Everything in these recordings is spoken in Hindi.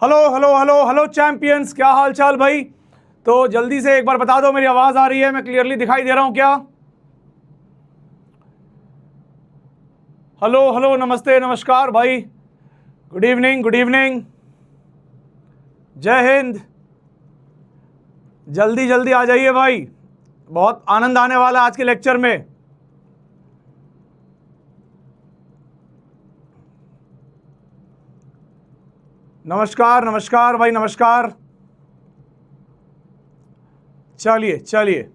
Hello hello hello hello champions, क्या हाल चाल भाई। तो जल्दी से एक बार बता दो, मेरी आवाज आ रही है, मैं क्लियरली दिखाई दे रहा हूं क्या? हेलो हेलो, नमस्ते नमस्कार भाई, गुड इवनिंग गुड इवनिंग, जय हिंद। जल्दी जल्दी आ जाइए भाई, बहुत आनंद आने वाला है आज के लेक्चर में। नमस्कार नमस्कार भाई, नमस्कार। चलिए चलिए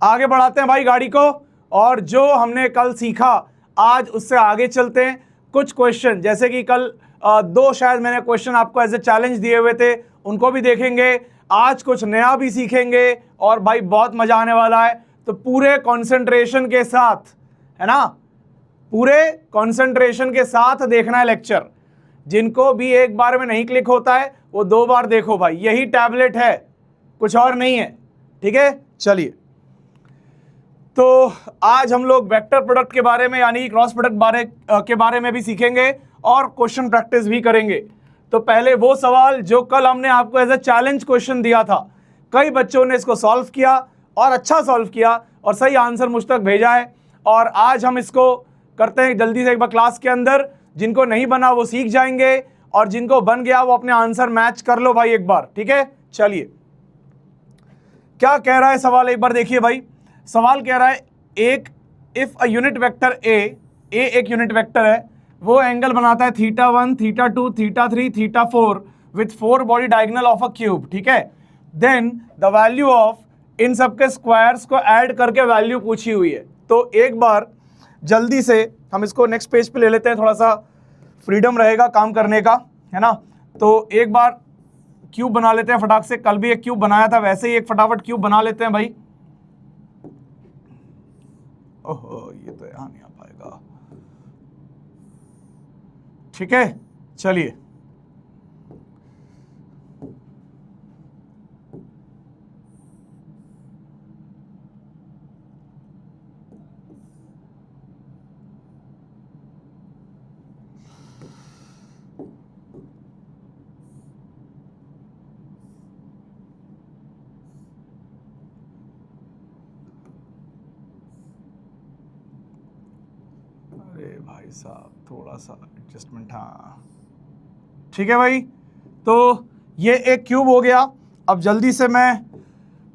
आगे बढ़ाते हैं भाई गाड़ी को, और जो हमने कल सीखा आज उससे आगे चलते हैं। कुछ क्वेश्चन जैसे कि कल दो शायद मैंने क्वेश्चन आपको एज ए चैलेंज दिए हुए थे, उनको भी देखेंगे। आज कुछ नया भी सीखेंगे और भाई बहुत मजा आने वाला है। तो पूरे कंसंट्रेशन के साथ, है ना, पूरे कंसंट्रेशन के साथ देखना है लेक्चर। जिनको भी एक बार में नहीं क्लिक होता है वो दो बार देखो भाई, यही टैबलेट है, कुछ और नहीं है। ठीक है, चलिए। तो आज हम लोग वेक्टर प्रोडक्ट के बारे में यानी क्रॉस प्रोडक्ट के बारे में भी सीखेंगे और क्वेश्चन प्रैक्टिस भी करेंगे। तो पहले वो सवाल जो कल हमने आपको एज ए चैलेंज क्वेश्चन दिया था, कई बच्चों ने इसको सॉल्व किया और अच्छा सॉल्व किया और सही आंसर मुझ तक भेजा है। और आज हम इसको करते हैं जल्दी से एक बार क्लास के अंदर। जिनको नहीं बना वो सीख जाएंगे और जिनको बन गया वो अपने आंसर मैच कर लो भाई एक बार। ठीक है, चलिए। क्या कह रहा है सवाल, एक बार देखिए भाई। सवाल कह रहा है एक if a unit vector A एक यूनिट वेक्टर है, वो एंगल बनाता है θ1 θ2 θ3 θ4 with 4 body diagonal of a cube. ठीक है, देन द वैल्यू ऑफ इन सबके स्क्वायर्स को ऐड करके वैल्यू पूछी हुई है। तो एक बार जल्दी से हम इसको नेक्स्ट पेज पे ले लेते हैं, थोड़ा सा फ्रीडम रहेगा काम करने का, है ना। तो एक बार क्यूब बना लेते हैं फटाक से। कल भी एक क्यूब बनाया था, वैसे ही एक फटाफट क्यूब बना लेते हैं भाई। ओहो, ये तो यहाँ नहीं आ पाएगा। ठीक है, चलिए। भाई साहब थोड़ा सा एडजस्टमेंट, हाँ ठीक है भाई। तो ये एक क्यूब हो गया। अब जल्दी से मैं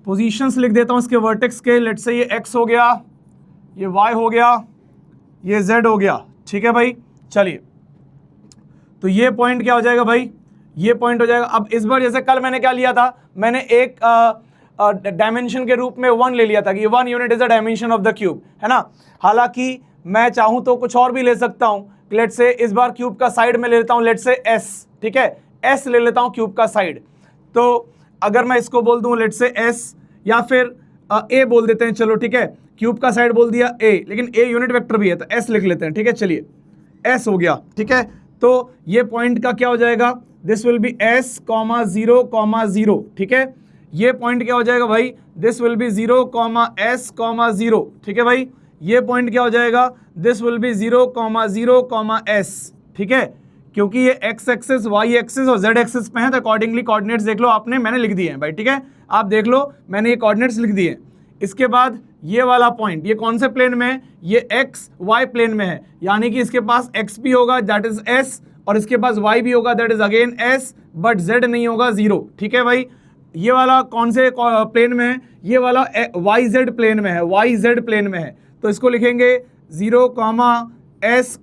पोजीशंस लिख देता हूँ इसके वर्टेक्स के। लेट से ये x हो गया, ये y हो गया, ये z हो गया। ठीक है भाई, चलिए। तो ये पॉइंट क्या हो जाएगा भाई, ये पॉइंट हो जाएगा। अब इस बार जैसे कल मैंने क्या लिया था, मैंने एक डायमेंशन के रूप में 1 ले लिया था कि 1 unit is a dimension of the cube, है ना। हालांकि मैं चाहूं तो कुछ और भी ले सकता हूं। लेट से इस बार क्यूब का साइड में ले लेता हूं, लेट से s। ठीक है, s ले लेता हूं क्यूब का साइड। तो अगर मैं इसको बोल दूं लेट से s, या फिर a बोल देते हैं, चलो ठीक है। क्यूब का साइड बोल दिया a, लेकिन a यूनिट वेक्टर भी है तो s लिख लेते हैं। ठीक है, चलिए, s हो गया। ठीक है, तो ये पॉइंट का क्या हो जाएगा, दिस विल बी s, 0, 0। ठीक है, ये पॉइंट क्या हो जाएगा भाई, दिस विल बी 0, s, 0। ठीक है भाई, ये पॉइंट क्या हो जाएगा, दिस विल बी 0, 0, s। ठीक है, क्योंकि ये x एक्सिस, y एक्सिस और z एक्सिस पे है तो अकॉर्डिंगली कोऑर्डिनेट्स देख लो आपने, मैंने लिख दिए हैं भाई। ठीक है, आप देख लो मैंने ये कोऑर्डिनेट्स लिख दिए। इसके बाद ये वाला पॉइंट, ये कौन से प्लेन में है, ये x y प्लेन में है, यानी कि इसके पास x भी होगा दैट इज s, और इसके पास y भी होगा that is again s, but z नहीं होगा 0। ठीक है भाई, ये वाला कौन से प्लेन में है, ये वाला YZ प्लेन में है, YZ प्लेन में है। तो इसको लिखेंगे 0, s,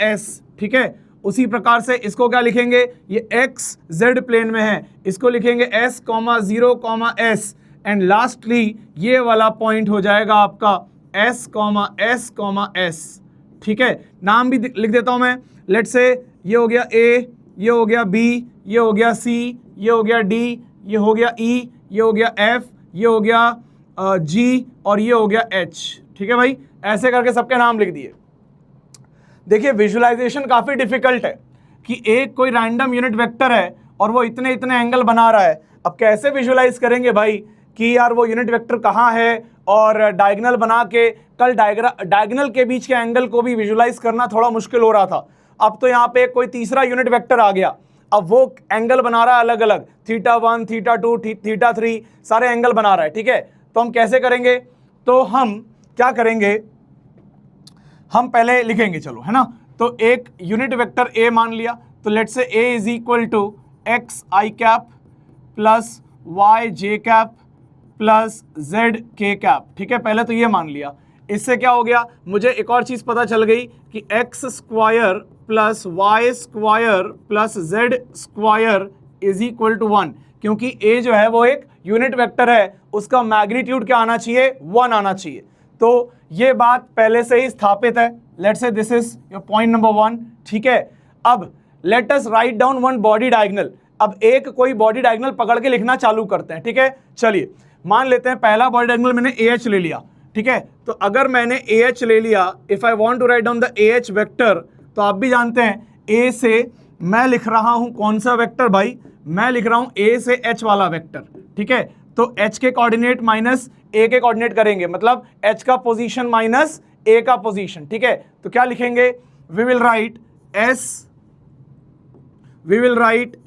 s। ठीक है, उसी प्रकार से इसको क्या लिखेंगे, ये XZ प्लेन में है, इसको लिखेंगे s, 0, s। एंड लास्टली ये वाला पॉइंट हो जाएगा आपका s, s। ठीक है, नाम भी लिख देता हूं मैं। लेट से ये हो गया A, ये हो गया B, ये हो गया C, ये हो गया D, ये हो गया E, ये हो गया F, ये हो गया G और ये हो गया H। ठीक है भाई, ऐसे करके सबके नाम लिख दिए। देखिए विजुअलाइजेशन काफी डिफिकल्ट है कि एक कोई रैंडम यूनिट वेक्टर है और वो इतने इतने एंगल बना रहा है। अब कैसे विजुअलाइज करेंगे भाई कि यार वो यूनिट वेक्टर कहाँ है और डायगोनल बना के कल डायगोनल के बीच के एंगल को भी विजुलाइज करना थोड़ा मुश्किल हो रहा था। अब तो यहाँ पे कोई तीसरा यूनिट वेक्टर आ गया, अब वो एंगल बना रहा है अलग अलग, θ1, θ2, θ3 सारे एंगल बना रहा है, ठीक है। तो हम कैसे करेंगे, तो हम क्या करेंगे, हम पहले लिखेंगे, चलो, है ना। तो एक यूनिट वेक्टर ए मान लिया, तो let say A is equal to X I cap plus Y J cap plus Z के कैप, ठीक है। पहले तो ये मान लिया, इससे क्या हो गया, मुझे एक और चीज पता चल गई कि X square plus Y square plus Z square is equal to 1, क्योंकि ए जो है वो एक यूनिट वेक्टर है, उसका मैग्नीट्यूड क्या आना चाहिए, 1 आना चाहिए। तो ये बात पहले से ही स्थापित है। लेट्स से this is your point number 1, ठीक है। अब late us write down one body diagonal. अब एक कोई बॉडी डायगोनल पकड़ के लिखना चालू करते हैं, ठीक है। चलिए मान लेते हैं पहला बॉडी डायगोनल मैंने AH ले लिया, ठीक है। तो अगर मैंने AH ले लिया, if I want to write down the AH vector, तो आप भी जानते हैं A से मैं लिख रहा हूं कौन सा वेक्टर भाई, मैं लिख रहा हूं A से H वाला वेक्टर, ठीक है। तो H के कोऑर्डिनेट माइनस A के कोऑर्डिनेट करेंगे, मतलब H का पोजीशन माइनस A का पोजीशन, ठीक है। तो क्या लिखेंगे, we will write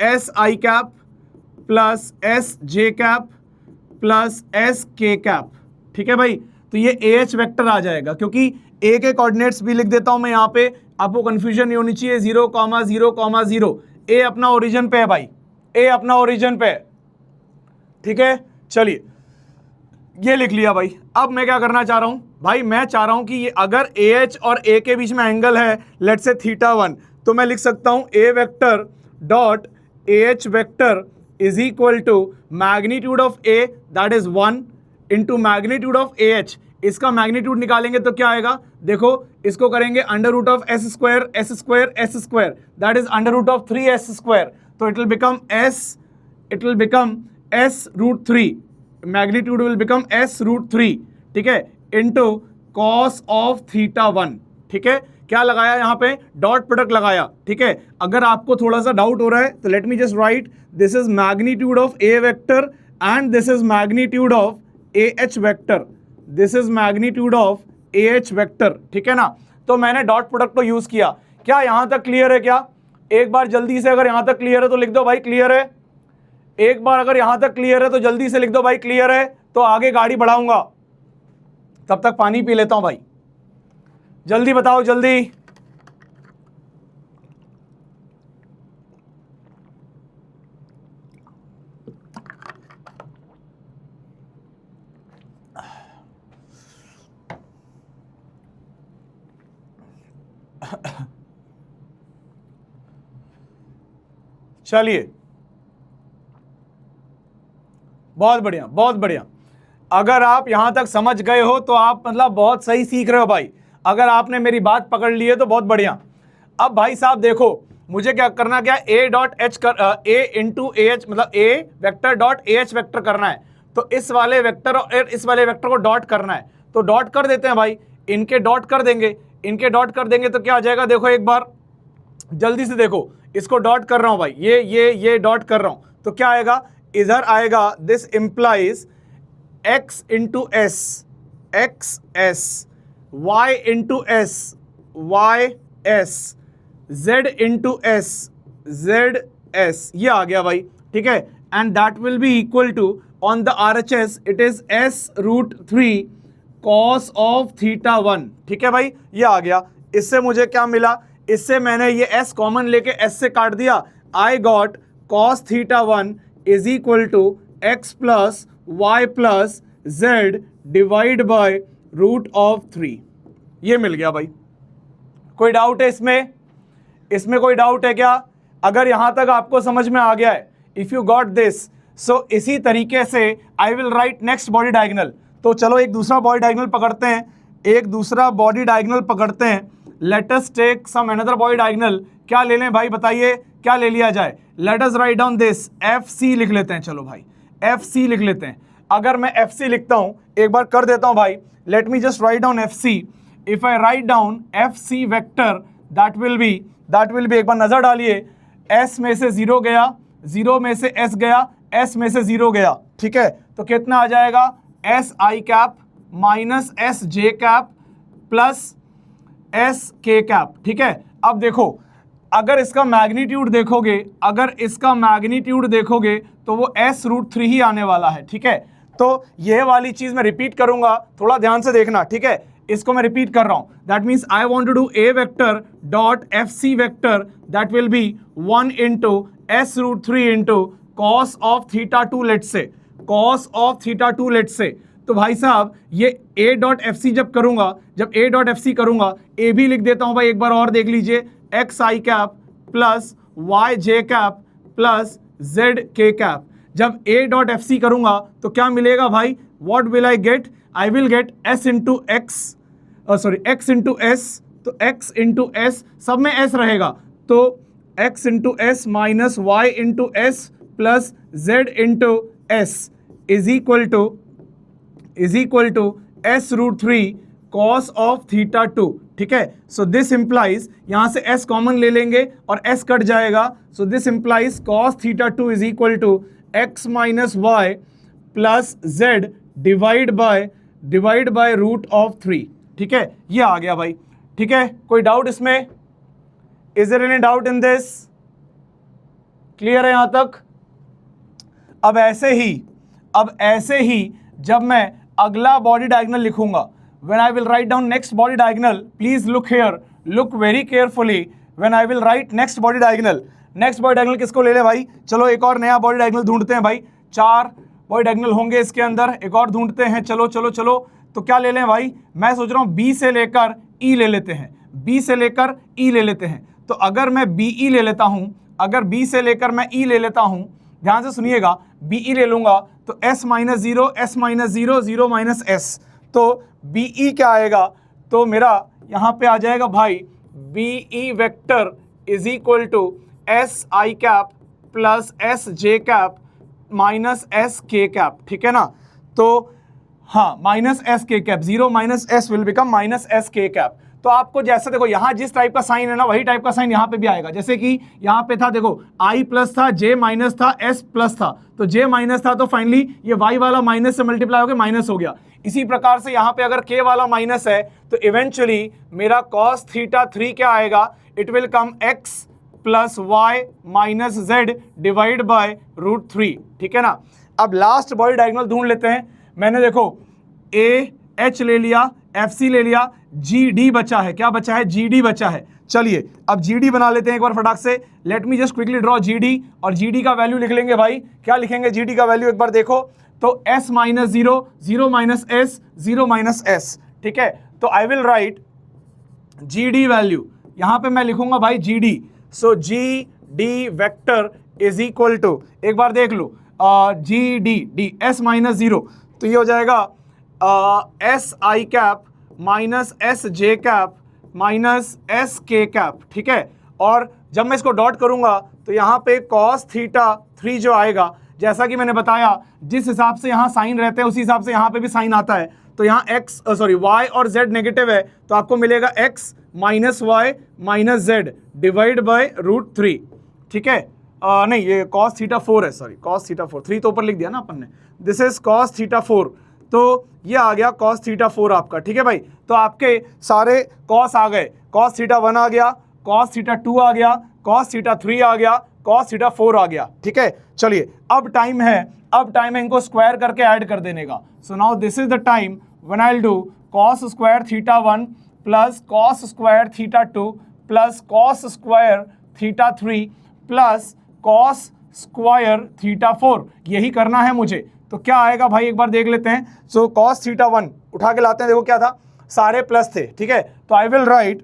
S I cap plus S J cap plus S K cap, ठीक है भाई। तो ये AH वेक्टर आ जाएगा, क्योंकि A के कोऑर्डिनेट्स भी लिख देता हूं मैं यहाँ पे, आपको कंफ्यूजन नहीं होनी चाहिए। 0, 0, 0 A अपना ओरिजिन पे है भाई, A अपना ओरिजिन पे है, ठीक है। चलिए ये लिख लिया भाई। अब मैं क्या करना चाह रहा हूं भाई, मैं चाह रहा हूं कि ये अगर AH और A के बीच में एंगल है लेट्स से θ1, तो मैं लिख सकता हूं A vector dot AH vector is equal to magnitude of A that is 1 into magnitude of AH। इसका मैग्नीट्यूड निकालेंगे तो क्या आएगा, देखो इसको करेंगे under root of S square that is under root of 3S square, तो it will become S root 3, magnitude will become S root 3, ठीक है, इंटू कॉस ऑफ θ1, ठीक है। क्या लगाया यहाँ पे, डॉट प्रोडक्ट लगाया, ठीक है। अगर आपको थोड़ा सा डाउट हो रहा है तो let me just right, this is magnitude of A vector and this is magnitude of AH vector, this is magnitude of AH vector, ठीक है ना। तो मैंने डॉट प्रोडक्ट को यूज किया। क्या यहां तक क्लियर है क्या, एक बार जल्दी से अगर यहां तक क्लियर है तो लिख दो भाई क्लियर है, एक बार अगर यहां तक क्लियर है तो जल्दी से लिख दो भाई क्लियर है, तो आगे गाड़ी बढ़ाऊंगा। तब तक पानी पी लेता हूं भाई, जल्दी बताओ जल्दी। चलिए बहुत बढ़िया, बहुत बढ़िया। अगर आप यहां तक समझ गए हो तो आप मतलब बहुत सही सीख रहे हो भाई। अगर आपने मेरी बात पकड़ ली है तो बहुत बढ़िया। अब भाई साहब देखो मुझे क्या करना, क्या A डॉट H कर A इंटू AH मतलब A vector dot AH vector करना है। तो इस वाले वेक्टर और इस वाले वेक्टर को डॉट करना है, तो डॉट कर देते हैं भाई, इनके डॉट कर देंगे, इनके डॉट कर देंगे तो क्या आ जाएगा, देखो एक बार जल्दी से देखो, इसको डॉट कर रहा हूं भाई, ये डॉट कर रहा हूं, तो क्या आएगा, इधर आएगा this implies x into S X S, y into S Y S, z into S Z S, ये आ गया भाई, ठीक है। And that will be equal to on the RHS it is s root 3 cos of θ1, ठीक है भाई, ये आ गया। इससे मुझे क्या मिला, इससे मैंने ये s कॉमन लेके s से काट दिया, I got cos θ1 is equal to x plus Y plus Z divide by root of 3, ये मिल गया भाई। कोई डाउट है इसमें, इसमें कोई डाउट है क्या? अगर यहां तक आपको समझ में आ गया है, इफ यू गॉट दिस, सो इसी तरीके से आई will right next body diagonal. तो चलो एक दूसरा बॉडी डायगोनल पकड़ते हैं, एक दूसरा बॉडी डायगोनल पकड़ते हैं। Let us take some another body diagonal. क्या ले लें भाई, बताइए क्या ले लिया जाए? Let us write down this, FC लिख लेते हैं। चलो भाई FC लिख लेते हैं। अगर मैं FC लिखता हूं, एक बार कर देता हूं भाई, late me just write down FC। If I write down FC vector that will B एक बार नजर डालिए, S में से 0 गया, 0 में से S गया, S में से 0 गया, ठीक है। तो कितना आ जाएगा, SI कैप माइनस एस जे कैप प्लस एस के कैप। ठीक है, अब देखो अगर इसका मैग्नीट्यूड देखोगे तो वो s√3 ही आने वाला है। ठीक है, तो ये वाली चीज मैं रिपीट करूंगा, थोड़ा ध्यान से देखना। ठीक है, इसको मैं रिपीट कर रहा हूं। That means I want to do a vector dot fc vector that will be 1 into s√3 into cos of theta 2 let's say, cos of theta 2 let's say. तो भाई साहब ये a डॉट एफ सी जब a डॉट एफ सी करूंगा, a भी लिख देता हूं भाई, एक बार और देख लीजिए, एक्स आई कैप प्लस वाई जे कैप प्लस जेड के कैप। जब a डॉट एफ सी करूंगा तो क्या मिलेगा भाई, what will I get, I will get s into X, x into S, तो x इंटू एस, सब में s रहेगा, तो x into S minus Y into S plus z into S is equal to s√3 cos of theta 2। ठीक है, सो दिस इंप्लाइज, यहां से s कॉमन ले लेंगे और s कट जाएगा, so this implies cos theta 2 is equal to x minus Y plus z divide by root of 3। ठीक है, ये आ गया भाई। ठीक है, कोई डाउट इसमें, is there any doubt in this, clear है यहां तक? अब ऐसे ही जब मैं अगला बॉडी डायगोनल लिखूंगा, when I will write down next body diagonal, please look here, look very carefully when I will write next body diagonal किसको ले ले भाई, चलो एक और नया बॉडी डायगोनल ढूंढते हैं भाई, 4 बॉडी डायगोनल होंगे इसके अंदर, एक और ढूंढते हैं, चलो चलो चलो। तो क्या ले लें भाई, मैं सोच रहा हूँ बी से लेकर ई ले लेते हैं, तो अगर मैं बी ई ले लेता हूँ, अगर बी से लेकर मैं ई ले लेता हूँ, ध्यान से सुनिएगा, बी ई ले लूंगा तो s minus 0, s minus 0, 0 minus S, तो बी ई क्या आएगा, तो मेरा यहाँ पे आ जाएगा भाई B E vector is equal to S I cap plus S J cap minus S के कैप। ठीक है ना, तो हाँ माइनस एस के cap, 0 minus S will become minus S के कैप। तो आपको जैसे देखो यहाँ जिस टाइप का साइन है ना, वही टाइप का साइन यहाँ पे भी आएगा। जैसे कि यहाँ पे था देखो i प्लस था, j माइनस था, s प्लस था, तो j माइनस था तो फाइनली ये y वाला माइनस से मल्टीप्लाई हो गया माइनस हो गया। इसी प्रकार से यहाँ पे अगर k वाला माइनस है तो इवेंचुअली मेरा cos थीटा 3 क्या आएगा, it will come x plus y minus z divide by root 3। ठीक है ना, अब लास्ट बॉडी डायगोनल ढूंढ लेते हैं। मैंने देखो a h ले लिया, एफ सी ले लिया, जी डी बचा है, क्या बचा है, जी डी बचा है। चलिए अब जी डी बना लेते हैं एक बार फटाक से, late me just quickly draw G D, और जी डी का वैल्यू लिख लेंगे भाई, क्या लिखेंगे जी डी का वैल्यू एक बार देखो, तो s minus 0, 0 minus s, 0 minus s. ठीक है, तो I will write g d value, यहां पे मैं लिखूंगा भाई g d, so g d vector is equal to, एक बार देख लो, जी डी s माइनस 0, तो ये हो जाएगा एस आई कैप माइनस एस जे कैप माइनस एस के कैप। ठीक है, और जब मैं इसको डॉट करूंगा तो यहाँ पे cos थीटा 3 जो आएगा, जैसा कि मैंने बताया जिस हिसाब से यहाँ साइन रहते हैं उसी हिसाब से यहाँ पे भी साइन आता है। तो यहाँ y और z नेगेटिव है तो आपको मिलेगा x minus y minus z divide by root 3। ठीक है, नहीं ये cos थीटा 4 है, सॉरी cos थीटा 4, 3 तो ऊपर लिख दिया ना अपन ने, दिस इज cos थीटा 4, तो ये आ गया cos थीटा 4 आपका। ठीक है भाई, तो आपके सारे cos आ गए, cos थीटा 1 आ गया, cos थीटा 2 आ गया, cos थीटा 3 आ गया, cos थीटा 4 आ गया। ठीक है, चलिए अब टाइम है इनको स्क्वायर करके ऐड कर देने का। So now this is the time when I will do cos square theta 1 plus cos square theta 2 plus cos square theta 3 plus cos square theta 4, यही करना है मुझे। तो क्या आएगा भाई एक बार देख लेते हैं। सो cos थीटा 1 उठा के लाते हैं, देखो क्या था, सारे प्लस थे। ठीक है, तो I will write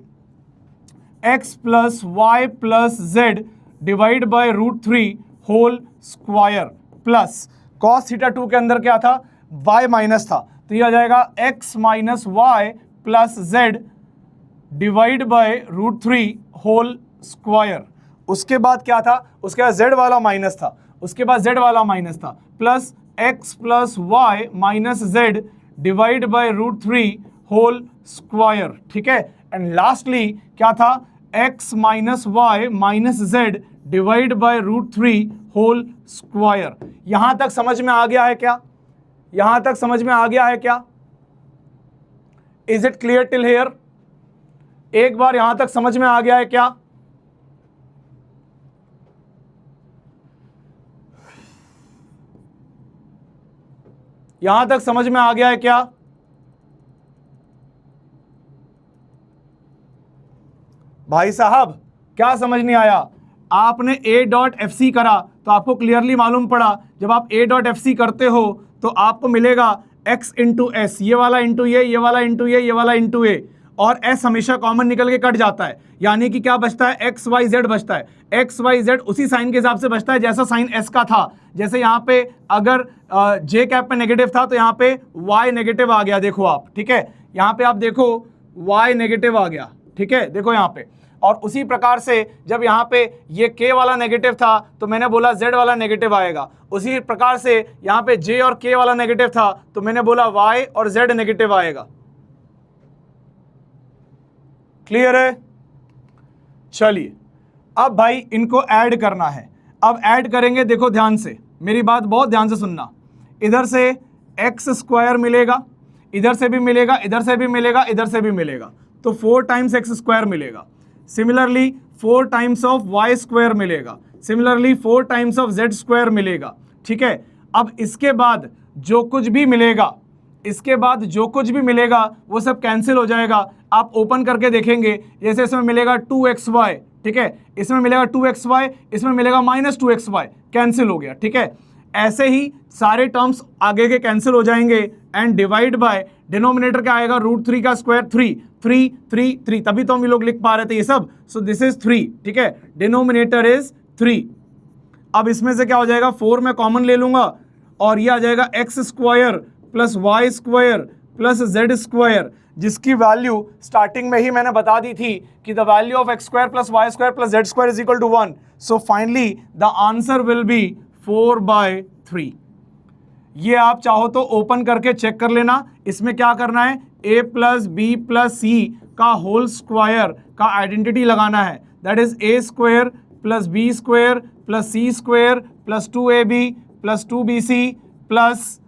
x plus Y plus Z divide by root 3 whole square plus cos theta 2 के अंदर क्या था, y माइनस था, तो ये आ जाएगा x minus Y plus Z divide by root 3 whole square. उसके बाद क्या था, उसके बाद z वाला माइनस था, उसके बाद z वाला माइनस था, plus x plus y minus z divide by root 3 whole square. ठीक है, एंड लास्टली क्या था, x minus y minus z divide by root 3 whole square. यहां तक समझ में आ गया है क्या, यहां तक समझ में आ गया है क्या? Is it clear till here? एक बार यहां तक समझ में आ गया है क्या? यहां तक समझ में आ गया है क्या? भाई साहब क्या समझ नहीं आया? आपने A.FC करा तो आपको क्लियरली मालूम पड़ा, जब आप A.FC करते हो तो आपको मिलेगा x इंटू एस, ये वाला इंटू ये वाला इंटू ये वाला इंटू ए, और s हमेशा कॉमन निकल के कट जाता है, यानी कि क्या बचता है? x y z बचता है। x y z उसी साइन के हिसाब से बचता है जैसा साइन s का था। जैसे यहाँ पे अगर j कैप पे नेगेटिव था तो यहाँ पे y नेगेटिव आ गया, देखो आप, ठीक है, यहाँ पे आप देखो y नेगेटिव आ गया, ठीक है, देखो यहाँ पे। और उसी प्रकार से जब यहाँ पे ये k वाला नेगेटिव था तो मैंने बोला z वाला नेगेटिव आएगा। उसी प्रकार से यहाँ पे j और k वाला नेगेटिव था तो मैंने बोला y और z नेगेटिव आएगा। क्लियर है? चलिए अब भाई इनको ऐड करना है। अब ऐड करेंगे, देखो ध्यान से, मेरी बात बहुत ध्यान से सुनना। इधर से एक्स स्क्वायर मिलेगा, इधर से भी मिलेगा, इधर से भी मिलेगा, इधर से भी मिलेगा, तो 4 टाइम्स एक्स स्क्वायर मिलेगा। Similarly 4 times of Y square मिलेगा, similarly 4 times of Z square मिलेगा, ठीक है। अब इसके बाद जो कुछ भी मिलेगा, इसके बाद जो कुछ भी मिलेगा वो सब कैंसिल हो जाएगा। आप ओपन करके देखेंगे, जैसे इसमें मिलेगा 2xy, ठीक है, इसमें मिलेगा 2xy, इसमें मिलेगा -2xy, कैंसिल हो गया, ठीक है। ऐसे ही सारे टर्म्स आगे के कैंसिल हो जाएंगे एंड डिवाइड बाय डिनोमिनेटर क्या आएगा? √3 का स्क्वायर 3, 3 3 3, तभी तो हम लोग लिख पा रहे थे ये सब। सो दिस इज 3, ठीक है, डिनोमिनेटर इज 3। अब इसमें से क्या हो जाएगा? 4 में कॉमन ले लूंगा और ये आ जाएगा x square plus Y square plus Z square, जिसकी वैल्यू स्टार्टिंग में ही मैंने बता दी थी कि the value of x square plus Y square plus Z square is equal to 1। So finally the answer will be 4/3। ये आप चाहो तो ओपन करके चेक कर लेना। इसमें क्या करना है? a plus b plus c का होल स्क्वायर का आइडेंटिटी लगाना है, that is a square plus b square plus c square plus 2ab plus 2bc plus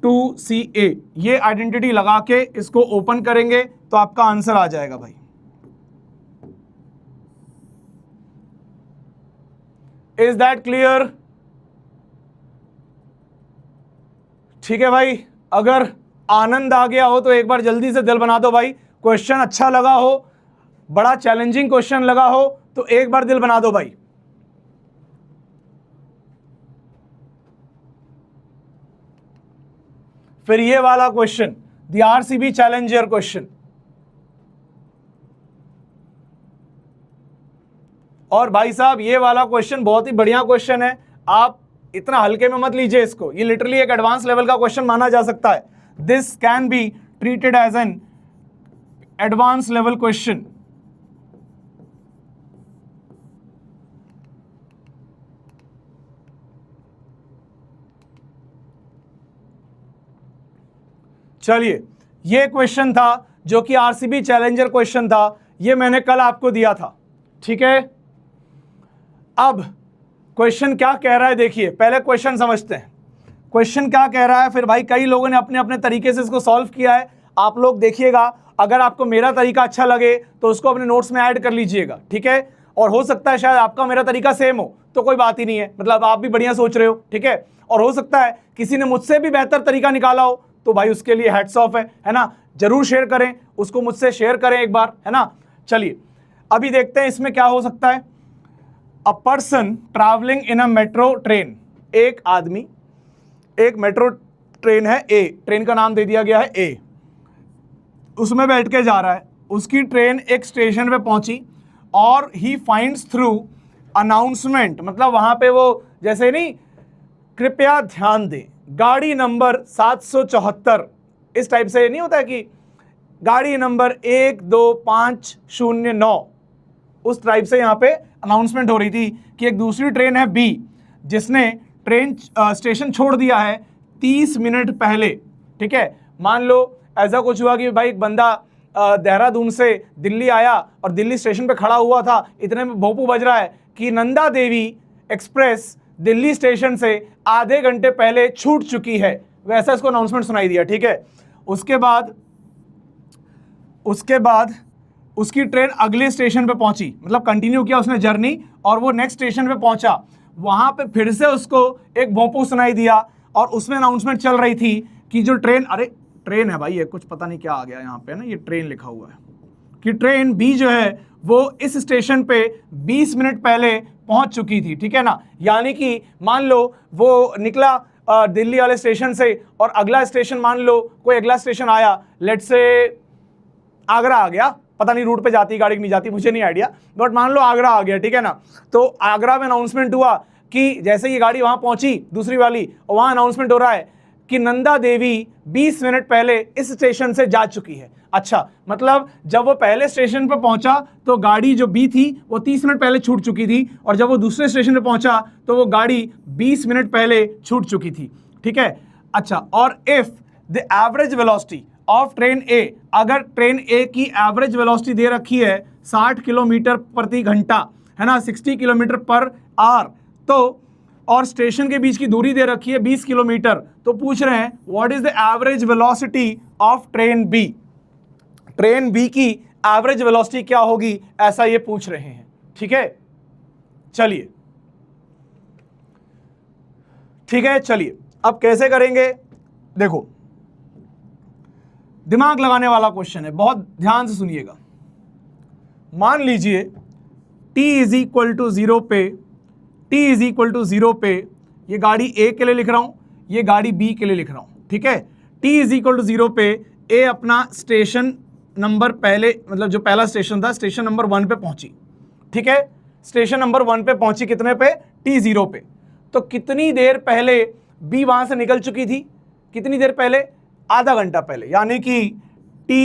2ca। ये आइडेंटिटी लगा के इसको ओपन करेंगे तो आपका आंसर आ जाएगा भाई। Is that clear? ठीक है भाई, अगर आनंद आ गया हो तो एक बार जल्दी से दिल बना दो भाई। क्वेश्चन अच्छा लगा हो, बड़ा चैलेंजिंग क्वेश्चन लगा हो तो एक बार दिल बना दो भाई। फिर ये वाला question, the RCB challenger question, और भाई साहब ये वाला क्वेश्चन बहुत ही बढ़िया क्वेश्चन है। आप इतना हल्के में मत लीजिए इसको, ये लिटरली एक एडवांस लेवल का क्वेश्चन माना जा सकता है। This can be treated as an advance level question. चलिए, ये क्वेश्चन था जो कि आरसीबी चैलेंजर क्वेश्चन था, ये मैंने कल आपको दिया था, ठीक है। अब क्वेश्चन क्या कह रहा है देखिए, पहले क्वेश्चन समझते हैं। क्वेश्चन क्या कह रहा है, फिर भाई कई लोगों ने अपने अपने तरीके से इसको सॉल्व किया है। आप लोग देखिएगा, अगर आपको मेरा तरीका अच्छा लगे तो उसको अपने नोट्स में ऐड कर लीजिएगा, ठीक है। और हो सकता है शायद आपका मेरा तरीका सेम हो तो कोई बात ही नहीं है, मतलब आप भी बढ़िया सोच रहे हो, ठीक है। और हो सकता है किसी ने मुझसे भी बेहतर तरीका निकाला हो तो भाई उसके लिए हैट्स ऑफ है ना। जरूर शेयर करें उसको, मुझसे शेयर करें एक बार, है ना। चलिए अभी देखते हैं इसमें क्या हो सकता है। A person travelling in a metro train, एक आदमी, एक मेट्रो ट्रेन है ए, ट्रेन का नाम दे दिया गया है ए, उसमें बैठ के जा रहा है। उसकी ट्रेन एक स्टेशन पे पहुंची और ही फाइंड्स थ्रू अनाउंसमेंट, मतलब वहां पे वो जैसे नहीं, कृपया ध्यान दें गाड़ी नंबर 774, इस टाइप से नहीं होता है कि गाड़ी नंबर 12509, उस टाइप से यहाँ पे अनाउंसमेंट हो रही थी कि एक दूसरी ट्रेन है बी जिसने ट्रेन स्टेशन छोड़ दिया है 30 मिनट पहले, ठीक है। मान लो ऐसा कुछ हुआ कि भाई एक बंदा देहरादून से दिल्ली आया और दिल्ली स्टेशन पे खड़ा हुआ था, इतने में भोपू बज रहा है कि नंदा देवी एक्सप्रेस दिल्ली स्टेशन से आधे घंटे पहले छूट चुकी है, वैसा इसको अनाउंसमेंट सुनाई दिया, ठीक है। उसके बाद उसके बाद उसकी ट्रेन अगले स्टेशन पे पहुंची, मतलब कंटिन्यू किया उसने जर्नी, और वो नेक्स्ट स्टेशन पे पहुंचा। वहां पे फिर से उसको एक भोंपू सुनाई दिया और उसमें अनाउंसमेंट चल रही थी कि जो ट्रेन, अरे ट्रेन है भाई, ये कुछ पता नहीं क्या आ गया यहाँ पे ना, ये ट्रेन लिखा हुआ है कि ट्रेन बी जो है वो इस स्टेशन पे 20 मिनट पहले पहुंच चुकी थी, ठीक है ना। यानी कि मान लो वो निकला दिल्ली वाले स्टेशन से, और अगला स्टेशन मान लो कोई अगला स्टेशन आया, लेट्स से आगरा आ गया, पता नहीं रूट पे जाती गाड़ी नहीं जाती, मुझे नहीं आइडिया, बट मान लो आगरा आ गया, ठीक है ना। तो आगरा में अनाउंसमेंट हुआ कि जैसे ये गाड़ी वहां पहुंची दूसरी वाली, और वहां अनाउंसमेंट हो रहा है कि नंदा देवी 20 मिनट पहले इस स्टेशन से जा चुकी है। अच्छा, मतलब जब वो पहले स्टेशन पर पहुंचा तो गाड़ी जो बी थी वो 30 मिनट पहले छूट चुकी थी, और जब वो दूसरे स्टेशन पर पहुंचा तो वो गाड़ी 20 मिनट पहले छूट चुकी थी, ठीक है। अच्छा, और if the average velocity of train A, अगर ट्रेन ए की एवरेज वेलोसिटी दे रखी है 60 किलोमीटर प्रति घंटा, है ना, 60 किलोमीटर पर आवर, तो और स्टेशन के बीच की दूरी दे रखी है 20 किलोमीटर, तो पूछ रहे हैं what is the average velocity of train B. Train B की एवरेज वेलोसिटी क्या होगी, ऐसा ये पूछ रहे हैं, ठीक है। चलिए, ठीक है, चलिए अब कैसे करेंगे, देखो दिमाग लगाने वाला क्वेश्चन है, बहुत ध्यान से सुनिएगा। मान लीजिए t इज इक्वल टू 0 पे, t इज इक्वल टू 0 पे ये गाड़ी A के लिए लिख रहा हूं, ये गाड़ी B के लिए लिख रहा हूं, ठीक है। t इज इक्वल टू 0 पे A अपना स्टेशन नंबर पहले, मतलब जो पहला स्टेशन था स्टेशन नंबर 1 पे पहुंची, ठीक है। स्टेशन नंबर 1 पे पहुंची कितने पे, t 0 पे। तो कितनी देर पहले B वहां से निकल चुकी थी, कितनी देर पहले, आधा घंटा पहले, यानी कि t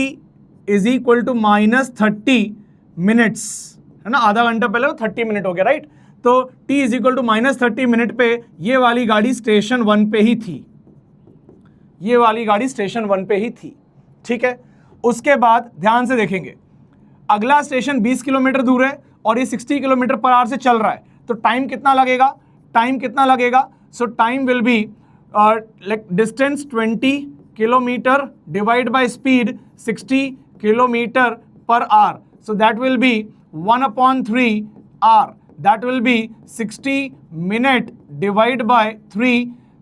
is equal to -30 minutes, है ना, आधा घंटा पहले तो 30 मिनट हो गया, राइट। तो t is equal to -30 minute पे ये वाली गाड़ी स्टेशन 1 पे ही थी, ये वाली गाड़ी स्टेशन 1 पे ही थी, ठीक है। उसके बाद ध्यान से देखेंगे, अगला स्टेशन 20 किलोमीटर दूर है और ये 60 किलोमीटर पर आवर से चल रहा है, तो टाइम कितना लगेगा, टाइम कितना लगेगा, सो time will be like distance 20 kilometre divide by speed 60 kilometre per our, so that will be 1/3 hour, that will be 60 minute divide by 3,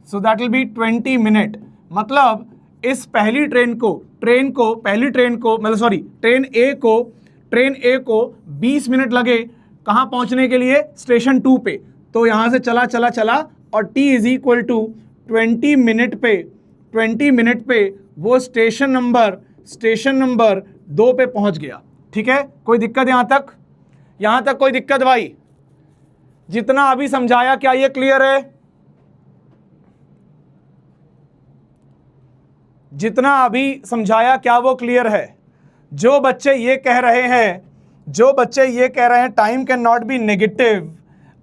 so that will be 20 minute। मतलब इस पहली ट्रेन को मतलब सॉरी ट्रेन ए को 20 मिनट लगे कहाँ पहुँचने के लिए, स्टेशन 2 पे। तो यहाँ से चला और t is equal to 20 minute पे वो स्टेशन नंबर 2 पे पहुँच गया, ठीक है। कोई दिक्कत यहाँ तक कोई दिक्कत भाई? जितना अभी समझाया क्या ये क्लियर है? जितना अभी समझाया क्या वो क्लियर है? जो बच्चे ये कह रहे हैं time can not be negative,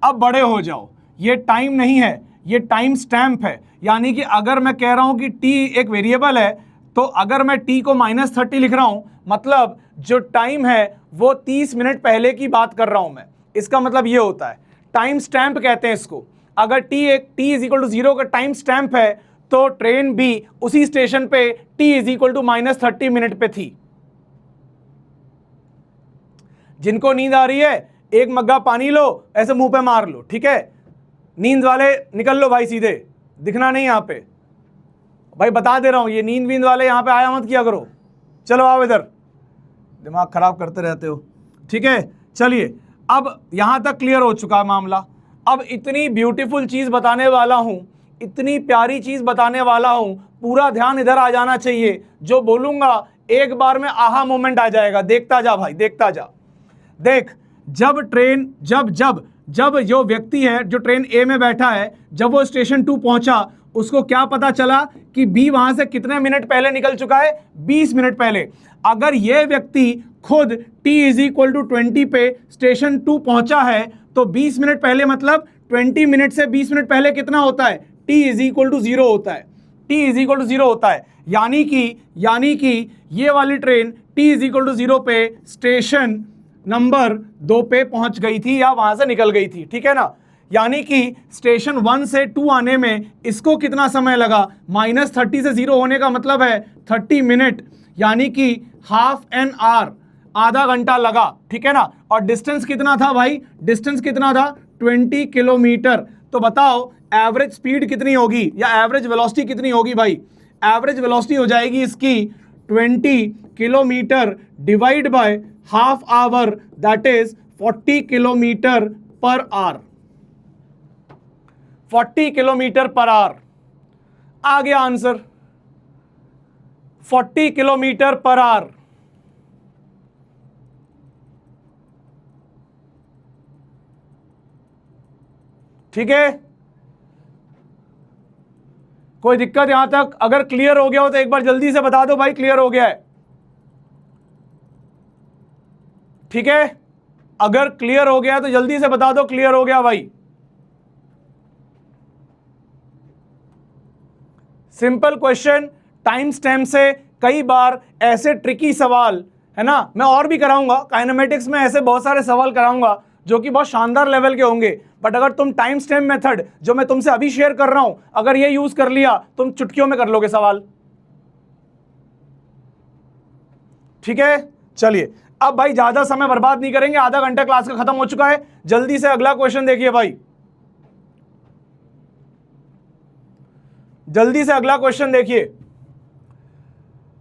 अब बड़े हो जाओ, ये टाइम नहीं है, ये टाइम स्टैम्प है। यानी कि अगर मैं कह रहा हूं कि t एक वेरिएबल है, तो अगर मैं t को -30 लिख रहा हूं, मतलब जो टाइम है वो 30 मिनट पहले की बात कर रहा हूं मैं। इसका मतलब ये होता है, टाइम स्टैम्प कहते हैं इसको। अगर t इज इक्वल टू 0 का टाइम स्टैम्प है, तो ट्रेन B उसी स्टेशन पे t is equal to -30 minute पे थी। जिनको नींद आ रही है एक मग्गा पानी लो, ऐसे मुंह पे मार लो, ठीक है। नींद वाले निकल लो भाई, सीधे दिखना नहीं यहाँ पे भाई, बता दे रहा हूं, ये नींद वाले यहाँ पे आया मत किया करो। चलो आओ इधर, दिमाग खराब करते रहते हो, ठीक है। चलिए, अब यहां तक क्लियर हो चुका है मामला। अब इतनी ब्यूटीफुल चीज बताने वाला हूं, इतनी प्यारी चीज बताने वाला हूं, पूरा ध्यान इधर आ जाना चाहिए। जो बोलूंगा एक बार में आहा मोमेंट आ जाएगा। देखता जा भाई, देखता जा। देख, जब जो व्यक्ति है जो ट्रेन ए में बैठा है, जब वो स्टेशन 2 पहुंचा, उसको क्या पता चला कि बी वहां से कितने मिनट पहले निकल चुका है, 20 मिनट पहले। अगर ये व्यक्ति खुद t इज इक्वल टू 20 पे स्टेशन 2 पहुंचा है, तो 20 मिनट पहले मतलब 20 मिनट से 20 मिनट पहले कितना होता है, t इज इक्वल टू 0 होता है, t इज इक्वल टू 0 होता है। यानी कि ये वाली train t is equal to 0 पे स्टेशन नंबर 2 पे पहुंच गई थी या वहां से निकल गई थी, ठीक है ना। यानी कि स्टेशन 1 से 2 आने में इसको कितना समय लगा, -30 से 0 होने का मतलब है 30 मिनट, यानी कि हाफ एन आवर, आधा घंटा लगा, ठीक है ना। और डिस्टेंस कितना था भाई, डिस्टेंस कितना था 20 किलोमीटर। तो बताओ एवरेज स्पीड कितनी होगी या एवरेज वेलोसिटी कितनी होगी भाई। एवरेज वेलोसिटी हो जाएगी इसकी 20 kilometre divide by half hour, that is 40 kilometre per hour, 40 kilometre per hour. आ गया आंसर, 40 किलोमीटर पर आवर। ठीक है, कोई दिक्कत यहां तक? अगर क्लियर हो गया हो तो एक बार जल्दी से बता दो भाई क्लियर हो गया है। ठीक है, अगर क्लियर हो गया तो जल्दी से बता दो क्लियर हो गया भाई। सिंपल क्वेश्चन, टाइम स्टैम्प से कई बार ऐसे ट्रिकी सवाल है ना, मैं और भी कराऊंगा काइनेमेटिक्स में, ऐसे बहुत सारे सवाल कराऊंगा जो कि बहुत शानदार लेवल के होंगे। बट अगर तुम टाइम स्टैम्प मेथड जो मैं तुमसे अभी शेयर कर रहा हूं, अगर ये यूज कर लिया तुम चुटकियों में कर लोगे सवाल। ठीक है, चलिए अब भाई ज्यादा समय बर्बाद नहीं करेंगे, आधा घंटा क्लास का खत्म हो चुका है। जल्दी से अगला क्वेश्चन देखिए भाई, जल्दी से अगला क्वेश्चन देखिए।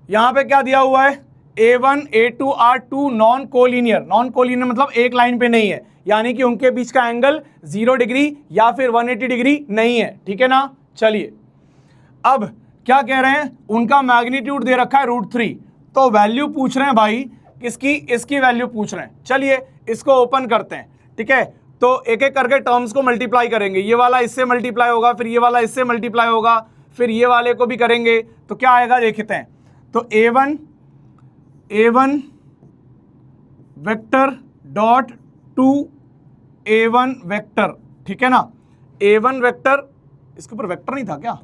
यहां पे क्या दिया हुआ है, A1 A2 are two non collinear. Non collinear मतलब एक लाइन पे नहीं है, यानी कि उनके बीच का एंगल 0 डिग्री या फिर 180 डिग्री नहीं है। ठीक है ना, चलिए अब क्या कह रहे हैं, उनका मैग्नीट्यूड दे रखा है √3। तो वैल्यू पूछ रहे हैं भाई किसकी, इसकी वैल्यू पूछ रहे हैं। चलिए इसको ओपन करते हैं। ठीक है, तो एक एक करके टर्म्स को मल्टीप्लाई करेंगे। ये वाला इससे मल्टीप्लाई होगा, फिर ये वाला इससे मल्टीप्लाई होगा, फिर ये वाले को भी करेंगे, तो क्या आएगा देखते हैं। तो A1 vector dot 2A1 vector, ठीक है ना। A1 वेक्टर, इसके ऊपर वेक्टर नहीं था क्या,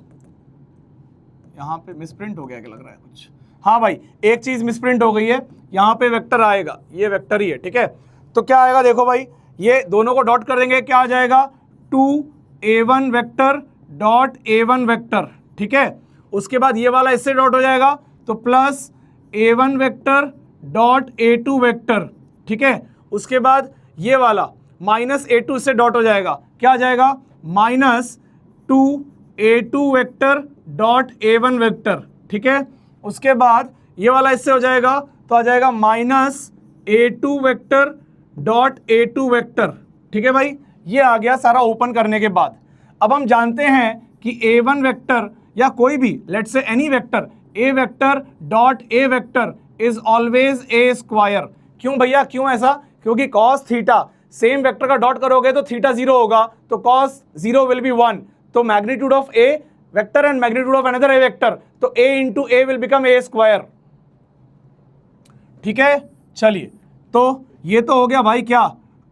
यहां पे मिसप्रिंट हो गया क्या लग रहा है कुछ। हाँ भाई एक चीज मिसप्रिंट हो गई है, यहां पे वेक्टर आएगा, ये वेक्टर ही है। ठीक है, तो क्या आएगा देखो भाई, ये दोनों को डॉट कर देंगे, क्या आ जाएगा 2A1 vector dot A1 vector. ठीक है, उसके बाद ये वाला इससे डॉट हो जाएगा, तो plus A1 vector dot A2 vector. ठीक है, उसके बाद ये वाला माइनस A2 से डॉट हो जाएगा, क्या आ जाएगा minus 2A2 vector dot A1 vector. ठीक है, उसके बाद ये वाला इससे हो जाएगा, तो आ जाएगा minus A2 vector dot A2 vector. ठीक है भाई, ये आ गया सारा ओपन करने के बाद। अब हम जानते हैं कि A1 वेक्टर या कोई भी let's say any vector, A vector dot A vector is always A square. क्यों भैया, क्यों ऐसा, क्योंकि cos थीटा सेम वेक्टर का डॉट करोगे तो थीटा 0 होगा, तो cos 0 विल बी 1। तो magnitude of A vector and magnitude of another A vector, तो A into A will become A square. ठीक है, चलिए तो ये तो हो गया भाई क्या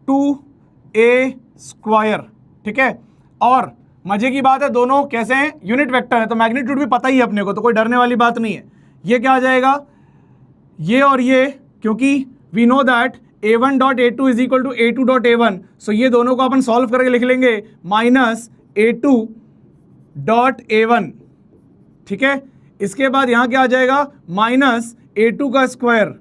2A स्क्वायर। ठीक है, और मजे की बात है दोनों कैसे हैं, यूनिट वेक्टर है, तो मैग्नीट्यूड भी पता ही है अपने को, तो कोई डरने वाली बात नहीं है। ये क्या आ जाएगा, ये और ये, क्योंकि we know that A1 dot A2 is equal to A2 dot A1, सो ये दोनों को अपन सॉल्व करके लिख लेंगे माइनस A2 डॉट A1। ठीक है, इसके बाद यहां क्या आ जाएगा माइनस A2 का स्क्वायर,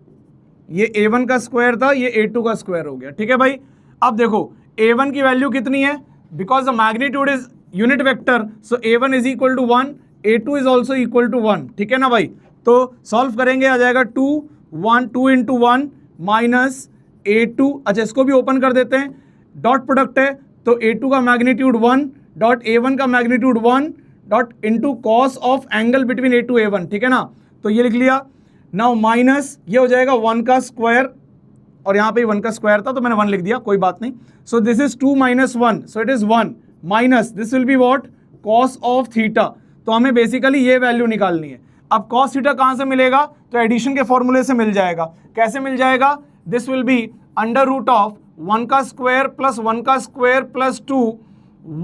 ये A1 का स्क्वायर था, ये A2 का स्क्वायर हो गया। ठीक है भाई, अब देखो A1 की वैल्यू कितनी है, because the magnitude is unit vector, so A1 is equal to 1, A2 is also equal to 1। ठीक है ना भाई, तो सॉल्व करेंगे, आ जाएगा 2 इंटू 1 माइनस A2। अच्छा इसको भी ओपन कर देते हैं, डॉट प्रोडक्ट है, तो A2 का मैग्नीट्यूड 1 डॉट A1 का magnitude 1 dot into cos of angle between A2 A1। ठीक है ना, तो ये लिख लिया। नाउ माइनस ये हो जाएगा 1 का स्क्वायर, और यहाँ पे 1 का स्क्वायर था तो मैंने 1 लिख दिया, कोई बात नहीं। So this is 2 minus 1, so it is 1 minus this will be what cos of theta. तो हमें बेसिकली ये वैल्यू निकालनी है। अब कॉस थीटा कहाँ से मिलेगा, तो एडिशन के फॉर्मूले से मिल जाएगा। कैसे मिल जाएगा, this will be under root of 1 का स्क्वायर प्लस 1 का square plus 2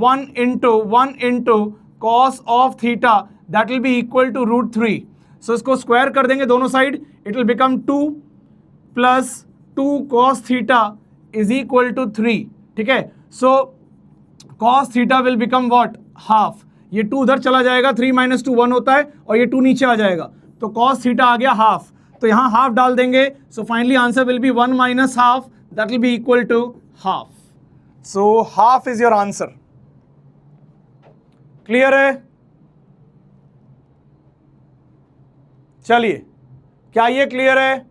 1 into cos of theta, that will be equal to √3। So इसको स्क्वायर कर देंगे दोनों side, it will become 2 plus 2 cos theta is equal to 3। ठीक है, so cos theta will become what half, ये 2 उधर चला जाएगा, 3 माइनस 2 1 होता है, और ये 2 नीचे आ जाएगा, तो cos थीटा आ गया हाफ। तो यहां हाफ डाल देंगे, so finally answer will be 1 minus half, that will be equal to half. So half is your answer. Clear है? चलिए, क्या ये क्लियर है?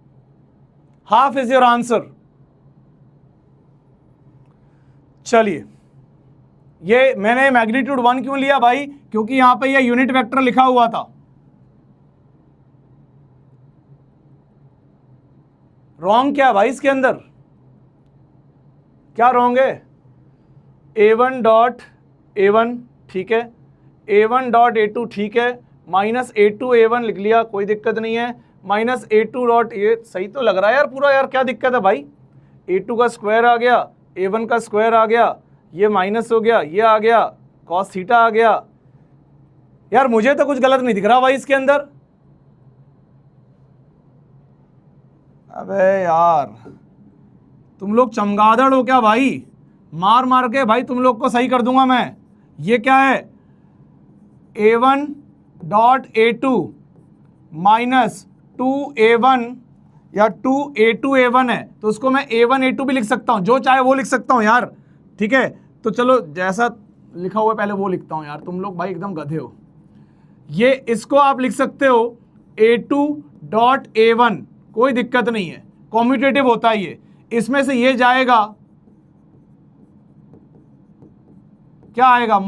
Half is your answer. चलिए, ये मैंने मैग्नीट्यूड 1 क्यों लिया भाई? क्योंकि यहां पे ये यूनिट वेक्टर लिखा हुआ था. रॉन्ग क्या है भाई इसके अंदर? क्या रॉन्ग है? a1 डॉट a1 ठीक है, a1 डॉट a2 ठीक है, माइनस a2 a1 लिख लिया, कोई दिक्कत नहीं है, माइनस a2 डॉट ये सही तो लग रहा है यार पूरा. यार क्या दिक्कत है भाई? a2 का स्क्वायर आ गया, a1 का स्क्वायर आ गया, ये माइनस हो गया, ये आ गया, कॉस थीटा आ गया. यार मुझे तो कुछ गलत नहीं दिख रहा भाई इसके अंदर. अबे यार तुम लोग चमगादड़ हो क्या भाई? मार मार के भाई तुम लोग को सही कर दूंगा मैं. ये क्या है? a1 dot a2 minus 2a1 या 2a2 a1 है, तो उसको मैं a1 a2 भी लिख सकता हूं, जो चाहे वो लिख सकता हूं यार. ठीक है, तो चलो जैसा लिखा हुआ है पहले वो लिखता हूं यार. तुम लोग भाई एकदम गधे हो. ये इसको आप लिख सकते हो a2 डॉट a1, कोई दिक्कत नहीं है, कॉम्यूटेटिव होता है ये. इसमें से ये जाएगा, क्या आएगा?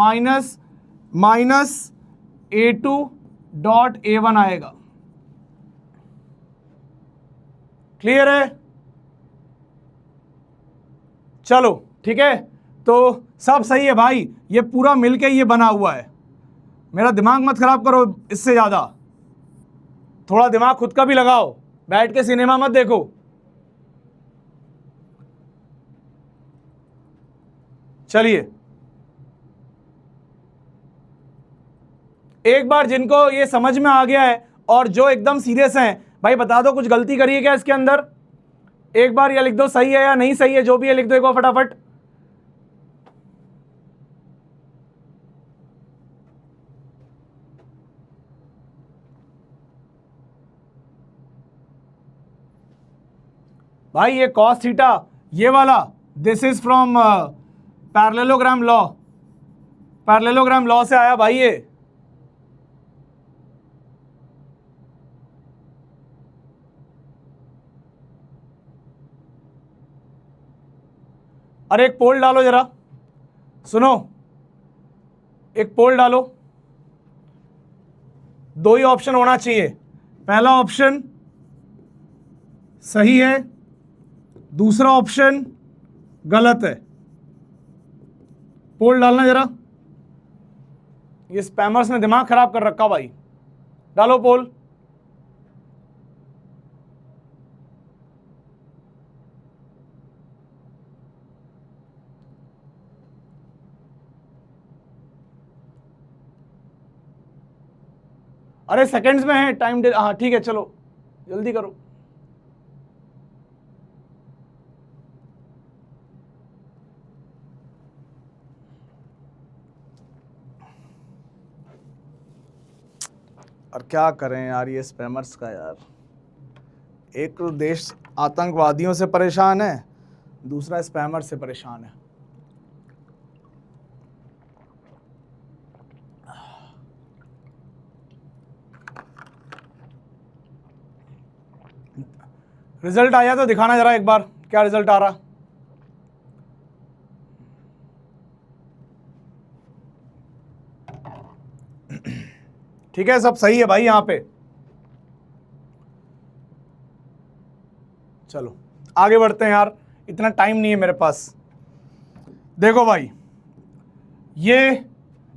माइनस a2 डॉट a1 आएगा. क्लियर है? चलो ठीक है, तो सब सही है भाई. ये पूरा मिलके ये बना हुआ है. मेरा दिमाग मत खराब करो इससे ज्यादा. थोड़ा दिमाग खुद का भी लगाओ, बैठ के सिनेमा मत देखो. चलिए, एक बार जिनको ये समझ में आ गया है और जो एकदम सीरियस हैं भाई बता दो कुछ गलती करी है क्या इसके अंदर? एक बार ये लिख दो सही है या नहीं सही है, जो भी है लिख दो एक बार फटाफट. भाई ये cos थीटा ये वाला, this is from parallelogram law. Parallelogram law से आया भाई ये. अरे एक पोल डालो जरा, सुनो, एक पोल डालो. दो ही ऑप्शन होना चाहिए. पहला ऑप्शन सही है, दूसरा ऑप्शन गलत है. पोल डालना जरा. ये स्पैमर्स ने दिमाग खराब कर रखा भाई. डालो पोल. अरे सेकंड्स में है टाइम. हाँ ठीक है, चलो जल्दी करो. और क्या करें यार ये स्पैमर्स का यार. एक तो देश आतंकवादियों से परेशान है, दूसरा स्पैमर से परेशान है. रिजल्ट आया तो दिखाना जरा एक बार, क्या रिजल्ट आ रहा. ठीक है, सब सही है भाई यहां पे. चलो आगे बढ़ते हैं यार, इतना टाइम नहीं है मेरे पास. देखो भाई, ये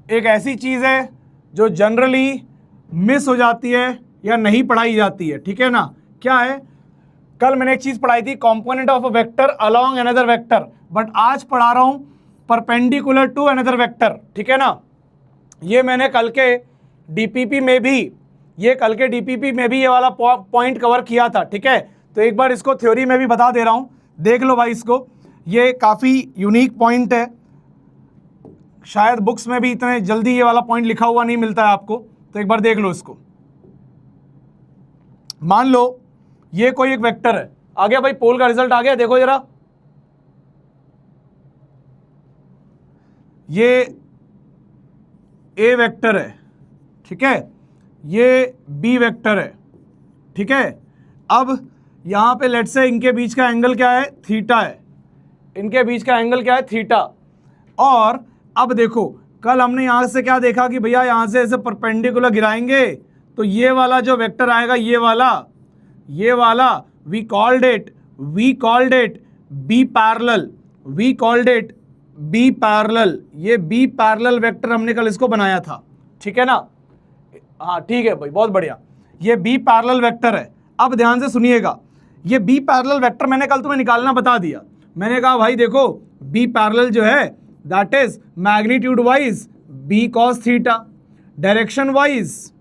एक ऐसी चीज है जो जनरली मिस हो जाती है या नहीं पढ़ाई जाती है. ठीक है ना? क्या है? कल मैंने एक चीज पढ़ाई थी, component of a vector along another vector, but आज पढ़ा रहा हूं परपेंडिकुलर टू अनदर वेक्टर. ठीक है ना? ये मैंने कल के डीपीपी में भी, ये वाला पॉइंट कवर किया था. ठीक है, तो एक बार इसको थ्योरी में भी बता दे रहा हूं, देख लो भाई इसको. ये काफी यूनिक पॉइंट है, शायद बुक्स में भी इतने जल्दी ये वाला पॉइंट लिखा हुआ नहीं मिलता है आपको. तो एक बार देख लो इसको. मान लो ये कोई एक वेक्टर है, आ गया भाई, पोल का रिजल्ट आ गया, देखो जरा, ये ए वेक्टर है, ठीक है, ये बी वेक्टर है, ठीक है। अब यहां पे लेट्स से इनके बीच का एंगल क्या है, थीटा है, इनके बीच का एंगल क्या है, थीटा। और अब देखो, कल हमने यहां से क्या देखा कि भैया यहां से ऐसे परपेंडिकुलर गिराएंगे तो ये वाला जो वेक्टर आएगा, ये वाला we called it b parallel, ये बी पैरेलल वेक्टर हमने कल इसको बनाया था, ठीक है ना। हाँ ठीक है भाई, बहुत बढ़िया, ये बी पैरेलल वेक्टर है। अब ध्यान से सुनिएगा, ये बी पैरेलल वेक्टर मैंने कल तुम्हें निकालना बता दिया। मैंने कहा भाई देखो, बी पैरेलल जो है that is magnitude wise b cos theta, direction wise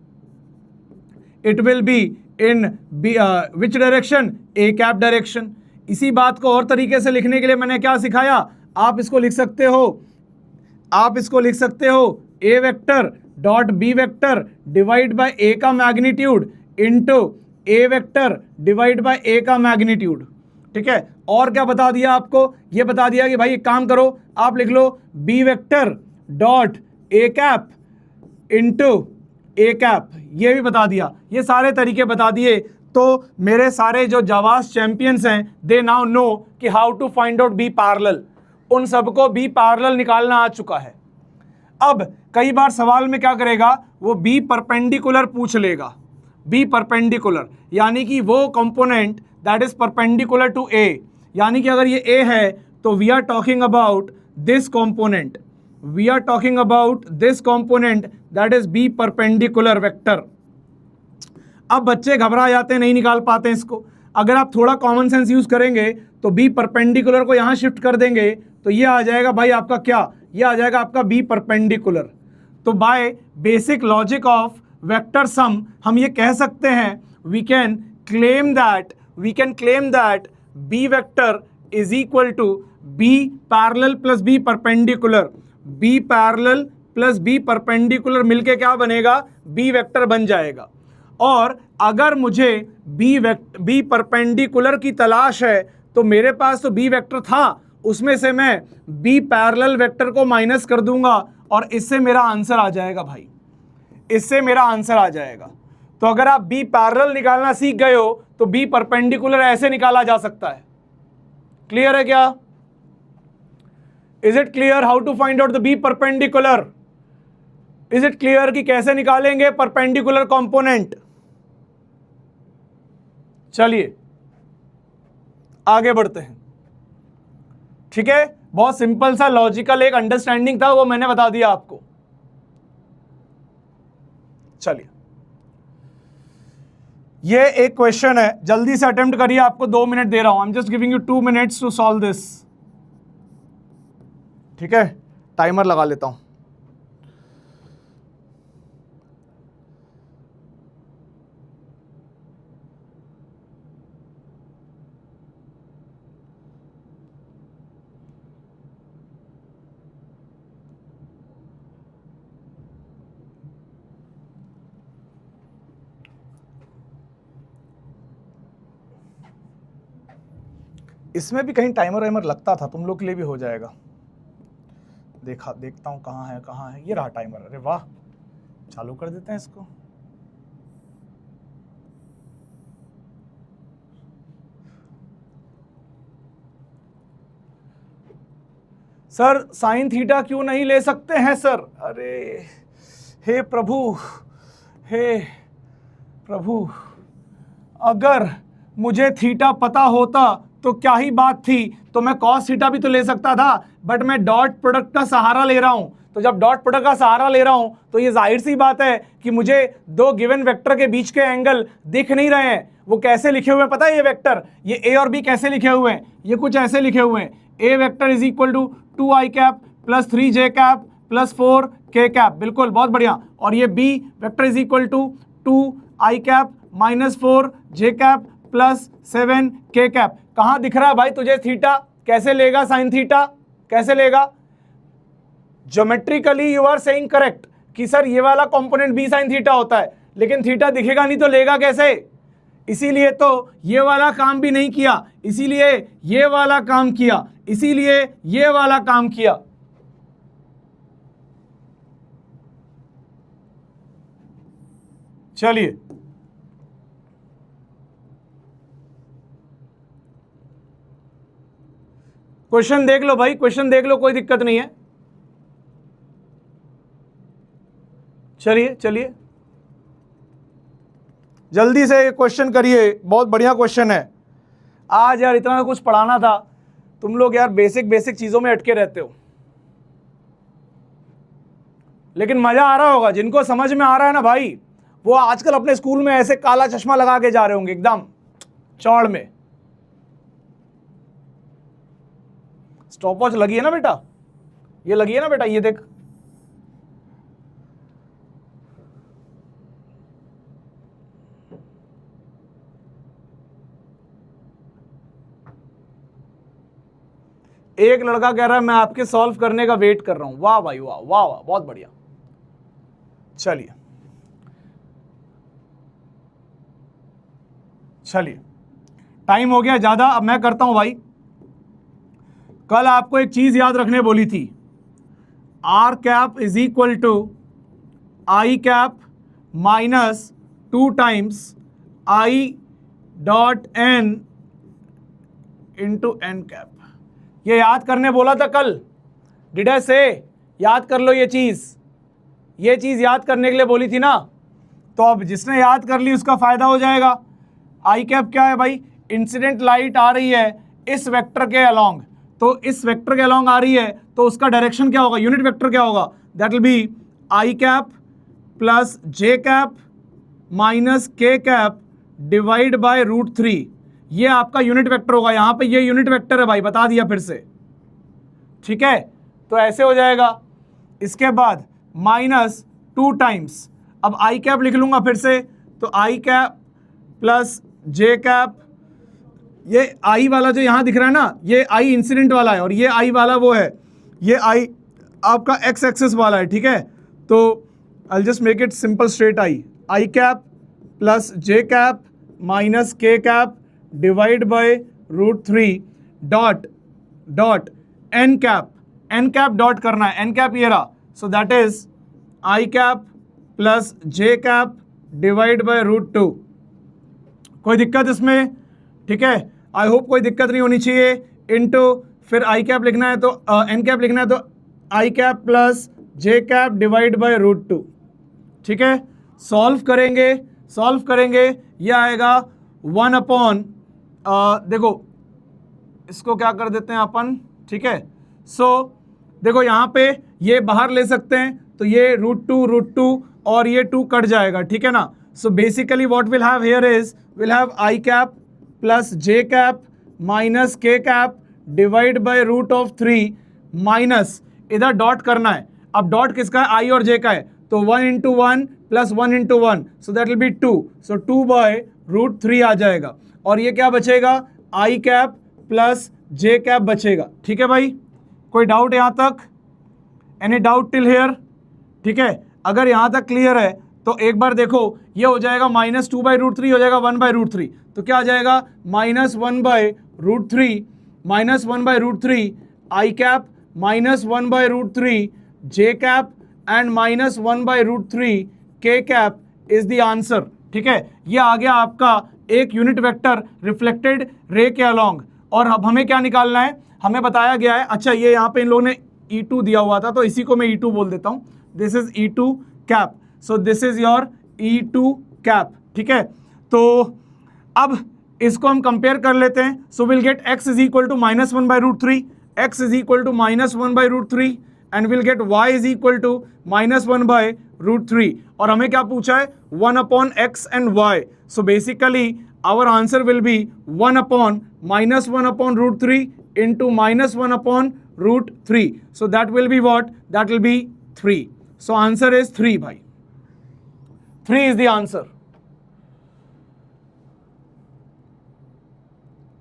it will be in which direction, a cap direction. इसी बात को और तरीके से लिखने के लिए मैंने क्या सिखाया, आप इसको लिख सकते हो A vector dot B vector divide by A का magnitude into A vector divide by A का मैग्नीट्यूड, ठीक है। और क्या बता दिया आपको, ये बता दिया कि भाई एक काम करो, आप लिख लो B vector dot A cap into A cap, ये भी बता दिया, ये सारे तरीके बता दिए। तो मेरे सारे जो जावास चैंपियंस हैं दे नाउ नो कि how to find out b parallel, उन सबको बी पैरेलल निकालना आ चुका है। अब कई बार सवाल में क्या करेगा, वो बी परपेंडिकुलर पूछ लेगा, बी परपेंडिकुलर यानी कि वो component that is perpendicular to A, यानी कि अगर ये ए है तो we are talking about this component, that is B perpendicular vector. अब बच्चे घबरा जाते हैं, नहीं निकाल पाते हैं इसको। अगर आप थोड़ा कॉमन सेंस यूज करेंगे तो बी परपेंडिकुलर को यहां शिफ्ट कर देंगे तो ये आ जाएगा भाई आपका क्या, ये आ जाएगा आपका बी परपेंडिकुलर। तो by basic logic of vector sum हम ये कह सकते हैं, we can claim that b vector is equal to b parallel plus b perpendicular, b parallel plus b perpendicular मिलके क्या बनेगा, बी वेक्टर बन जाएगा। और अगर मुझे बी परपेंडिकुलर की तलाश है तो मेरे पास तो बी वेक्टर था, उसमें से मैं बी पैरेलल वेक्टर को माइनस कर दूंगा और इससे मेरा आंसर आ जाएगा भाई, इससे मेरा आंसर आ जाएगा। तो अगर आप बी पैरेलल निकालना सीख गए हो तो बी परपेंडिकुलर ऐसे निकाला जा सकता है। क्लियर है क्या? Is it clear how to find out the b perpendicular? Is it clear कि कैसे निकालेंगे परपेंडिकुलर कंपोनेंट? चलिए आगे बढ़ते हैं, ठीक है। बहुत सिंपल सा लॉजिकल एक अंडरस्टैंडिंग था, वो मैंने बता दिया आपको। चलिए ये एक क्वेश्चन है, जल्दी से अटेम्प्ट करिए, आपको 2 मिनट दे रहा हूं। I am just giving you 2 minutes to solve this, ठीक है। टाइमर लगा लेता हूं। इसमें भी कहीं टाइमर वाइमर लगता था, तुम लोग के लिए भी हो जाएगा। देखता हूं कहाँ है, ये रहा टाइमर। अरे वाह, चालू कर देते हैं इसको। सर साइन थीटा क्यों नहीं ले सकते हैं सर? अरे हे प्रभु, अगर मुझे थीटा पता होता तो क्या ही बात थी, तो मैं कॉस थीटा भी तो ले सकता था, बट मैं डॉट प्रोडक्ट का सहारा ले रहा हूं। तो जब डॉट प्रोडक्ट का सहारा ले रहा हूं तो ये जाहिर सी बात है कि मुझे दो गिवन वेक्टर के बीच के एंगल दिख नहीं रहे हैं। वो कैसे लिखे हुए हैं पता है? ये वेक्टर, ये ए और बी कैसे लिखे हुए हैं? ये कुछ ऐसे लिखे हुए हैं, A vector is equal to 2i cap plus 3j cap plus 4k cap. बिल्कुल, बहुत बढ़िया। और ये B vector is equal to 2i cap minus 4j cap plus 7k cap. कहां दिख रहा है भाई तुझे थीटा? कैसे लेगा साइन थीटा? कैसे लेगा? Geometrically you are saying correct कि सर ये वाला कंपोनेंट बी साइन थीटा होता है, लेकिन थीटा दिखेगा नहीं तो लेगा कैसे? इसीलिए तो ये वाला काम भी नहीं किया, इसीलिए ये वाला काम किया, इसीलिए ये वाला काम किया। चलिए क्वेश्चन देख लो भाई, क्वेश्चन देख लो, कोई दिक्कत नहीं है। चलिए चलिए जल्दी से क्वेश्चन करिए, बहुत बढ़िया क्वेश्चन है। आज यार इतना कुछ पढ़ाना था, तुम लोग यार बेसिक बेसिक चीजों में अटके रहते हो, लेकिन मजा आ रहा होगा। जिनको समझ में आ रहा है ना भाई, वो आजकल अपने स्कूल में ऐसे काला चश्मा लगा के जा रहे होंगे एकदम चौड़ में। स्टॉप वॉच लगी है ना बेटा, ये लगी है ना बेटा, ये देख। एक लड़का कह रहा है मैं आपके सॉल्व करने का वेट कर रहा हूं। वाह भाई वाह, वाह वाह, बहुत बढ़िया। चलिए चलिए टाइम हो गया ज्यादा, अब मैं करता हूं भाई। कल आपको एक चीज याद रखने बोली थी, r cap is equal to i cap minus 2 times i dot n into N cap. ये याद करने बोला था कल, डिड आई से? याद कर लो ये चीज याद करने के लिए बोली थी ना। तो अब जिसने याद कर ली उसका फायदा हो जाएगा। आई कैप क्या है भाई? इंसिडेंट लाइट आ रही है इस वेक्टर के अलोंग, तो इस वेक्टर के अलोंग आ रही है तो उसका डायरेक्शन क्या होगा, यूनिट वेक्टर क्या होगा? That will be I cap plus J cap minus के कैप डिवाइड बाय √3। ये आपका यूनिट वेक्टर होगा। यहां पे ये यूनिट वेक्टर है भाई, बता दिया फिर से, ठीक है? तो ऐसे हो जाएगा। इसके बाद माइनस 2 टाइम्स, अब आई कैप लिख लूंगा फिर से, तो I cap plus J cap, ये आई वाला जो यहां दिख रहा है ना, ये आई इंसिडेंट वाला है और ये आई वाला वो है, ये आई आपका एक्स एक्सिस वाला है, ठीक है? तो I just make it simple straight I cap plus J cap minus के cap divide by √3 dot N cap dot करना है, एन कैप ये रहा, so that is I cap plus J cap divide by √2। कोई दिक्कत इसमें? ठीक है, आई होप कोई दिक्कत नहीं होनी चाहिए। इनटू फिर आई कैप लिखना है तो एन कैप लिखना है, तो I cap plus J cap divide by √2, ठीक है? सॉल्व करेंगे, ये आएगा 1 देखो इसको क्या कर देते हैं अपन, ठीक है? सो देखो यहाँ पे ये बाहर ले सकते हैं, तो ये √2 और ये 2 कट जाएगा, ठीक है ना? So basically what will have here is, will have I cap plus J cap minus के कैप डिवाइड बाय √3 माइनस, इधर डॉट करना है। अब डॉट किसका है? आई और जे का है, तो 1 × 1 plus 1 × 1, so that will be 2, so 2 by √3 आ जाएगा। और ये क्या बचेगा? I cap plus J cap बचेगा, ठीक है भाई? कोई डाउट यहाँ तक? Any doubt till here? ठीक है, अगर यहाँ तक क्लियर है तो एक बार देखो, ये हो जाएगा -2 बाई √3 हो जाएगा 1 बाई √3, तो क्या आ जाएगा? -1 by √3 I cap minus 1 by √3 J cap and -1 by √3 के कैप इज द आंसर, ठीक है? ये आ गया आपका एक यूनिट वेक्टर रिफ्लेक्टेड रे के अलोंग। और अब हमें क्या निकालना है? हमें बताया गया है, अच्छा ये यहाँ पे इन लोगों ने E2 दिया हुआ था, तो इसी को मैं E2 बोल देता हूँ। This is E2 cap, so this is your E2 cap, ठीक है? तो अब इसको हम कंपेयर कर लेते हैं। So will get x is equal to -1 by √3, x is equal to -1 by √3 and will get y is equal to -1 by √3। और हमें क्या पूछा है? 1/x and y। So basically our answer will be 1/-1 √3 into -1 √3. So that will be what? That will be 3. So answer is 3 bhai. 3 is the answer.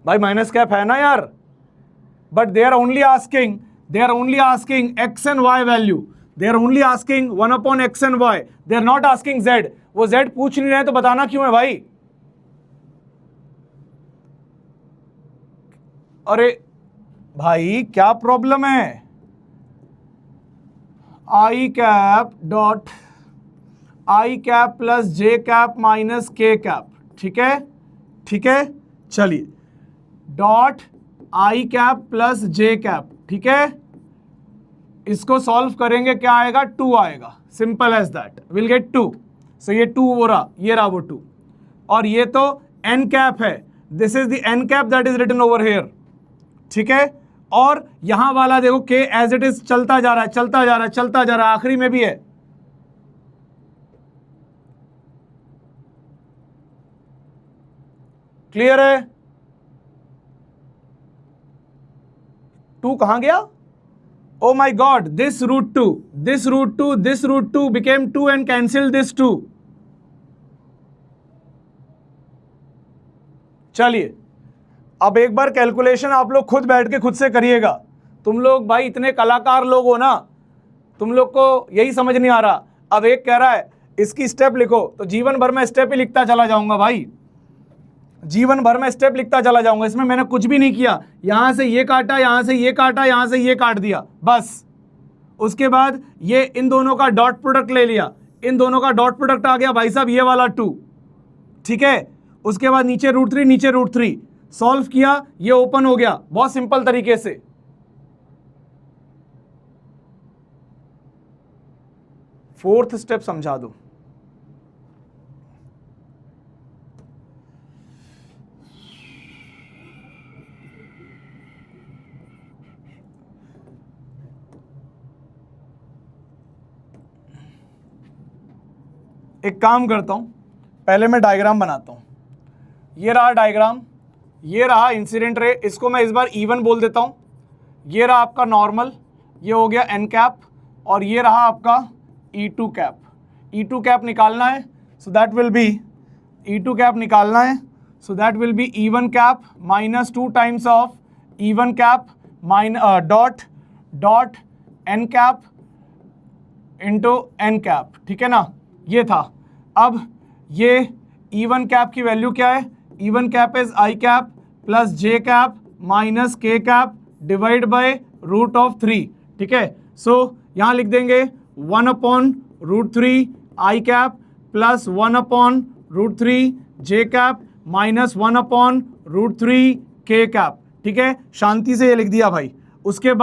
भाई माइनस कैप है ना यार, but they are only asking x and y वैल्यू, they are only asking 1/x and y, they are not asking z। वो z पूछ नहीं रहे तो बताना क्यों है भाई? अरे भाई क्या प्रॉब्लम है, I cap dot I cap plus J cap minus के कैप, ठीक है, ठीक है, चलिए dot I cap plus J cap, ठीक है, इसको सॉल्व करेंगे क्या आएगा, 2 आएगा, simple as that, will get 2। So ये 2 वो रहा, ये रहा वो 2, और ये तो एन कैप है, this is the n cap that is written over here, ठीक है, और यहां वाला देखो के एज इट इज चलता जा रहा है, चलता जा रहा है, चलता जा रहा है, आखिरी में भी है। क्लियर है? 2 कहां गया? Oh my God, this root 2, this root 2, this root 2 became 2 and cancelled this 2. चलिए अब एक बार कैलकुलेशन आप लोग खुद बैठ के खुद से करिएगा। तुम लोग भाई इतने कलाकार लोग हो ना, तुम लोग को यही समझ नहीं आ रहा। अब एक कह रहा है इसकी स्टेप लिखो, तो जीवन भर में स्टेप ही लिखता चला जाऊंगा भाई, जीवन भर में स्टेप लिखता चला जाऊंगा। इसमें मैंने कुछ भी नहीं किया, यहां से ये काटा, यहां से ये काटा, यहां से ये काट दिया, बस। उसके बाद ये इन दोनों का डॉट प्रोडक्ट ले लिया, इन दोनों का डॉट प्रोडक्ट आ गया भाई साहब ये वाला 2, ठीक है। उसके बाद नीचे √3, नीचे √3 सॉल्व किया, ये ओपन हो गया बहुत सिंपल तरीके से। फोर्थ स्टेप समझा दो। एक काम करता हूं, पहले मैं डायग्राम बनाता हूं। ये रहा डायग्राम, ये रहा इंसिडेंट रे, इसको मैं इस बार E1 बोल देता हूं। ये रहा आपका नॉर्मल, ये हो गया एन कैप, और ये रहा आपका E2 कैप। E2 कैप निकालना है, so that will be E2 cap निकालना है, so that will be E1 cap minus 2 times of E1 cap dot dot N cap into N cap, ठीक है ना, ये था। अब ये E1 कैप की वैल्यू क्या है, E1 cap is I cap plus J cap minus के कैप डिवाइड बाय √3, ठीक है। सो यहाँ लिख देंगे 1/√3 आई कैप प्लस 1/√3 जे कैप माइनस 1/√3 के कैप, ठीक है। शांति से ये लिख दिया भाई। उसके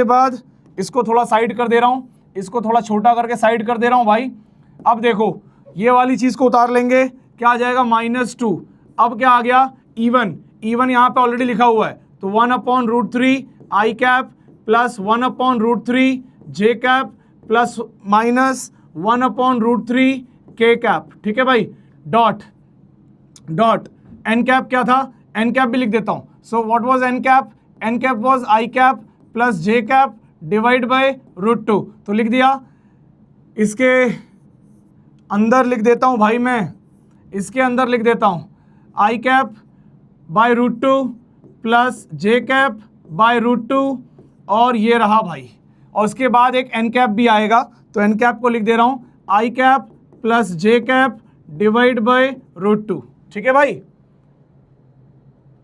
बाद इसको थोड़ा साइड कर दे रहा हूँ, इसको थोड़ा छोटा करके साइड कर दे रहा हूँ भाई। अब देखो ये वाली चीज़ को उतार लेंगे, क्या आ जाएगा -2। अब क्या आ गया E1 यहाँ पे ऑलरेडी लिखा हुआ है, तो 1/√3 आई कैप प्लस 1/√3 जे कैप प्लस माइनस 1/√3 के कैप, ठीक है भाई। डॉट डॉट एन कैप क्या था, एन कैप भी लिख देता हूँ। So what was n cap, n cap was i cap plus J cap divide by √2, तो लिख दिया। इसके अंदर लिख देता हूँ भाई, मैं इसके अंदर लिख देता हूँ I cap by √2 plus J cap by √2, और ये रहा भाई। और उसके बाद एक एन कैप भी आएगा, तो एन कैप को लिख दे रहा हूँ I cap plus J cap divide by √2, ठीक है भाई।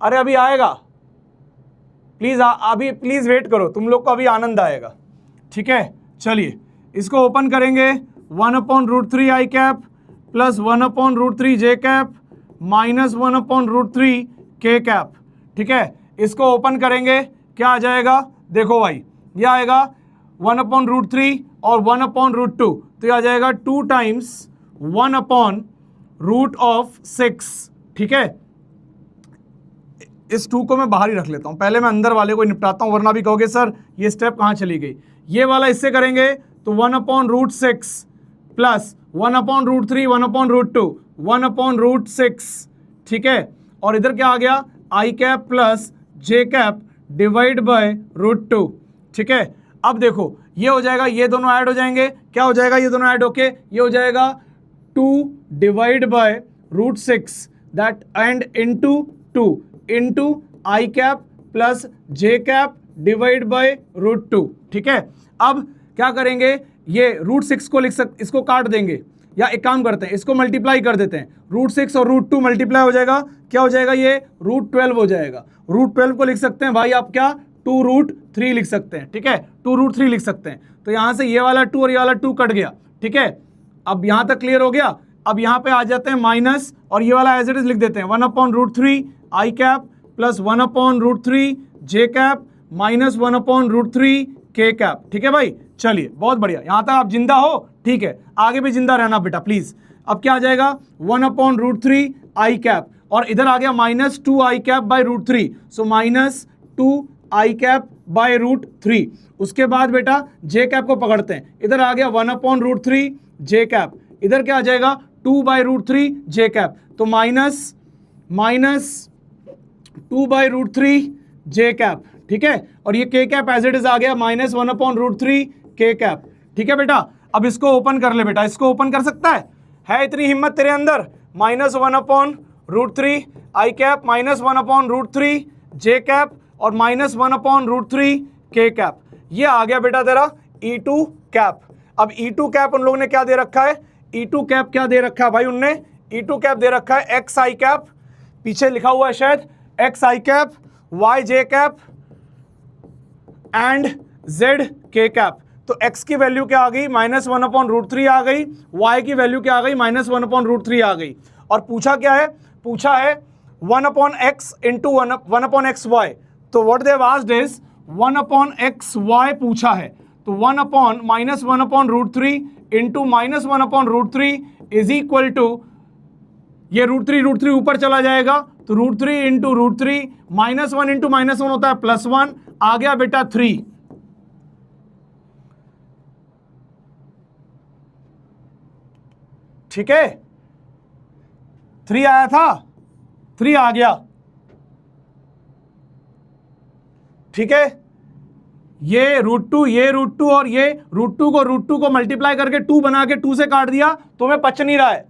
अरे अभी आएगा, प्लीज़ अभी प्लीज़ वेट करो, तुम लोग को अभी आनंद आएगा, ठीक है। चलिए इसको ओपन करेंगे, 1/√3 आई कैप प्लस 1/√3 जे कैप माइनस 1/√3 के कैप, ठीक है। इसको ओपन करेंगे, क्या आ जाएगा, देखो भाई ये आएगा 1/√3 और 1/√2, तो ये आ जाएगा 2 टाइम्स 1/√6, ठीक है। इस 2 को मैं बाहर ही रख लेता हूं, पहले मैं अंदर वाले को निपटाता हूं, वरना भी कहोगे सर ये स्टेप कहां चली गई। ये वाला इससे करेंगे तो 1/√6 प्लस 1/√3 1/√2 1/√6, ठीक है। और इधर क्या आ गया, I cap plus J cap divide by √2, ठीक है। अब देखो ये हो जाएगा, ये दोनों ऐड हो जाएंगे, क्या हो जाएगा, ये दोनों ऐड होके ये हो जाएगा 2 divide by √6 that and into 2 into I cap plus J cap divide by √2, ठीक है। अब क्या करेंगे, ये √6 को इसको काट देंगे, या एक काम करते हैं इसको मल्टीप्लाई कर देते हैं, √6 और √2 मल्टीप्लाई हो जाएगा, क्या हो जाएगा, ये √12 हो जाएगा। √12 को लिख सकते हैं भाई आप क्या, 2√3 लिख सकते हैं, ठीक है, 2√3 लिख सकते हैं। तो यहां से ये वाला 2 और ये वाला 2 कट गया, ठीक है। अब यहां तक क्लियर हो गया। अब यहां पे आ जाते हैं माइनस, और ये वाला एज इट इज लिख देते हैं 1/√3 आई कैप प्लस 1/√3 जे कैप माइनस 1/√3 के कैप, ठीक है भाई। चलिए बहुत बढ़िया, यहां तक आप जिंदा हो, ठीक है, आगे भी जिंदा रहना बेटा प्लीज। अब क्या आ जाएगा 1/√3 आई कैप, और इधर आ गया minus 2 I cap by √3, so minus 2 I cap by √3। उसके बाद बेटा जे कैप को पकड़ते हैं, इधर आ गया 1/√3 जे कैप, इधर क्या आ जाएगा 2/√3 जे कैप, तो माइनस 2/√3 जे कैप, ठीक है। और ये के कैप एज इट इज आ गया माइनस 1/√3 के कैप, ठीक है बेटा। अब इसको ओपन कर ले बेटा, इसको ओपन कर सकता है इतनी हिम्मत तेरे अंदर, माइनस 1/√3 आई कैप माइनस 1/√3 जे कैप और माइनस 1/√3 के कैप, ये आ गया बेटा तेरा E2 कैप। अब E2 कैप उन लोगों ने क्या दे रखा है, E2 कैप क्या दे रखा है भाई उनने, E2 कैप दे रखा है एक्स आई कैप, पीछे लिखा हुआ है शायद x I cap y J cap and z के कैप। तो x की वैल्यू क्या आ गई, माइनस 1/√3 आ गई, y की वैल्यू क्या आ गई, माइनस 1/√3 आ गई। और पूछा क्या है, पूछा है 1/x इंटू 1/xy। तो what they have asked is 1/xy पूछा है, तो 1/-1/√3 into minus 1/√3 is equal to, ये √3 ऊपर चला जाएगा, तो √3 इंटू √3 -1 इंटू -1 होता है +1, आ गया बेटा 3। ठीक है, 3 आया था, 3 आ गया, ठीक है। ये √2 ये √2 और ये √2 को मल्टीप्लाई करके 2 बना के 2 से काट दिया, तुम्हें पच नहीं रहा है।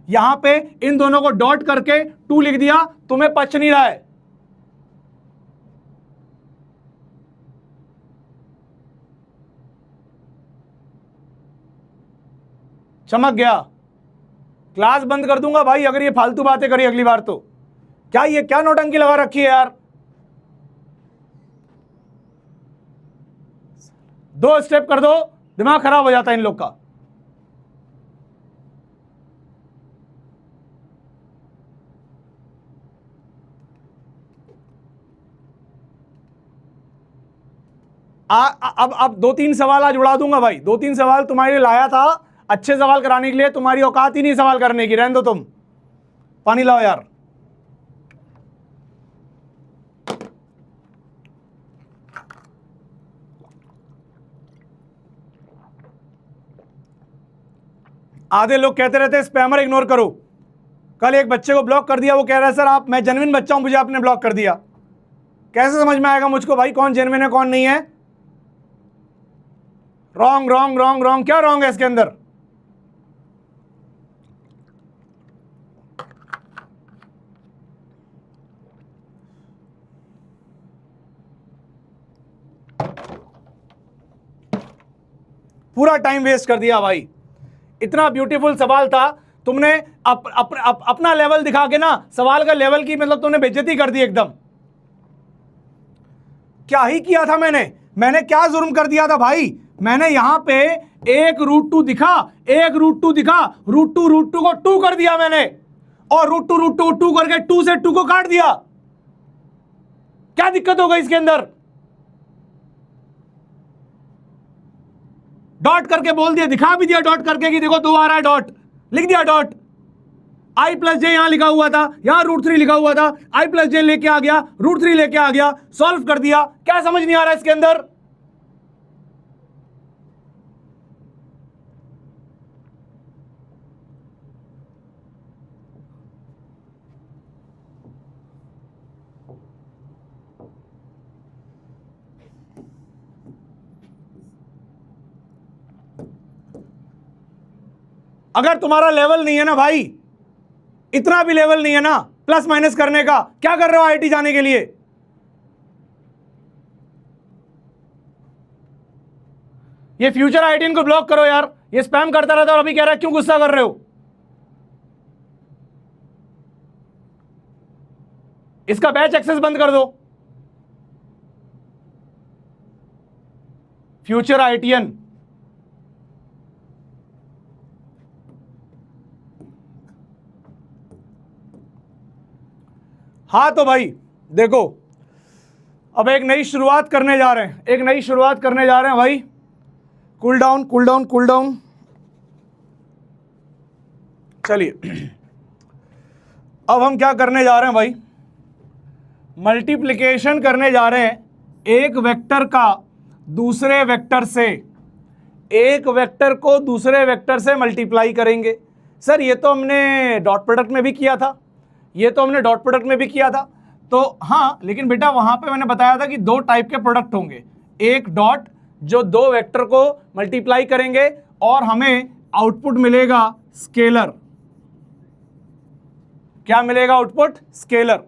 यहां पे इन दोनों को डॉट करके 2 लिख दिया, तुम्हें पच नहीं रहा है। चमक गया, क्लास बंद कर दूंगा भाई अगर ये फालतू बातें करी अगली बार तो। क्या ये क्या नौटंकी लगा रखी है यार, 2 स्टेप कर दो, दिमाग खराब हो जाता है इन लोग का। अब 2-3 सवाल आज उड़ा दूंगा भाई, 2-3 सवाल तुम्हारे लिए लाया था अच्छे सवाल कराने के लिए, तुम्हारी औकात ही नहीं सवाल करने की, रहने दो तुम। पानी लाओ यार। आधे लोग कहते रहते हैं स्पैमर इग्नोर करो। कल एक बच्चे को ब्लॉक कर दिया, वो कह रहा है सर आप, मैं जेन्युइन बच्चा हूं, मुझे आपने ब्लॉक कर दिया। कैसे समझ में आएगा मुझको भाई कौन जेन्युइन है कौन नहीं है? रॉन्ग रॉन्ग रॉन्ग रॉन्ग, क्या रॉन्ग है इसके अंदर? पूरा टाइम वेस्ट कर दिया भाई। इतना ब्यूटीफुल सवाल था, तुमने अपना लेवल दिखा के ना सवाल का लेवल की मतलब तुमने बेइज्जती कर दी एकदम। क्या ही किया था मैंने क्या जुर्म कर दिया था भाई? मैंने यहां पे एक √2 दिखा, √2 को 2 कर दिया मैंने, और √2 को 2 करके 2 से 2 को काट दिया। क्या दिक्कत हो गई इसके अंदर? डॉट करके बोल दिया, दिखा भी दिया डॉट करके कि देखो 2 आ रहा है, डॉट लिख दिया, डॉट i + j यहां लिखा हुआ था, यहां √3 लिखा हुआ था, i + j लेके आ गया, √3 लेके आ गया, सॉल्व कर दिया। क्या समझ नहीं आ रहा इसके अंदर? अगर तुम्हारा लेवल नहीं है ना भाई, इतना भी लेवल नहीं है ना प्लस माइनस करने का, क्या कर रहे हो आईआईटी जाने के लिए? ये फ्यूचर आईआईटी को ब्लॉक करो यार, ये स्पैम करता रहता है और अभी कह रहा है क्यों गुस्सा कर रहे हो? इसका बैच एक्सेस बंद कर दो, फ्यूचर आईटीएन। हाँ तो भाई देखो, अब एक नई शुरुआत करने जा रहे हैं, एक नई शुरुआत करने जा रहे हैं भाई। Cool down cool down cool down. चलिए अब हम क्या करने जा रहे हैं भाई, मल्टीप्लिकेशन करने जा रहे हैं एक वेक्टर का दूसरे वेक्टर से, एक वेक्टर को दूसरे वेक्टर से मल्टीप्लाई करेंगे। सर ये तो हमने डॉट प्रोडक्ट में भी किया था, ये तो हमने डॉट प्रोडक्ट में भी किया था। तो हाँ, लेकिन बेटा वहां पे मैंने बताया था कि दो टाइप के प्रोडक्ट होंगे, एक डॉट जो दो वेक्टर को मल्टीप्लाई करेंगे और हमें आउटपुट मिलेगा स्केलर। क्या मिलेगा आउटपुट? स्केलर।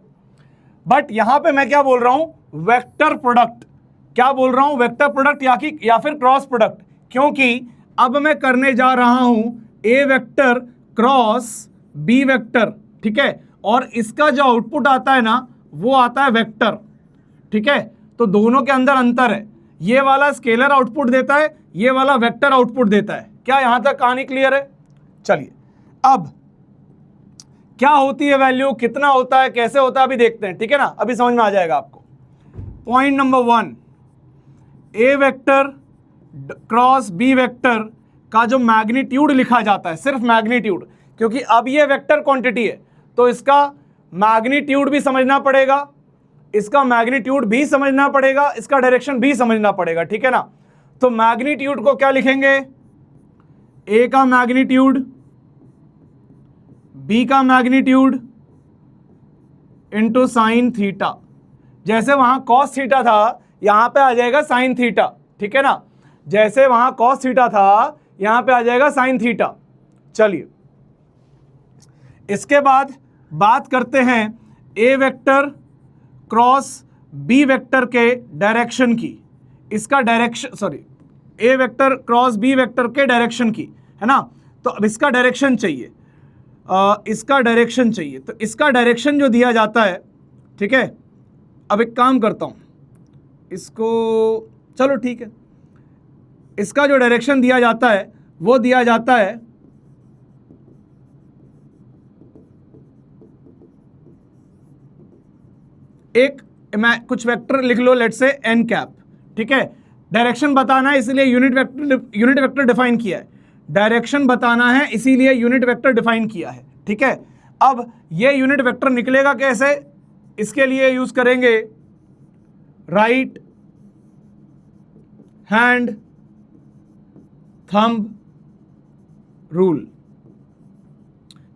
बट यहां पे मैं क्या बोल रहा हूं, वेक्टर प्रोडक्ट। क्या बोल रहा हूं? वेक्टर प्रोडक्ट या फिर क्रॉस प्रोडक्ट, क्योंकि अब मैं करने जा रहा हूं ए वेक्टर क्रॉस बी वेक्टर, ठीक है, और इसका जो आउटपुट आता है ना वो आता है वेक्टर, ठीक है। तो दोनों के अंदर अंतर है, ये वाला स्केलर आउटपुट देता है, ये वाला वेक्टर आउटपुट देता है। क्या यहां तक कहानी क्लियर है? चलिए अब क्या होती है वैल्यू, कितना होता है, कैसे होता है, अभी देखते हैं, ठीक है ना, अभी समझ में आ जाएगा आपको। Point number 1, a vector cross b vector का जो मैग्नीट्यूड लिखा जाता है, सिर्फ मैग्नीट्यूड, क्योंकि अब ये वेक्टर क्वांटिटी है तो इसका मैग्नीट्यूड भी समझना पड़ेगा, इसका मैग्नीट्यूड भी समझना पड़ेगा, इसका डायरेक्शन भी समझना पड़ेगा, ठीक है ना। तो मैग्नीट्यूड को क्या लिखेंगे? ए का मैग्नीट्यूड, बी का मैग्नीट्यूड इंटू साइन थीटा। जैसे वहां कॉस थीटा था यहां पे आ जाएगा साइन थीटा, ठीक है ना। जैसे वहां कॉस थीटा था यहां पे आ जाएगा साइन थीटा। चलिए इसके बाद बात करते हैं A vector cross b vector के डायरेक्शन की, इसका डायरेक्शन, सॉरी, ए वेक्टर क्रॉस बी वेक्टर के डायरेक्शन की, है ना। तो अब इसका डायरेक्शन चाहिए, इसका डायरेक्शन चाहिए, तो इसका डायरेक्शन जो दिया जाता है, ठीक है। अब एक काम करता हूं, इसको, चलो ठीक है, इसका जो डायरेक्शन दिया जाता है वो दिया जाता है एक, मैं कुछ वेक्टर लिख लो, लेट्स से एन कैप, ठीक है। डायरेक्शन बताना है इसलिए यूनिट वेक्टर डिफाइन किया है, डायरेक्शन बताना है इसीलिए यूनिट वेक्टर डिफाइन किया है, ठीक है। अब ये यूनिट वेक्टर निकलेगा कैसे, इसके लिए यूज करेंगे राइट हैंड थंब रूल।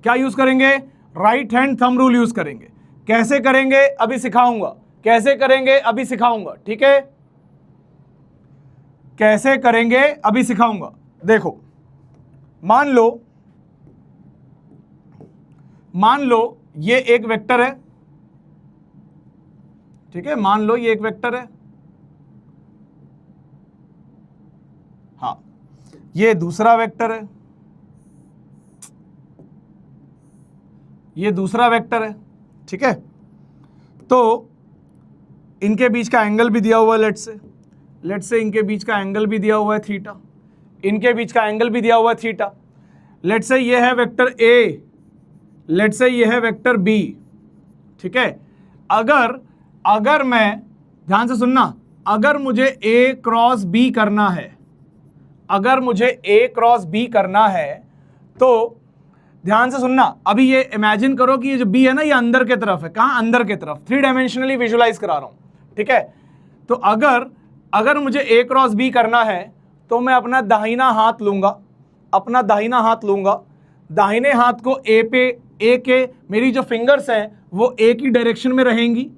क्या यूज करेंगे? Right hand thumb rule use करेंगे। कैसे करेंगे अभी सिखाऊंगा, कैसे करेंगे अभी सिखाऊंगा, ठीक है, कैसे करेंगे अभी सिखाऊंगा। देखो मान लो ये एक वेक्टर है, ठीक है, मान लो ये एक वेक्टर है, हाँ, ये दूसरा वेक्टर है, ये दूसरा वेक्टर है, ठीक है। तो इनके बीच का एंगल भी दिया हुआ है, लेट्स से इनके बीच का एंगल भी दिया हुआ है थीटा, इनके बीच का एंगल भी दिया हुआ है थीटा। लेट्स से ये है वेक्टर ए, लेट्स से ये है वेक्टर बी, ठीक है। अगर मैं, ध्यान से सुनना, अगर मुझे ए क्रॉस बी करना है, अगर मुझे ए क्रॉस बी करना है तो ध्यान से सुनना, अभी ये इमेजिन करो कि ये जो बी है ना ये अंदर के तरफ है, कहाँ? अंदर के तरफ, 3 डायमेंशनली विजुलाइज करा रहा हूं, ठीक है। तो अगर मुझे ए क्रॉस बी करना है तो मैं अपना दाहिना हाथ लूंगा, अपना दाहिना हाथ लूंगा, दाहिने हाथ को ए पे, ए के मेरी जो फिंगर्स हैं वो ए की डायरेक्शन में रहेंगी।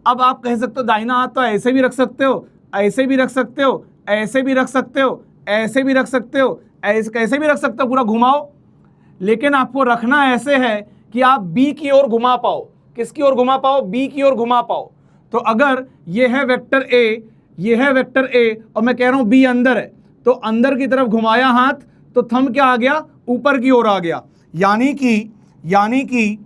अब आप कह सकते हो दाहिना हाथ तो ऐसे भी रख सकते हो, ऐसे भी रख सकते हो, ऐसे भी रख सकते हो, ऐसे भी रख सकते हो, ऐसे कैसे भी रख सकते हो, पूरा घुमाओ, लेकिन आपको रखना ऐसे है कि आप बी की ओर घुमा पाओ। किसकी ओर घुमा पाओ? बी की ओर घुमा पाओ। तो अगर ये है वेक्टर ए, ये है वेक्टर ए, और मैं कह रहा हूं बी अंदर है, तो अंदर की तरफ घुमाया हाथ तो थंब क्या आ गया? ऊपर की ओर आ गया। यानी कि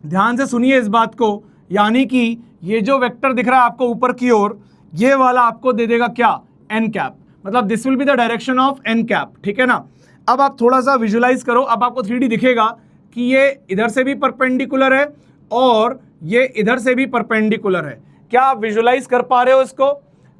ध्यान से सुनिए इस बात को, यानी कि ये जो वेक्टर दिख रहा है आपको ऊपर की ओर, ये वाला आपको दे देगा क्या, एन कैप, मतलब this will be the direction of n cap, ठीक है ना। अब आप थोड़ा सा विजुलाइज करो, अब आपको 3D दिखेगा कि ये इधर से भी परपेंडिकुलर है और ये इधर से भी परपेंडिकुलर है। क्या आप विजुलाइज कर पा रहे हो इसको,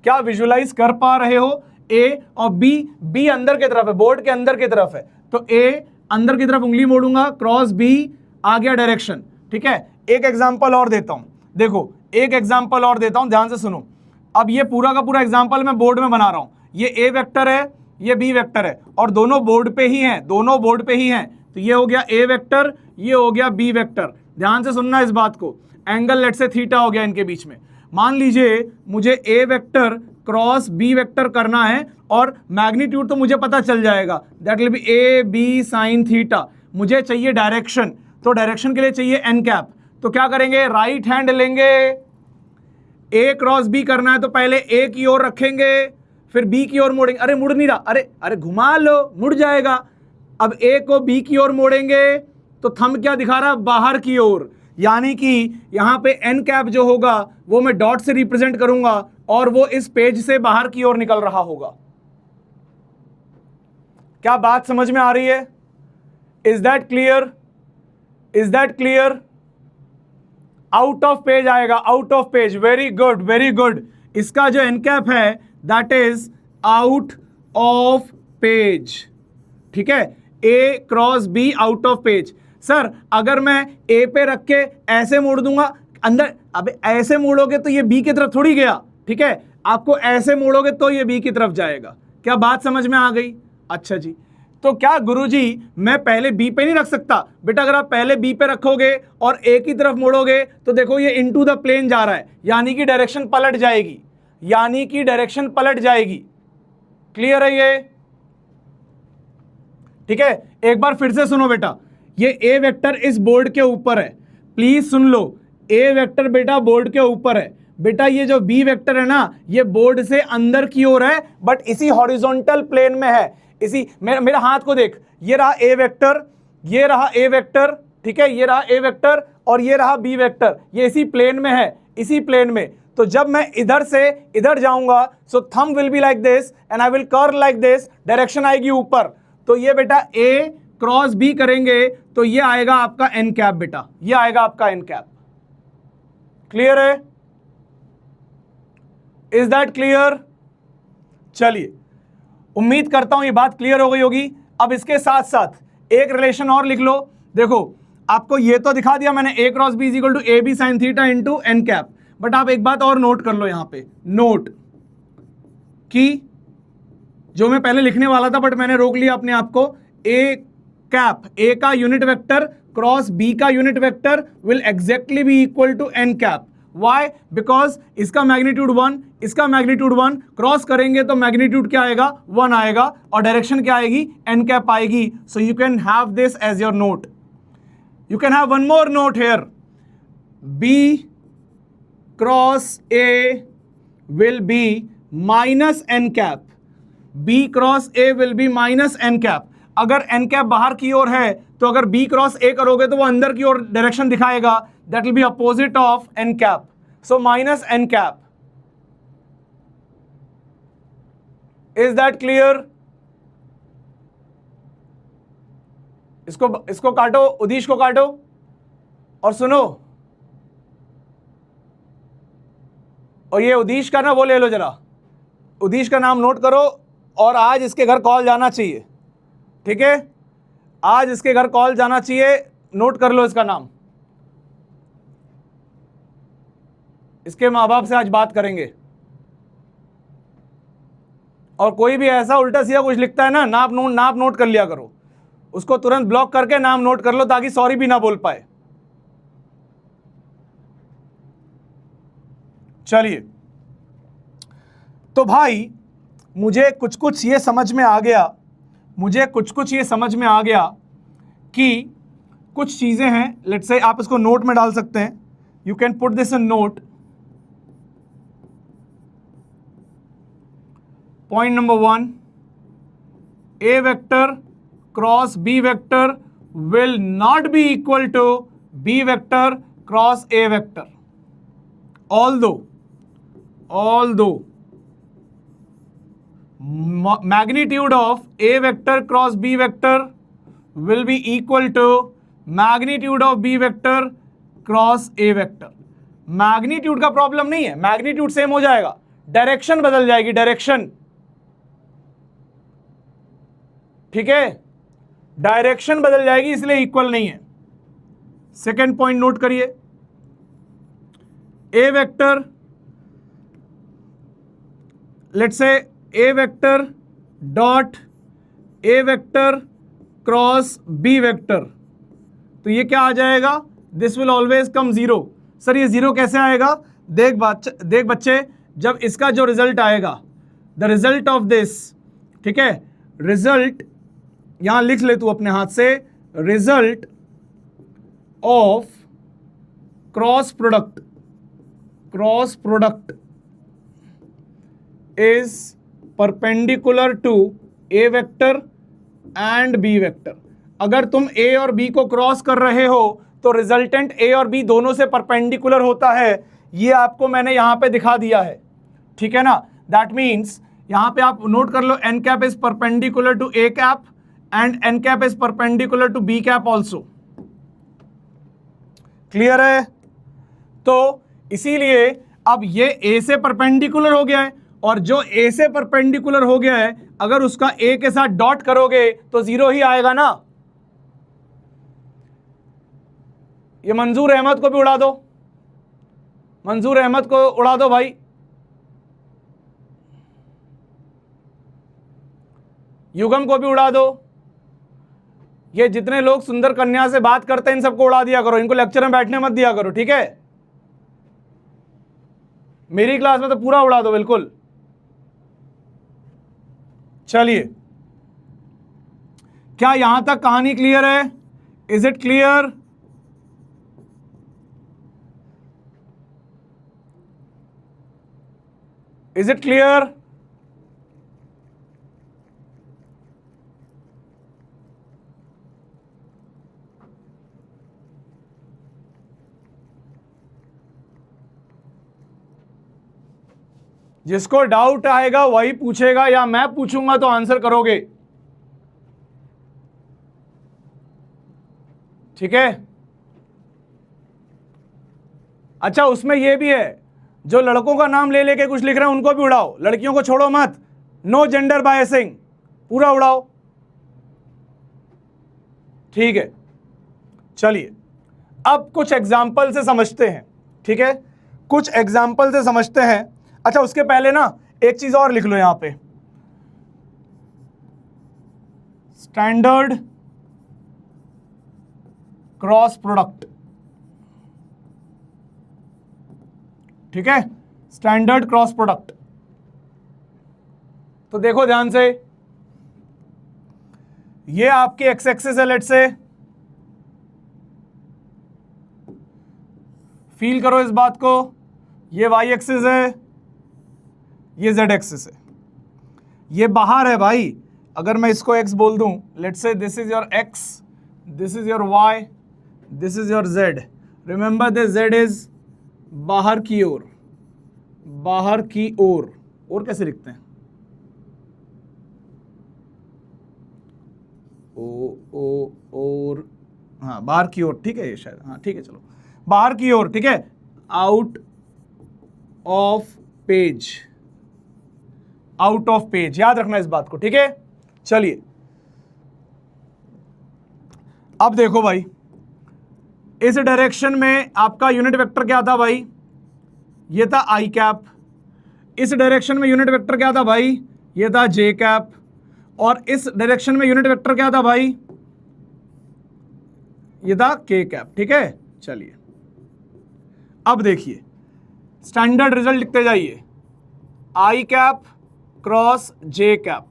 क्या विजुलाइज कर पा रहे हो? ए और बी अंदर की तरफ है, बोर्ड के अंदर की तरफ है, तो ए अंदर की तरफ उंगली मोड़ूंगा, क्रॉस बी आ गया डायरेक्शन, ठीक है। एक एग्जांपल और देता हूं, देखो एक एग्जांपल और देता हूं, ध्यान से सुनो। अब ये पूरा का पूरा एग्जांपल मैं बोर्ड में बना रहा हूं, ये ए वेक्टर है, ये बी वेक्टर है और दोनों बोर्ड पे ही हैं, दोनों बोर्ड पे ही हैं, तो ये हो गया ए वेक्टर, ये हो गया बी वेक्टर। ध्यान से सुनना इस बात को, एंगल लेट से थीटा हो गया इनके बीच में। मान लीजिए मुझे a vector cross b vector करना है और मैग्नीट्यूड तो मुझे पता चल जाएगा, that will be a B sine theta. मुझे चाहिए डायरेक्शन, तो डायरेक्शन के लिए चाहिए एन कैप, तो क्या करेंगे, राइट हैंड लेंगे, ए क्रॉस बी करना है तो पहले ए की ओर रखेंगे, फिर बी की ओर मोड़ेंगे, अरे मुड़ नहीं रहा, अरे घुमा लो, मुड़ जाएगा। अब ए को बी की ओर मोड़ेंगे तो थंब क्या दिखा रहा है, बाहर की ओर, यानी कि यहां पे एन कैप जो होगा वो मैं डॉट से रिप्रेजेंट करूंगा और वो इस पेज से बाहर की ओर निकल रहा होगा। क्या बात समझ में आ रही है? Is that clear? Is that clear? Out of page आएगा, out of page, very good very good. इसका जो एन कैप है that is out of page, ठीक है, A cross B out of page. Sir अगर मैं ए पे रख के ऐसे मोड़ दूंगा अंदर, अब ऐसे मोड़ोगे तो ये बी की तरफ थोड़ी गया, ठीक है, आपको ऐसे मोड़ोगे तो ये बी की तरफ जाएगा। क्या बात समझ में आ गई? अच्छा जी, तो क्या गुरुजी मैं पहले बी पे नहीं रख सकता? बेटा अगर आप पहले बी पे रखोगे और ए की तरफ मोड़ोगे तो देखो ये इनटू द प्लेन जा रहा है, यानी कि डायरेक्शन पलट जाएगी, यानी कि डायरेक्शन पलट जाएगी। क्लियर है ये? ठीक है, एक बार फिर से सुनो बेटा, ये ए वेक्टर इस बोर्ड के ऊपर है, please soon low, A vector बेटा बोर्ड के ऊपर है। बेटा ये जो बी वेक्टर है ना, ये बोर्ड से अंदर की ओर है, बट इसी हॉरिजॉन्टल प्लेन में है। इसी मेरा हाथ को देख, ये रहा ए वेक्टर, ये रहा ए वेक्टर, ठीक है, ये रहा ए वेक्टर और ये रहा बी वेक्टर, ये इसी प्लेन में है, इसी प्लेन में। तो जब मैं इधर से इधर जाऊंगा, so thumb will be like this and I will curve like this, direction आएगी ऊपर। तो ये बेटा ए क्रॉस बी करेंगे तो ये आएगा आपका एन कैप, बेटा ये आएगा आपका एन कैप। क्लियर है? Is that clear? चलिए, उम्मीद करता हूं ये बात क्लियर हो गई होगी। अब इसके साथ साथ एक रिलेशन और लिख लो। देखो आपको ये तो दिखा दिया मैंने, A cross B is equal to A B sine theta into N cap, but आप एक बात और नोट कर लो यहां पे, नोट कि जो मैं पहले लिखने वाला था बट मैंने रोक लिया अपने आप को, ए कैप, ए का यूनिट वेक्टर क्रॉस बी का unit vector will exactly be equal to n cap. Why? Because इसका मैग्नीट्यूड 1, इसका मैग्नीट्यूड 1, क्रॉस करेंगे तो मैग्नीट्यूड क्या आएगा, 1 आएगा और डायरेक्शन क्या आएगी, एन कैप आएगी। So you can have this as your note. You can have one more note here, b cross a will be minus n cap, b cross a will be minus n cap. अगर एन कैप बाहर की ओर है तो अगर बी क्रॉस ए करोगे तो वो अंदर की ओर डायरेक्शन दिखाएगा, that will be opposite of n cap, so minus n cap. Is that clear? इसको काटो, उदीश को काटो और सुनो, और ये उदीश का ना वो ले लो जरा, उदीश का नाम नोट करो और आज इसके घर कॉल जाना चाहिए, ठीक है, आज इसके घर कॉल जाना चाहिए, नोट कर लो इसका नाम। इसके माँ बाप से आज बात करेंगे। और कोई भी ऐसा उल्टा सीधा कुछ लिखता है ना, नाप नोट कर लिया करो, उसको तुरंत ब्लॉक करके नाम नोट कर लो ताकि सॉरी भी ना बोल पाए। चलिए, तो भाई मुझे कुछ कुछ ये समझ में आ गया, मुझे कुछ कुछ ये समझ में आ गया कि कुछ चीज़ें हैं, लेट्स से आप इसको नोट में डाल सकते हैं, you can put this in note. Point number 1, a vector cross b vector will not be equal to b vector cross A vector. although magnitude of A vector cross B vector will be equal to magnitude of B vector cross A vector. Magnitude का प्रॉब्लम नहीं है, मैग्नीट्यूड सेम हो जाएगा, डायरेक्शन बदल जाएगी, डायरेक्शन, ठीक है, डायरेक्शन बदल जाएगी, इसलिए इक्वल नहीं है। सेकेंड पॉइंट नोट करिए, A vector, let's say A vector dot A vector cross B vector, तो ये क्या आ जाएगा, this will always come zero. Sir ये जीरो कैसे आएगा, देख बच्चे, जब इसका जो रिजल्ट आएगा, द रिजल्ट ऑफ दिस, ठीक है, रिजल्ट यहां लिख ले तू अपने हाथ से, result of cross product is perpendicular to a vector and b vector. अगर तुम ए और बी को क्रॉस कर रहे हो तो रिजल्टेंट ए और बी दोनों से परपेंडिकुलर होता है, ये आपको मैंने यहां पे दिखा दिया है, ठीक है ना। दैट मीन्स यहां पे आप नोट कर लो, N cap is perpendicular to A cap and N cap is perpendicular to B cap also. Clear है, तो इसीलिए अब ये ए से परपेंडिकुलर हो गया है, और जो ए से परपेंडिकुलर हो गया है अगर उसका ए के साथ डॉट करोगे तो जीरो ही आएगा ना। ये मंजूर अहमद को भी उड़ा दो, मंजूर अहमद को उड़ा दो भाई, युगम को भी उड़ा दो, ये जितने लोग सुंदर कन्या से बात करते हैं इन सबको उड़ा दिया करो, इनको लेक्चर में बैठने मत दिया करो, ठीक है। मेरी क्लास में तो पूरा उड़ा दो बिल्कुल। चलिए, क्या यहां तक कहानी क्लियर है, is it clear? Is it clear? जिसको डाउट आएगा वही पूछेगा, या मैं पूछूंगा तो आंसर करोगे, ठीक है। अच्छा, उसमें यह भी है, जो लड़कों का नाम ले लेके कुछ लिख रहे हैं उनको भी उड़ाओ, लड़कियों को छोड़ो मत, नो जेंडर बायसिंग, पूरा उड़ाओ, ठीक है। चलिए अब कुछ एग्जाम्पल से समझते हैं, ठीक है, कुछ एग्जाम्पल से समझते हैं। अच्छा, उसके पहले ना एक चीज और लिख लो यहां पे, स्टैंडर्ड क्रॉस प्रोडक्ट, ठीक है, स्टैंडर्ड क्रॉस प्रोडक्ट। तो देखो ध्यान से, ये आपकी एक्स एक्सिस है, लेट से फील करो इस बात को, ये वाई एक्सिस है, ये जेड एक्सिस है, ये बाहर है भाई। अगर मैं इसको x बोल दूं, let's say this is your x, this is your y, this is your z, remember this z is बाहर की ओर, बाहर की ओर, और कैसे लिखते हैं, ओ और, हाँ बाहर की ओर, ठीक है ये शायद, हाँ ठीक है, चलो बाहर की ओर, ठीक है, out of page, out of page, याद रखना इस बात को, ठीक है। चलिए अब देखो भाई, इस डायरेक्शन में आपका यूनिट वेक्टर क्या था भाई, ये था आई कैप। इस डायरेक्शन में यूनिट वेक्टर क्या था भाई, ये था जे कैप। और इस डायरेक्शन में यूनिट वेक्टर क्या था भाई, ये था के कैप, ठीक है। चलिए अब देखिए, स्टैंडर्ड रिजल्ट लिखते जाइए, आई कैप क्रॉस जे कैप।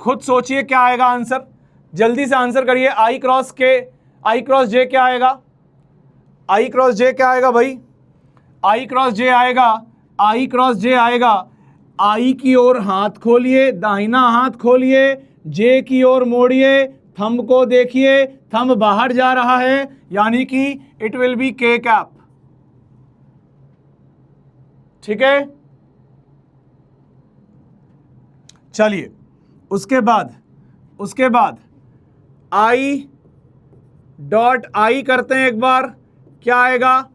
खुद सोचिए क्या आएगा आंसर, जल्दी से आंसर करिए। आई क्रॉस के, आई क्रॉस जे क्या आएगा, आई क्रॉस जे क्या आएगा भाई, आई क्रॉस जे आएगा, आई क्रॉस जे आएगा, आई की ओर हाथ खोलिए, दाहिना हाथ खोलिए, जे की ओर मोड़िए, थंब को देखिए, थंब बाहर जा रहा है, यानी कि इट विल बी के कैप। ठीक है, चलिए उसके बाद आई डॉट आई करते हैं एक बार, क्या आएगा,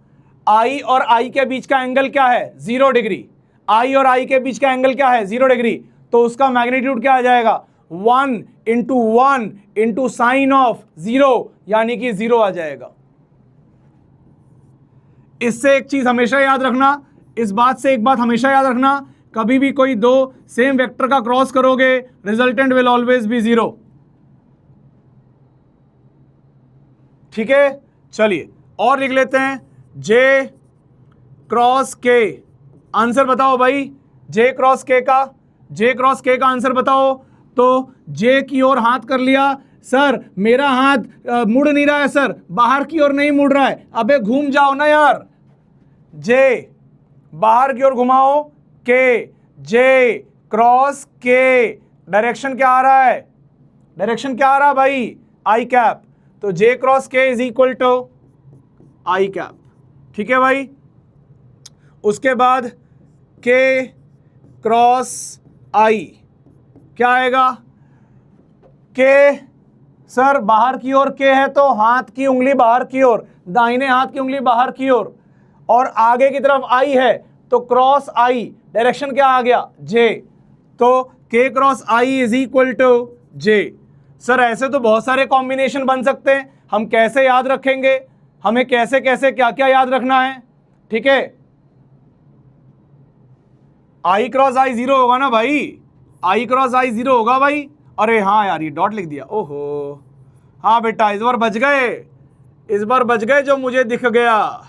आई और आई के बीच का एंगल क्या है 0 डिग्री, आई और आई के बीच का एंगल क्या है 0 डिग्री, तो उसका मैग्नीट्यूड क्या आ जाएगा 1 इंटू साइन ऑफ 0, यानी कि 0 आ जाएगा। इससे एक चीज हमेशा याद रखना, इस बात से एक बात हमेशा याद रखना, कभी भी कोई दो सेम वेक्टर का क्रॉस करोगे रिजल्टेंट विल ऑलवेज बी 0। ठीक है, चलिए और लिख लेते हैं J क्रॉस के, आंसर बताओ भाई, J क्रॉस के का आंसर बताओ। तो J की ओर हाथ कर लिया, सर मेरा हाथ मुड़ नहीं रहा है सर, बाहर की ओर नहीं मुड़ रहा है, अबे घूम जाओ ना यार, J बाहर की ओर घुमाओ, K J क्रॉस के, डायरेक्शन क्या आ रहा है, डायरेक्शन क्या आ रहा है भाई आई कैप, तो J क्रॉस के is equal to i cap. ठीक है भाई, उसके बाद K क्रॉस आई क्या आएगा, K सर बाहर की ओर K है तो हाथ की उंगली बाहर की ओर, दाहिने हाथ की उंगली बाहर की ओर, और आगे की तरफ I है तो क्रॉस I, डायरेक्शन क्या आ गया J, तो K cross I is equal to J। Sir ऐसे तो बहुत सारे कॉम्बिनेशन बन सकते हैं, हम कैसे याद रखेंगे, हमें कैसे कैसे क्या क्या याद रखना है। ठीक है, I क्रॉस I 0 होगा ना भाई, I क्रॉस I 0 होगा भाई, अरे हाँ यार ये डॉट लिख दिया, ओहो हाँ बेटा इस बार बच गए जो मुझे दिख गया,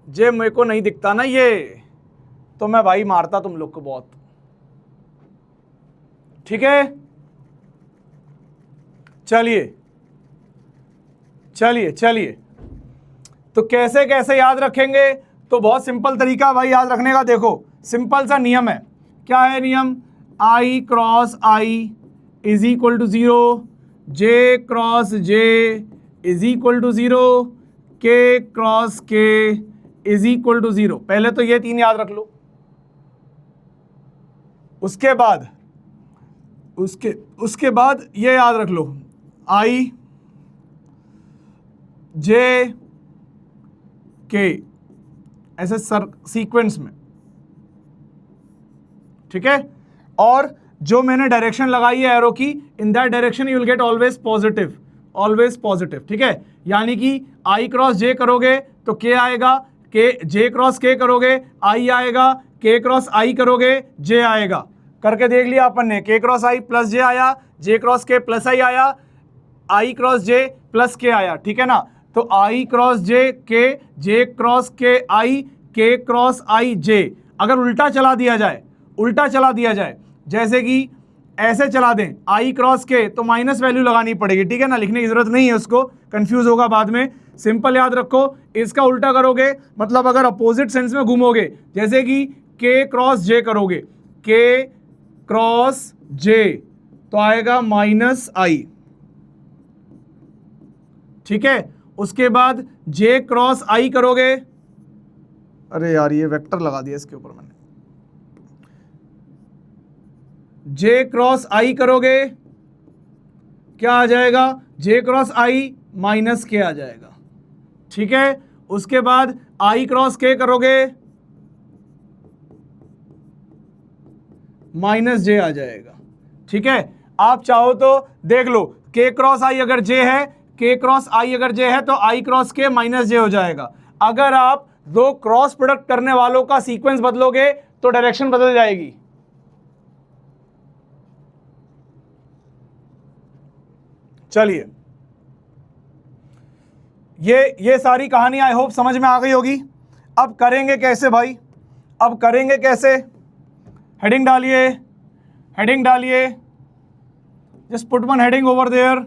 जे मेरे को नहीं दिखता ना ये तो मैं भाई मारता तुम लोग को बहुत। ठीक है, चलिए तो कैसे कैसे याद रखेंगे, तो बहुत सिंपल तरीका भाई याद रखने का, देखो सिंपल सा नियम है, क्या है नियम, I cross I is equal to 0, J cross J is equal to 0, K cross K is equal to 0। पहले तो ये तीन याद रख लो, उसके बाद ये याद रख लो, I J K ऐसे सीक्वेंस में। ठीक है, और जो मैंने डायरेक्शन लगाई है एरो की, in that direction you will get always positive. ठीक है, यानी कि I क्रॉस J करोगे तो K आएगा, J क्रॉस K करोगे I आएगा, K क्रॉस I करोगे J आएगा। करके देख लिया अपन ने, K cross I plus J आया, J cross K plus I आया, I cross J plus K आया। ठीक है ना, तो I cross J K, J cross K I, K cross I J। अगर उल्टा चला दिया जाए जैसे कि ऐसे चला दें I क्रॉस K, तो माइनस वैल्यू लगानी पड़ेगी। ठीक है ना, लिखने की जरूरत नहीं है उसको, कंफ्यूज होगा बाद में, सिंपल याद रखो। इसका उल्टा करोगे मतलब अगर अपोजिट सेंस में घूमोगे, जैसे कि K क्रॉस J करोगे, K क्रॉस J तो आएगा माइनस I। ठीक है, उसके बाद J क्रॉस I करोगे, अरे यार ये वेक्टर लगा दिया इसके ऊपर मैंने, J क्रॉस I करोगे क्या आ जाएगा, J cross I minus K आ जाएगा। ठीक है, उसके बाद I क्रॉस K करोगे माइनस J आ जाएगा। ठीक है, आप चाहो तो देख लो, K क्रॉस I अगर J है, K क्रॉस I अगर J है तो I cross K minus J हो जाएगा। अगर आप दो क्रॉस प्रोडक्ट करने वालों का सीक्वेंस बदलोगे तो डायरेक्शन बदल जाएगी। चलिए, ये सारी कहानी आई होप समझ में आ गई होगी। अब करेंगे कैसे भाई, हेडिंग डालिए, just put one heading over there,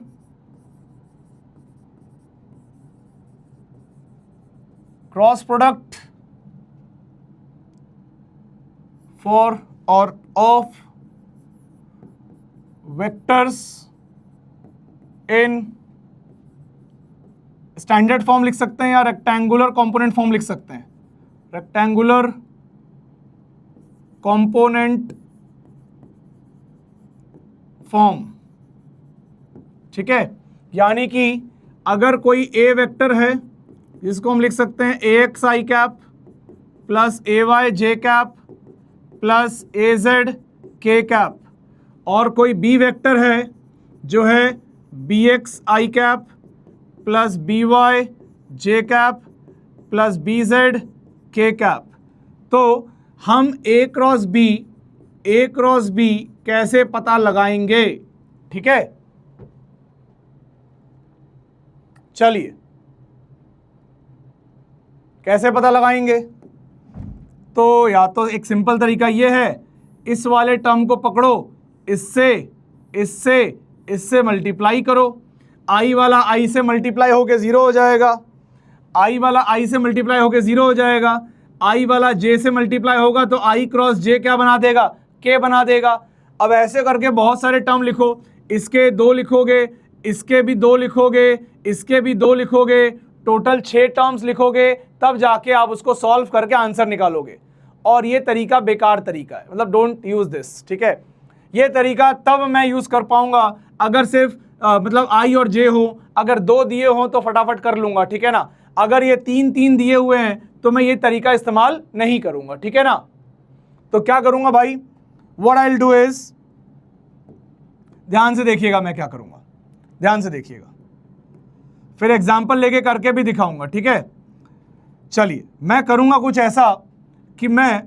cross product for और of vectors in standard form लिख सकते हैं या रेक्टेंगुलर कंपोनेंट फॉर्म लिख सकते हैं, रेक्टेंगुलर कंपोनेंट फॉर्म। ठीक है, यानी कि अगर कोई ए वेक्टर है जिसको हम लिख सकते हैं ए एक्स आई कैप प्लस ए वाई जे कैप प्लस ए जेड के कैप, और कोई बी वेक्टर है जो है बी एक्स आई कैप प्लस बी वाई जे कैप प्लस बी जेड के कैप, तो हम ए क्रॉस बी कैसे पता लगाएंगे? ठीक है, चलिए कैसे पता लगाएंगे? तो या तो एक सिंपल तरीका ये है, इस वाले टर्म को पकड़ो, इससे मल्टीप्लाई करो, आई वाला आई से मल्टीप्लाई होके 0 हो जाएगा, आई वाला आई से मल्टीप्लाई होके 0 हो जाएगा, आई वाला जे से मल्टीप्लाई होगा तो आई क्रॉस जे क्या बना देगा? के बना देगा। अब ऐसे करके बहुत सारे टर्म लिखो, इसके 2 लिखोगे, इसके भी 2 लिखोगे, इसके भी 2 लिखोगे, टोटल 6 टर्म्स लिखोगे, तब जाके आप उसको सॉल्व करके आंसर निकालोगे। और ये तरीका बेकार तरीका है, मतलब डोंट यूज दिस। ठीक है, ये तरीका तब मैं यूज कर पाऊंगा अगर सिर्फ मतलब आई और जे हो, अगर 2 दिए हो तो फटाफट कर लूंगा। ठीक है ना, अगर ये 3 दिए हुए हैं तो मैं ये तरीका इस्तेमाल नहीं करूंगा। ठीक है ना, तो क्या करूंगा भाई, what I will do is, ध्यान से देखिएगा मैं क्या करूंगा, ध्यान से देखिएगा, फिर एग्जाम्पल लेके करके भी दिखाऊंगा। ठीक है, चलिए मैं करूंगा कुछ ऐसा कि मैं,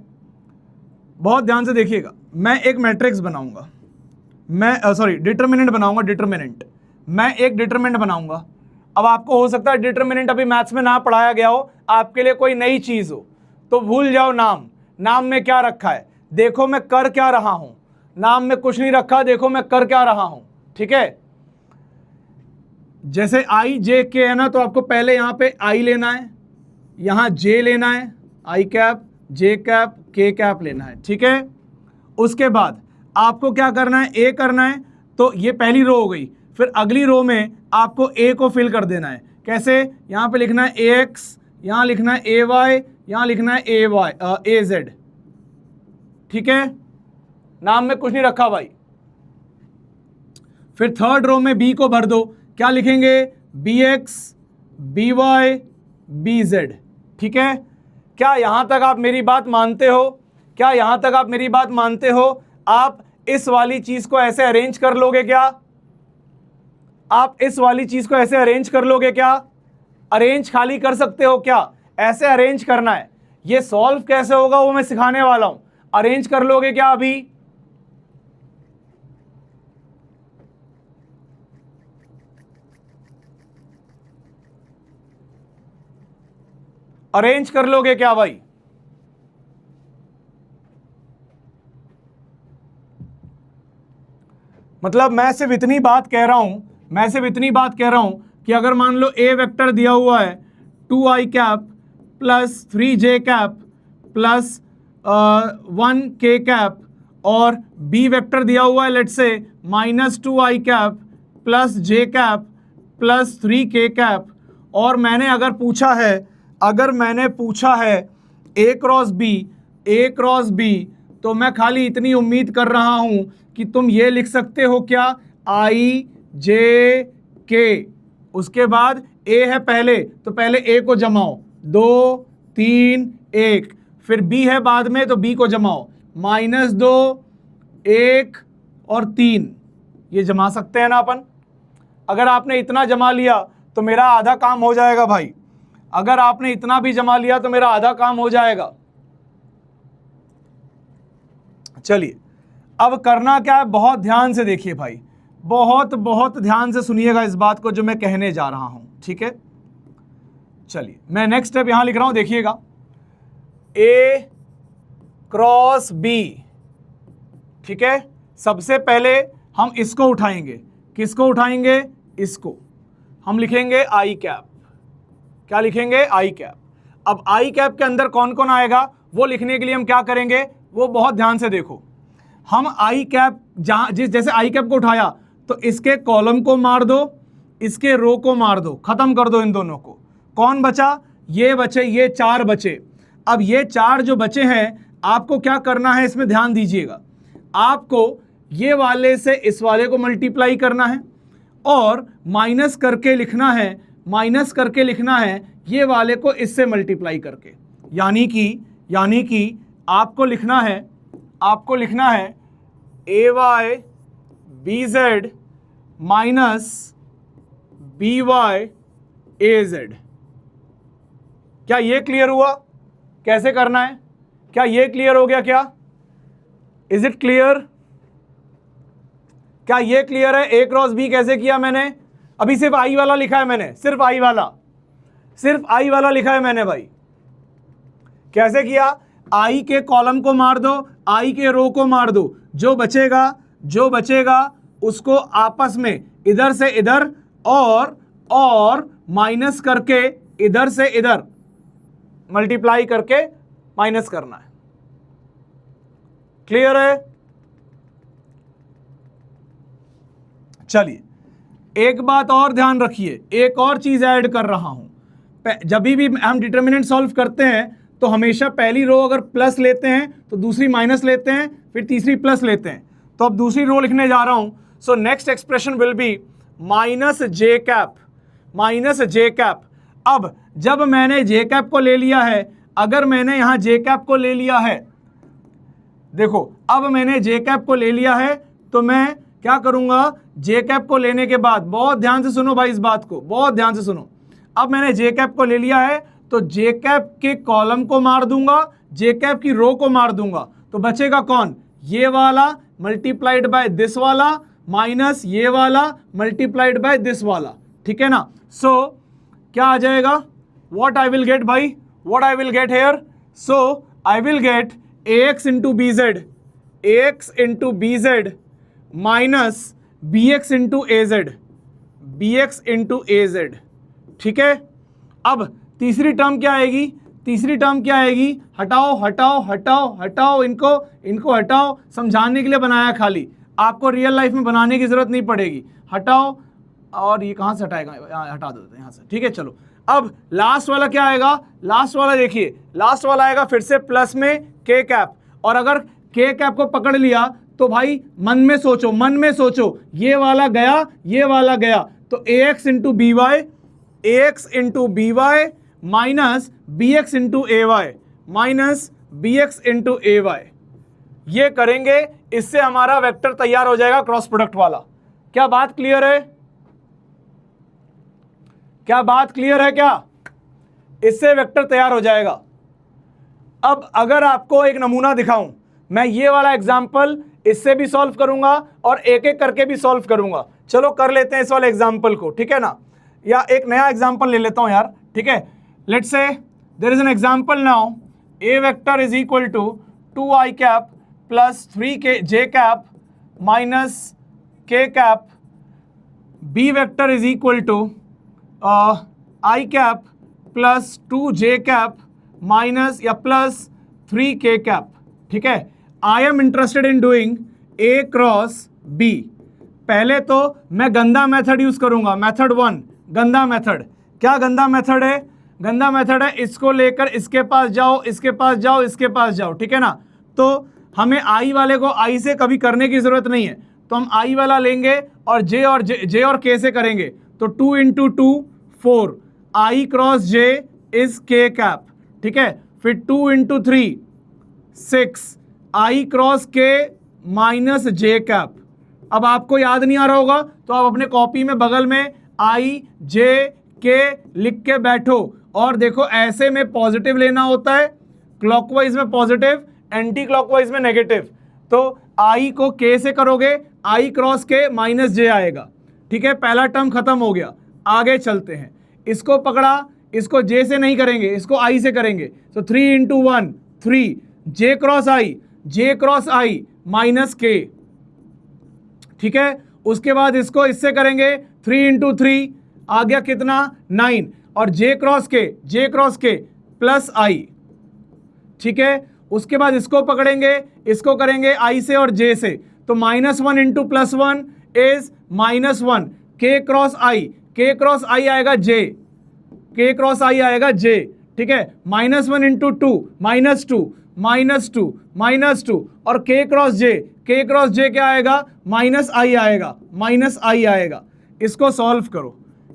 बहुत ध्यान से देखिएगा, मैं एक मैट्रिक्स बनाऊंगा, मैं सॉरी डिटरमिनेंट बनाऊंगा, डिटरमिनेंट, मैं एक डिटरमिनेंट बनाऊंगा। अब आपको हो सकता है डिटरमिनेंट अभी मैथ्स में ना पढ़ाया गया हो, आपके लिए कोई नई चीज हो, तो भूल जाओ नाम में क्या रखा है, देखो मैं कर क्या रहा हूं, नाम में कुछ नहीं रखा, देखो मैं कर क्या रहा हूं। ठीक है, जैसे आई जे के है ना, तो आपको पहले यहां पे आई लेना है, यहां जे लेना है, आई कैप जे कैप के कैप लेना है। ठीक है, उसके बाद आपको क्या करना है, ए करना है, तो ये पहली रो हो गई, फिर अगली रो में आपको ए को फिल कर देना है। कैसे, यहां पे लिखना है ए एक्स, यहां लिखना है ए वाई, यहां लिखना है ए जेड। ठीक है, नाम में कुछ नहीं रखा भाई। फिर थर्ड रो में बी को भर दो, क्या लिखेंगे, b x b y B z. ठीक है, क्या यहां तक आप मेरी बात मानते हो? क्या यहां तक आप मेरी बात मानते हो? आप इस वाली चीज को ऐसे अरेंज कर लोगे क्या? आप इस वाली चीज को ऐसे अरेंज कर लोगे क्या? अरेंज खाली कर सकते हो क्या? ऐसे अरेंज करना है। ये सॉल्व कैसे होगा वो मैं सिखाने वाला हूं। अरेंज कर लोगे क्या? अभी अरेंज कर लोगे क्या भाई? मतलब मैं सिर्फ इतनी बात कह रहा हूं, कि अगर मान लो ए वेक्टर दिया हुआ है 2i cap plus 3j cap plus 1k cap, और बी वेक्टर दिया हुआ है लेट्स से -2i cap plus j cap plus 3k cap, और मैंने अगर पूछा है ए क्रॉस बी, तो मैं खाली इतनी उम्मीद कर रहा हूं कि तुम ये लिख सकते हो क्या, आई जे के, उसके बाद ए है पहले, तो पहले ए को जमाओ, 2 3 1, फिर बी है बाद में, तो बी को जमाओ, -2 1 और 3, ये जमा सकते हैं ना अपन। अगर आपने इतना जमा लिया तो मेरा आधा काम हो जाएगा भाई, अगर आपने इतना भी जमा लिया तो मेरा आधा काम हो जाएगा। चलिए अब करना क्या है, बहुत ध्यान से देखिए भाई, बहुत ध्यान से सुनिएगा इस बात को जो मैं कहने जा रहा हूं। ठीक है, चलिए मैं नेक्स्ट स्टेप यहां लिख रहा हूं, देखिएगा, ए क्रॉस बी। ठीक है, सबसे पहले हम इसको उठाएंगे, किसको उठाएंगे, इसको हम लिखेंगे आई कैप। क्या लिखेंगे, आई कैप। अब आई कैप के अंदर कौन कौन आएगा वो लिखने के लिए हम क्या करेंगे, वो बहुत ध्यान से देखो। हम आई कैप जैसे आई कैप को उठाया तो इसके कॉलम को मार दो, इसके रो को मार दो, खत्म कर दो इन दोनों को। कौन बचा, ये बचे, ये 4 बचे। अब ये 4 जो बचे हैं आपको क्या करना है इसमें ध्यान दीजिएगा, आपको ये वाले से इस वाले को मल्टीप्लाई करना है और माइनस करके लिखना है, माइनस करके लिखना है ये वाले को इससे मल्टीप्लाई करके, यानी कि आपको लिखना है A Y B Z minus B Y A Z. क्या ये क्लियर हुआ कैसे करना है? क्या ये क्लियर हो गया? क्या इज इट क्लियर? क्या ये क्लियर है? ए क्रॉस बी कैसे किया मैंने? अभी सिर्फ आई वाला लिखा है मैंने, सिर्फ आई वाला लिखा है मैंने भाई। कैसे किया? आई के कॉलम को मार दो, आई के रो को मार दो, जो बचेगा उसको आपस में इधर से इधर और माइनस करके इधर से इधर मल्टीप्लाई करके माइनस करना है। क्लियर है? चलिए एक बात और ध्यान रखिए, एक और चीज ऐड कर रहा हूं। जब भी हम डिटर्मिनेंट सॉल्व करते हैं तो हमेशा पहली रो अगर प्लस लेते हैं तो दूसरी माइनस लेते हैं, फिर तीसरी प्लस लेते हैं। तो अब दूसरी रो लिखने जा रहा हूं। So next expression will be minus J cap. अब जब मैंने जे कैप को ले लिया है, अगर मैंने यहां जे कैप को ले लिया है, देखो अब मैंने जे कैप को ले लिया है तो मैं क्या करूंगा? जे कैप को लेने के बाद, बहुत ध्यान से सुनो भाई, इस बात को बहुत ध्यान से सुनो। अब मैंने जे कैप को ले लिया है तो जे कैप के कॉलम को मार दूंगा, जे कैप की रो को मार दूंगा, तो बचेगा कौन? ये वाला मल्टीप्लाइड बाय दिस वाला माइनस ये वाला मल्टीप्लाइड बाय दिस वाला। ठीक है ना? सो क्या आ जाएगा? व्हाट आई विल गेट भाई? What I will get here? So I will get ax into B Z minus bx into A Z. ठीक है? अब तीसरी टर्म क्या आएगी? हटाओ इनको हटाओ, समझाने के लिए बनाया खाली, आपको रियल लाइफ में बनाने की जरूरत नहीं पड़ेगी। हटाओ, और ये कहां से हटाएगा? हटा देते हैं यहां से। ठीक है, चलो अब लास्ट वाला क्या आएगा? लास्ट वाला देखिए, लास्ट वाला आएगा फिर से प्लस में के कैप, और अगर के कैप को पकड़ लिया तो भाई मन में सोचो, ये वाला गया, तो ax into B Y minus bx into A Y, ये करेंगे, इससे हमारा वेक्टर तैयार हो जाएगा क्रॉस प्रोडक्ट वाला। क्या बात क्लियर है? क्या इससे वेक्टर तैयार हो जाएगा। अब अगर आपको एक नमूना दिखाऊं, मैं ये वाला एग्जाम्पल इससे भी सॉल्व करूंगा और एक एक करके भी सॉल्व करूंगा। चलो कर लेते हैं इस वाले एग्जाम्पल को, ठीक है ना? या एक नया एग्जाम्पल ले लेता हूं यार, ठीक है? Let's say there is an example now, A vector is equal to 2i cap plus 3j cap minus k cap, B vector is equal to i cap plus 2j cap minus या प्लस 3k कैप। ठीक है? I am interested in doing A cross B. पहले तो मैं गंदा मेथड यूज करूंगा, मेथड 1 गंदा मेथड। क्या गंदा मेथड है? गंदा मेथड है इसको लेकर इसके पास जाओ, इसके पास जाओ, इसके पास जाओ। ठीक है ना? तो हमें आई वाले को आई से कभी करने की जरूरत नहीं है, तो हम आई वाला लेंगे और जे और के से करेंगे। तो 2 into 2 4, I cross J is के कैप। ठीक है? फिर 2 इंटू 3 6, आई क्रॉस के माइनस जे कैप। अब आपको याद नहीं आ रहा होगा तो आप अपने कॉपी में बगल में आई जे के लिख के बैठो, और देखो ऐसे में पॉजिटिव लेना होता है, क्लॉकवाइज में पॉजिटिव, एंटी क्लॉकवाइज में नेगेटिव। तो आई को के से करोगे, आई क्रॉस के माइनस जे आएगा। ठीक है? पहला टर्म खत्म हो गया, आगे चलते हैं। इसको पकड़ा, इसको जे से नहीं करेंगे, इसको आई से करेंगे। तो 3 इंटू 1 3, जे क्रॉस आई माइनस के। ठीक है? उसके बाद इसको इससे करेंगे, 3 इंटू 3 आ गया कितना? 9, और जे क्रॉस के प्लस आई। ठीक है? उसके बाद इसको पकड़ेंगे, इसको करेंगे आई से और जे से, तो -1 इंटू +1 इज -1। के क्रॉस आई आएगा जे। ठीक है? -1 इंटू 2 -2, -2 और k क्रॉस j क्या आएगा, -i आएगा, -i आएगा। इसको सॉल्व करो,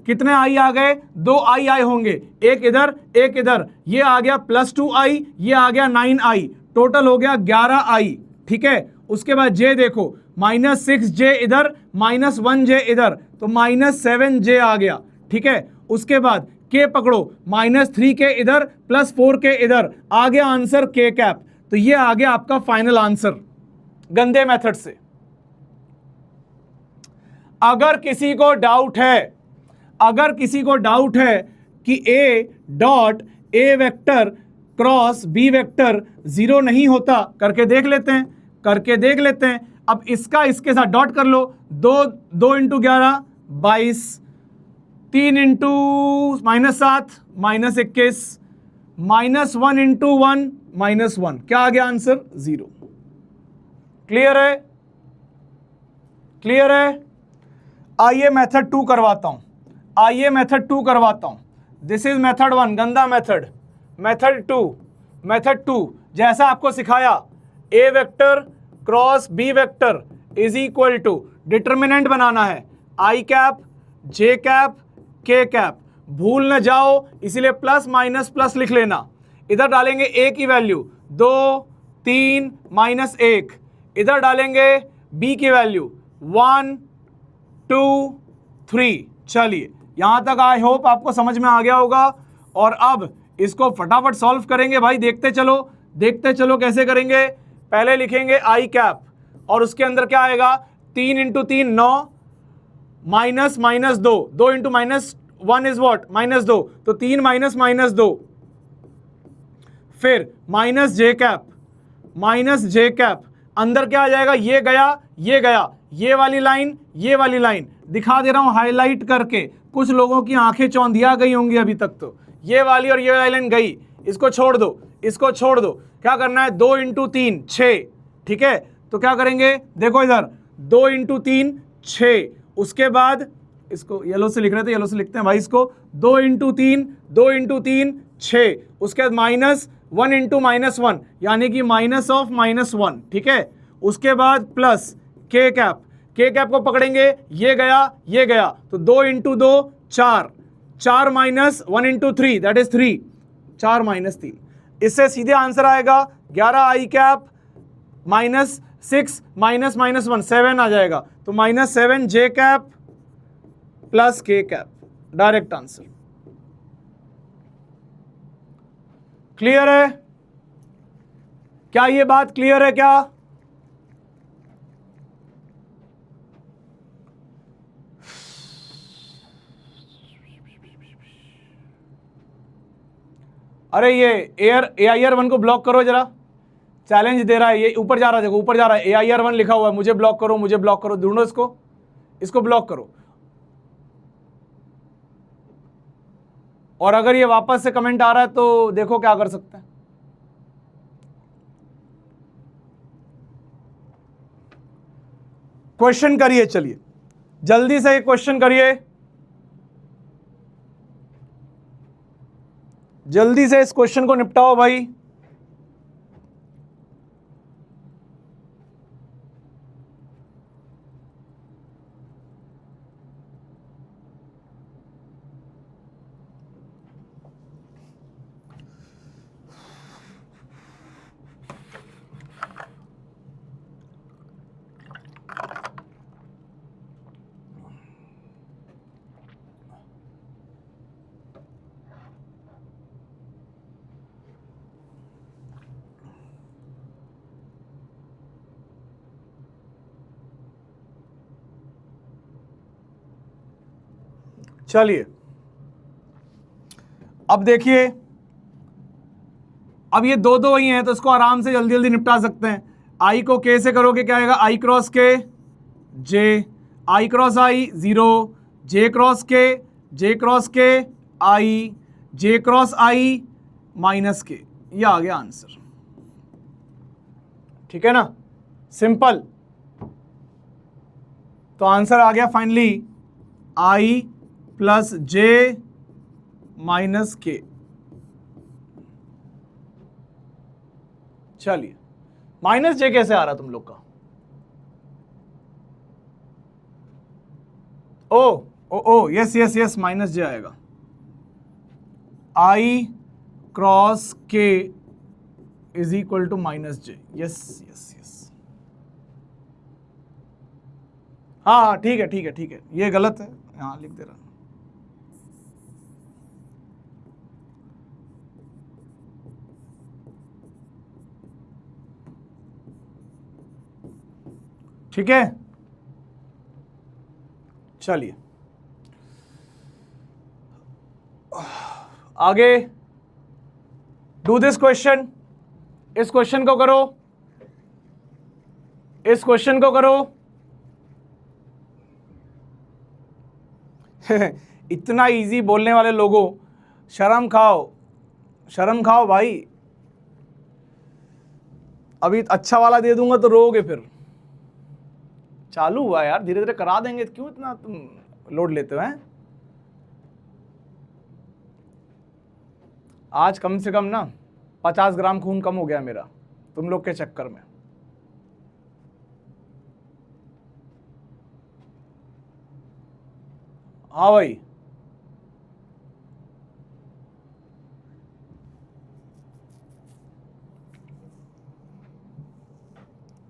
कितने i आ गए, 2 i होंगे, एक इधर एक इधर, ये आ गया +2i, ये आ गया 9i, टोटल हो गया 11i। ठीक है, उसके बाद j देखो, -6j इधर, -1j इधर, तो -7j आ गया। ठीक है, उसके बाद k पकड़ो, -3k इधर +4k इधर, आ गया आंसर k कैप। तो ये आ गया आपका फाइनल आंसर गंदे मेथड से। अगर किसी को डाउट है कि a vector cross b vector 0 नहीं होता, करके देख लेते हैं। अब इसका इसके साथ डॉट कर लो, 2 × 11 22, 3 × -7 -21, -1 × 1 -1, क्या आ गया आंसर, 0। क्लियर है। आइए मेथड 2 करवाता हूं। दिस इज मेथड 1, गंदा मेथड 2 जैसा आपको सिखाया, a vector cross b vector is equal to, determinant बनाना है i cap, j cap, k cap, भूल न जाओ इसीलिए प्लस माइनस प्लस लिख लेना। इधर डालेंगे a की वैल्यू 2 3 -1, इधर डालेंगे b की वैल्यू 1 2 3। चलिए यहां तक आई होप आपको समझ में आ गया होगा। और अब इसको फटाफट सॉल्व करेंगे भाई, देखते चलो कैसे करेंगे। पहले लिखेंगे i कैप और उसके अंदर क्या आएगा, 3 × 3 9, -2, 2 × -1 इज व्हाट, -2, तो 3 -2, फिर -j कैप, अंदर क्या आ जाएगा, ये गया, ये वाली लाइन दिखा दे रहा हूं हाईलाइट करके। कुछ लोगों की आंखें चौंधिया गई होंगी अभी तक, तो ये वाली और ये वाली लाइन गई, इसको छोड़ दो। क्या करना है, 2 × 3 6। ठीक है, तो क्या करेंगे, देखो इधर 2 × 3 6, उसके बाद इसको येलो से लिख रहे थे, येलो से लिखते हैं भाई इसको, 2 × 3 6, उसके बाद -1 × -1 यानी कि -1। ठीक है, उसके बाद प्लस k कैप को पकड़ेंगे, ये गया, तो 2 × 2 4, 4 -1 × 3 दैट इज 3, 4 -3। इससे सीधे आंसर आएगा 11i कैप -6 -1 7 आ जाएगा, तो -7j cap plus k cap, direct answer. Clear है क्या, ये बात क्लियर है क्या? अरे ये AIR1 को ब्लॉक करो जरा, चैलेंज दे रहा है, ये ऊपर जा रहा है, देखो ऊपर जा रहा है, AIR1 लिखा हुआ है, मुझे ब्लॉक करो, ढूंढो इसको ब्लॉक करो। और अगर ये वापस से कमेंट आ रहा है तो देखो क्या कर सकते हैं। क्वेश्चन करिए, चलिए जल्दी से क्वेश्चन करिए, जल्दी से इस क्वेश्चन को निपटाओ भाई। चलिए अब देखिए, अब ये दो ही हैं तो इसको आराम से जल्दी निपटा सकते हैं। आई को के से करोगे क्या आएगा, आई क्रॉस के जे, आई क्रॉस आई 0, जे क्रॉस के आई, जे क्रॉस आई माइनस के, ये आ गया आंसर। ठीक है ना, सिंपल। तो आंसर आ गया finally I plus J minus के। चलिए, माइनस जे कैसे आ रहा तुम लोग का? ओ ओ ओ yes yes yes, minus J आएगा। आई क्रॉस के is equal to minus J. Yes yes yes, हाँ ठीक है ठीक है ठीक है, ये गलत है, यहाँ लिख दे रहा हूं। ठीक है, चलिए आगे, डू दिस क्वेश्चन। इस क्वेश्चन को करो, इस क्वेश्चन को करो। इतना इजी बोलने वाले लोगों, शर्म खाओ, शर्म खाओ भाई। अभी अच्छा वाला दे दूंगा तो रोओगे फिर। चालू हुआ यार, धीरे धीरे करा देंगे, क्यों इतना तुम लोड लेते हो? हैं आज कम से कम ना 50 ग्राम खून कम हो गया मेरा तुम लोग के चक्कर में। हाँ भाई,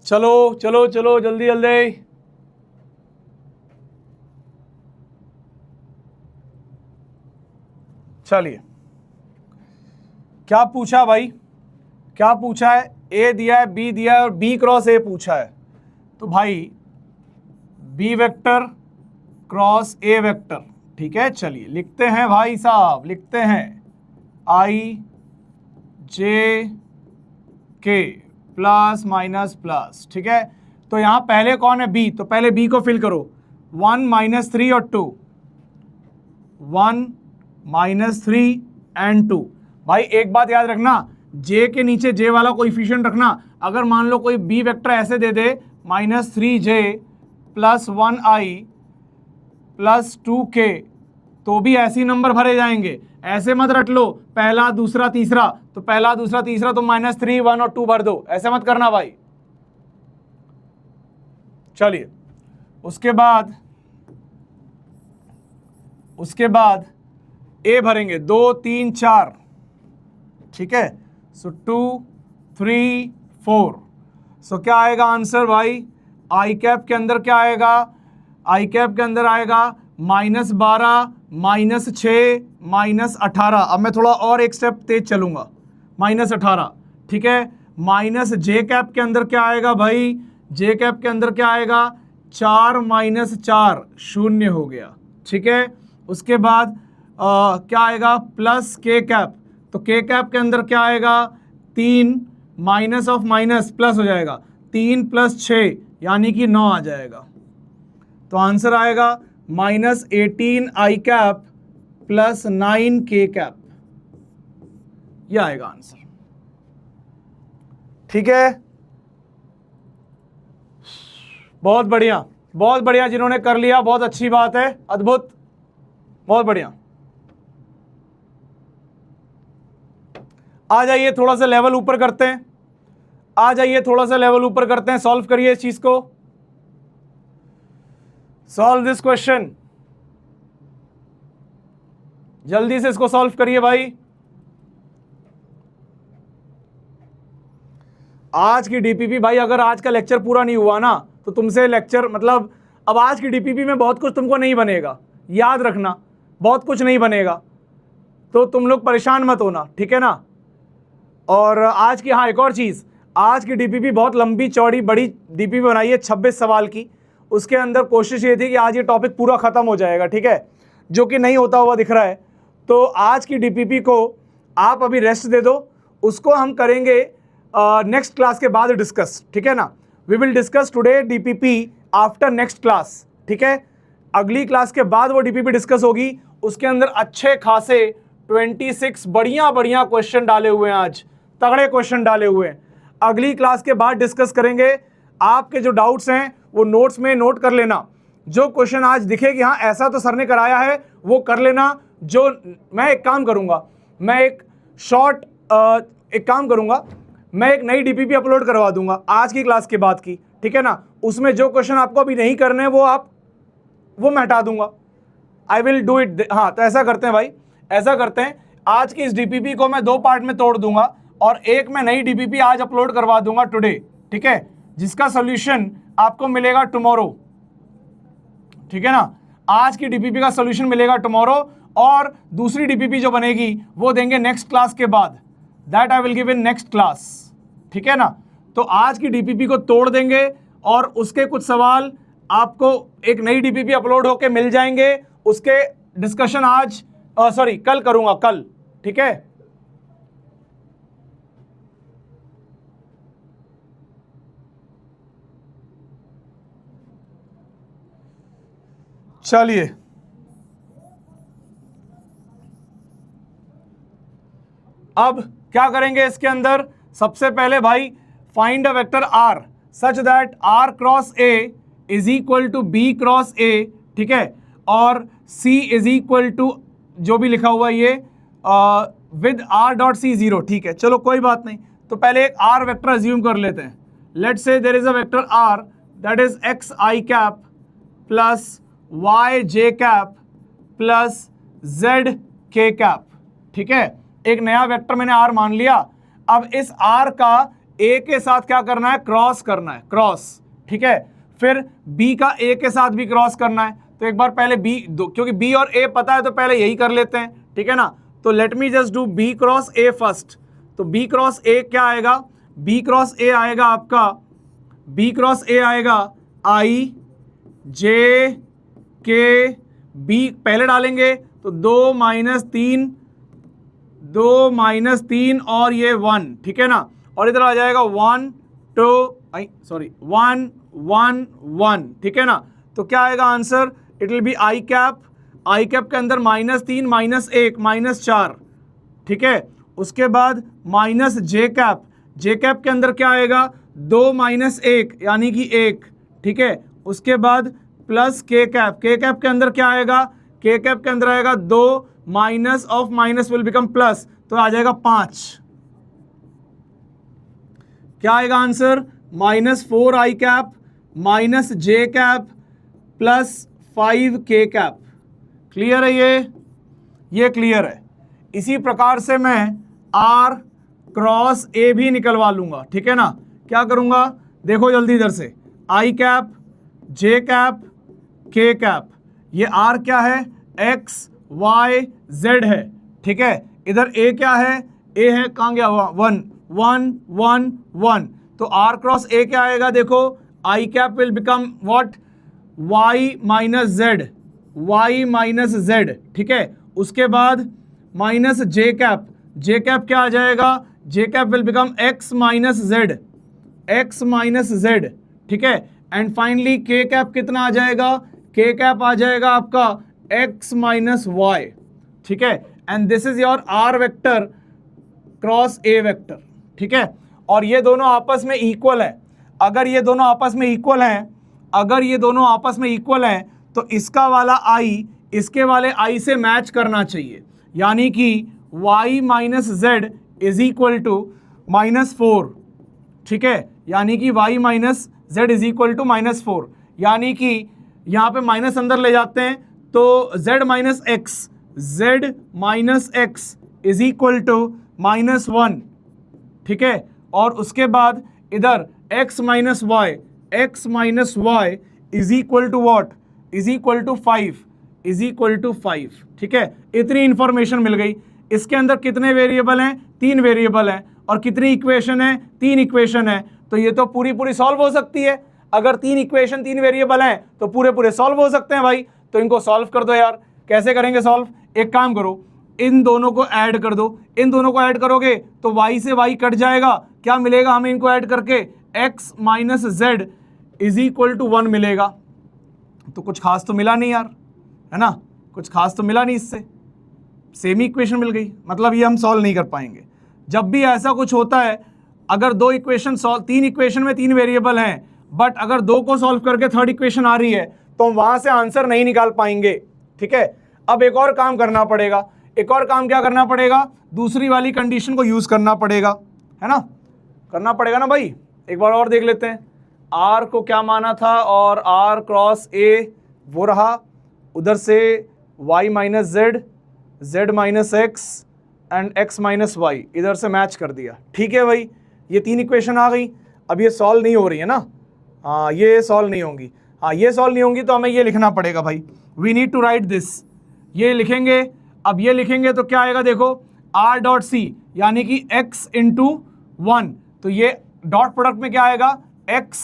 चलो चलो चलो जल्दी जल्दी। चलिए, क्या पूछा भाई, क्या पूछा है? ए दिया है, बी दिया है और बी क्रॉस ए पूछा है। तो भाई बी वेक्टर क्रॉस ए वेक्टर, ठीक है। चलिए लिखते हैं भाई साहब, लिखते हैं आई जे के प्लस माइनस प्लस, ठीक है। तो यहां पहले कौन है? बी, तो पहले बी को फिल करो। 1 - 3 और 2, 1 - 3 एंड 2। भाई एक बात याद रखना, जे के नीचे जे वाला कोएफिशिएंट रखना। अगर मान लो कोई बी वेक्टर ऐसे दे दे -3j + 1i + 2k, तो भी ऐसे ही नंबर भरे जाएंगे। ऐसे मत रट लो पहला दूसरा तीसरा, तो पहला दूसरा तीसरा तो -3, 1 और 2 भर दो, ऐसे मत करना भाई। चलिए उसके बाद ए भरेंगे 2 3 4, ठीक है। सो 2 3 4। सो क्या आएगा आंसर भाई? आई कैप के अंदर क्या आएगा? आई कैप के अंदर आएगा -12 -6 -18। अब मैं थोड़ा और एक स्टेप तेज चलूंगा, -18, ठीक है। माइनस जे कैप के अंदर क्या आएगा भाई? जे कैप के अंदर क्या आएगा? 4 - 4 0 हो गया, ठीक है। उसके बाद क्या आएगा? प्लस के कैप, तो के कैप के अंदर क्या आएगा? 3 माइनस ऑफ माइनस प्लस हो जाएगा, 3 + 6 यानी कि 9 आ जाएगा। तो आंसर आएगा -18 आई कैप + 9 के कैप, यह आएगा आंसर, ठीक है। बहुत बढ़िया, बहुत बढ़िया, जिन्होंने कर लिया बहुत अच्छी बात है, अद्भुत, बहुत बढ़िया। आ जाइए थोड़ा सा लेवल ऊपर करते हैं, आ जाइए थोड़ा सा लेवल ऊपर करते हैं। सॉल्व करिए इस चीज को, सॉल्व दिस क्वेश्चन, जल्दी से इसको सॉल्व करिए भाई। आज की डीपीपी भाई, अगर आज का लेक्चर पूरा नहीं हुआ ना तो तुमसे लेक्चर मतलब अब आज की डीपीपी में बहुत कुछ तुमको नहीं बनेगा, याद रखना, बहुत कुछ नहीं बनेगा, तो तुम लोग परेशान मत होना, ठीक है ना। और आज की, हाँ एक और चीज़, आज की डीपीपी बहुत लंबी चौड़ी बड़ी डीपीपी बनाई है 26 सवाल की। उसके अंदर कोशिश ये थी कि आज ये टॉपिक पूरा ख़त्म हो जाएगा, ठीक है, जो कि नहीं होता हुआ दिख रहा है। तो आज की डीपीपी को आप अभी रेस्ट दे दो, उसको हम करेंगे नेक्स्ट क्लास के बाद डिस्कस, ठीक है ना। We will discuss today DPP after next class, ठीक है। अगली क्लास के बाद वो डीपीपी डिस्कस होगी, उसके अंदर अच्छे खासे 26 बढ़िया बढ़िया क्वेश्चन डाले हुए हैं, आज तगड़े क्वेश्चन डाले हुए हैं। अगली क्लास के बाद डिस्कस करेंगे। आपके जो डाउट्स हैं वो नोट्स में नोट कर लेना, जो क्वेश्चन आज दिखे कि हाँ ऐसा तो सर ने कराया है वो कर लेना। जो मैं एक काम करूंगा, मैं एक शॉर्ट एक काम करूंगा, मैं एक नई डीपीपी अपलोड करवा दूंगा आज की क्लास के बाद की, ठीक है ना। उसमें जो क्वेश्चन आपको अभी नहीं करने वो मैं हटा दूंगा, आई विल डू इट। हाँ, तो ऐसा करते हैं भाई, ऐसा करते हैं, आज की इस डीपीपी को मैं 2 पार्ट में तोड़ दूंगा और एक मैं नई डीपीपी आज अपलोड करवा दूंगा टुडे, ठीक है, जिसका सोल्यूशन आपको मिलेगा टुमारो, ठीक है ना। आज की डीपीपी का सोल्यूशन मिलेगा टुमारो और दूसरी डीपीपी जो बनेगी वो देंगे नेक्स्ट क्लास के बाद, that I will give in next class, ठीक है ना। तो आज की डीपीपी को तोड़ देंगे और उसके कुछ सवाल आपको एक नई डीपीपी अपलोड होके मिल जाएंगे, उसके डिस्कशन आज कल करूंगा, कल, ठीक है। चलिए, अब क्या करेंगे इसके अंदर, सबसे पहले भाई find a vector R such that R cross A is equal to B cross A, ठीक है, और सी इज इक्वल टू जो भी लिखा हुआ ये विद आर डॉट सी 0, ठीक है। चलो कोई बात नहीं, तो पहले एक आर वेक्टर अज्यूम कर लेते हैं। Let's say there is a vector R that is X I cap plus Y J cap plus Z के कैप, ठीक है। एक नया वेक्टर मैंने आर मान लिया। अब इस आर का ए के साथ क्या करना है, क्रॉस करना है, क्रॉस, ठीक है। फिर बी का ए के साथ भी क्रॉस करना है। तो एक बार पहले बी, क्योंकि बी और ए पता है तो पहले यही कर लेते हैं, ठीक है ना। तो let me just do B cross A first. तो बी क्रॉस ए क्या आएगा, बी क्रॉस ए आएगा आपका, बी क्रॉस ए आएगा आई जे के बी पहले डालेंगे तो 2 माइनस 3 और ये 1, ठीक है ना। और इधर आ जाएगा 1 1 1, ठीक है ना। तो क्या आएगा answer, it will be I cap के अंदर -3 -1 -4, ठीक है। उसके बाद माइनस जे कैप के अंदर क्या आएगा, 2 -1 यानी कि 1, ठीक है। उसके बाद प्लस के कैप के अंदर क्या आएगा, के कैप के अंदर आएगा 2 minus of minus will become plus, तो आ जाएगा 5। क्या आएगा आंसर, -4 आई कैप माइनस जे कैप प्लस 5 के कैप। क्लियर है ये क्लियर है। इसी प्रकार से मैं आर क्रॉस ए भी निकलवा लूंगा, ठीक है ना। क्या करूंगा, देखो जल्दी इधर से, आई कैप जे कैप के कैप, ये आर क्या है, एक्स वाई जेड है, ठीक है। इधर ए क्या है, ए है, कहाँ गया, 1 1 1 1। तो आर क्रॉस ए क्या आएगा, देखो I cap will become what, Y minus Z, ठीक है। उसके बाद माइनस जे कैप क्या आ जाएगा, J cap will become X minus Z, ठीक है। एंड फाइनली के कैप कितना आ जाएगा, के कैप आ जाएगा आपका एक्स माइनस वाई, ठीक है। And this is your R vector cross A vector, ठीक है। और ये दोनों आपस में इक्वल है। अगर ये दोनों आपस में इक्वल हैं तो इसका वाला आई इसके वाले आई से मैच करना चाहिए, यानी कि y minus Z is equal to -4, ठीक है। यानी कि y minus Z is equal to -4, यानी कि यहाँ पे माइनस अंदर ले जाते हैं तो z minus X is equal to -1, ठीक है। और उसके बाद इधर x minus Y is equal to what, is equal to 5, ठीक है। इतनी इंफॉर्मेशन मिल गई। इसके अंदर कितने वेरिएबल हैं, 3 वेरिएबल हैं, और कितनी इक्वेशन है, 3 इक्वेशन है। तो ये तो पूरी सॉल्व हो सकती है। अगर 3 इक्वेशन 3 वेरिएबल हैं तो पूरे सॉल्व हो सकते हैं भाई। तो इनको सॉल्व कर दो यार। कैसे करेंगे सॉल्व, एक काम करो, इन दोनों को ऐड कर दो। इन दोनों को ऐड करोगे तो y से y कट जाएगा, क्या मिलेगा हमें इनको ऐड करके, x minus Z is equal to 1 मिलेगा। तो कुछ खास तो मिला नहीं यार, है ना, कुछ खास तो मिला नहीं इससे, सेम इक्वेशन मिल गई। मतलब ये हम सॉल्व नहीं कर पाएंगे। जब भी ऐसा कुछ होता है, अगर 2 इक्वेशन सॉल्व, 3 इक्वेशन में 3 वेरिएबल हैं, बट अगर 2 को सॉल्व करके 3rd इक्वेशन आ रही है तो हम वहां से आंसर नहीं निकाल पाएंगे, ठीक है। अब एक और काम करना पड़ेगा। एक और काम क्या करना पड़ेगा, दूसरी वाली कंडीशन को यूज करना पड़ेगा, है ना। करना पड़ेगा ना भाई। एक बार और देख लेते हैं, r को क्या माना था और r क्रॉस a वो रहा, उधर से y minus Z, z minus X and x minus Y इधर से मैच कर दिया। ठीक है भाई, ये 3 इक्वेशन आ गई। अब ये सॉल्व नहीं हो रही है ना, हाँ ये सॉल्व नहीं होंगी, हाँ ये सॉल्व नहीं होंगी तो हमें ये लिखना पड़ेगा भाई, we need to write this, ये लिखेंगे। अब ये लिखेंगे तो क्या आएगा देखो, r डॉट सी यानी कि x इंटू 1, तो ये डॉट प्रोडक्ट में क्या आएगा x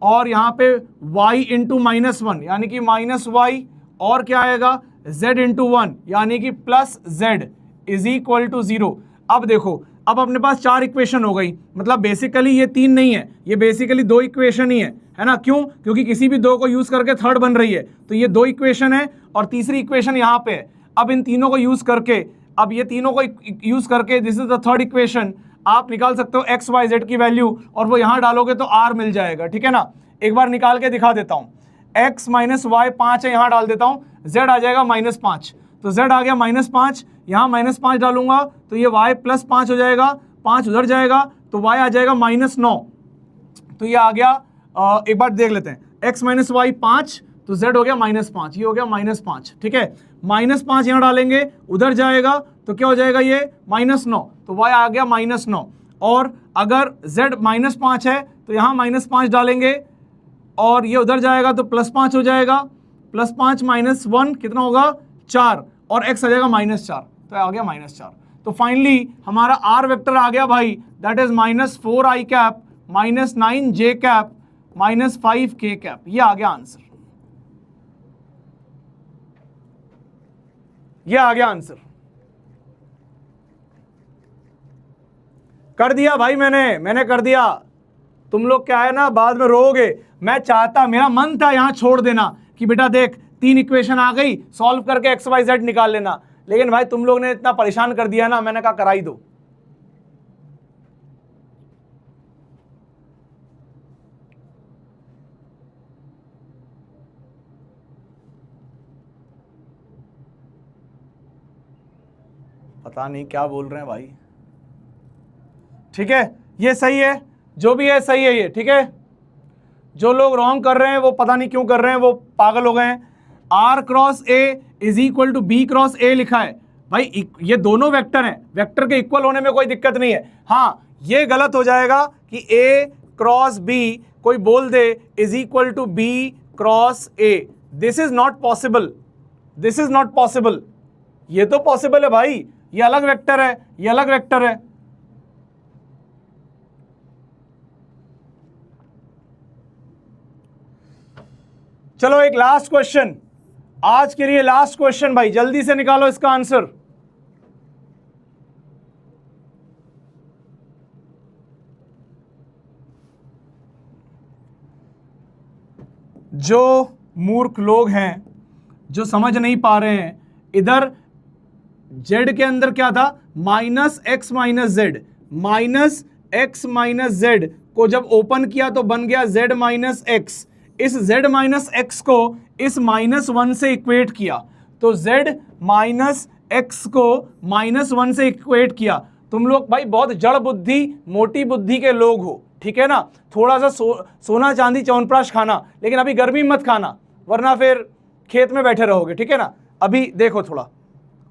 और यहाँ पे y इंटू माइनस 1 यानी कि माइनस वाई, और क्या आएगा z इंटू 1 यानी कि plus z is equal to 0। अब देखो, अब अपने पास 4 इक्वेशन हो गई, मतलब बेसिकली ये 3 नहीं है, ये बेसिकली 2 इक्वेशन ही है ना। क्यों? क्योंकि किसी भी 2 को यूज करके थर्ड बन रही है, तो ये 2 इक्वेशन है और तीसरी इक्वेशन यहाँ पे है। अब इन तीनों को यूज करके, अब ये तीनों को यूज करके this is the third equation, आप निकाल सकते हो एक्स वाई जेड की वैल्यू और वो यहाँ डालोगे तो आर मिल जाएगा। ठीक है ना, एक बार निकाल के दिखा देता हूँ। एक्स माइनस वाई 5 है, यहाँ डाल देता हूँ, जेड आ जाएगा -5, तो z आ गया -5, यहाँ -5 डालूंगा तो ये y प्लस 5 हो जाएगा, 5 उधर जाएगा तो y आ जाएगा -9, तो ये आ गया। एक बार देख लेते हैं, x माइनस वाई 5 तो z हो गया -5, ये हो गया -5। ठीक है, -5 यहाँ डालेंगे, उधर जाएगा तो क्या हो जाएगा ये -9, तो y आ गया -9। और अगर z -5 है तो यहाँ -5 डालेंगे और ये उधर जाएगा तो +5 हो जाएगा, +5 -1 कितना होगा 4, और x आ जाएगा -4, तो आ गया -4। तो फाइनली हमारा r वेक्टर आ गया भाई, that is -4i cap -9j cap -5k cap, ये आ गया आंसर, ये आ गया आंसर। कर दिया भाई, मैंने कर दिया। तुम लोग क्या है ना बाद में रोओगे, मैं चाहता, मेरा मन था यहां छोड़ देना कि बेटा देख 3 इक्वेशन आ गई, सॉल्व करके एक्स वाई जेड निकाल लेना, लेकिन भाई तुम लोग ने इतना परेशान कर दिया ना, मैंने कहा कराई दो। पता नहीं क्या बोल रहे हैं भाई। ठीक है, ये सही है, जो भी है सही है ये। ठीक है, जो लोग रॉन्ग कर रहे हैं वो पता नहीं क्यों कर रहे हैं, वो पागल हो गए हैं। r cross a is equal to b cross a लिखा है भाई, ये दोनों वेक्टर हैं, वेक्टर के इक्वल होने में कोई दिक्कत नहीं है। हाँ ये गलत हो जाएगा कि a क्रॉस b कोई बोल दे is equal to b cross a, this is not possible, this is not possible. ये तो पॉसिबल है भाई, ये अलग वेक्टर है, ये अलग वेक्टर है। चलो एक लास्ट क्वेश्चन, आज के लिए लास्ट क्वेश्चन भाई, जल्दी से निकालो इसका आंसर। जो मूर्ख लोग हैं, जो समझ नहीं पा रहे हैं, इधर z के अंदर क्या था -x minus Z, -x minus Z को जब ओपन किया तो बन गया z माइनस एक्स, इस z माइनस एक्स को इस -1 से इक्वेट किया, तो z माइनस एक्स को -1 से इक्वेट किया। तुम लोग भाई बहुत जड़ बुद्धि मोटी बुद्धि के लोग हो, ठीक है ना, थोड़ा सा सोना चांदी च्यवनप्राश खाना, लेकिन अभी गर्मी मत खाना वरना फिर खेत में बैठे रहोगे। ठीक है ना, अभी देखो थोड़ा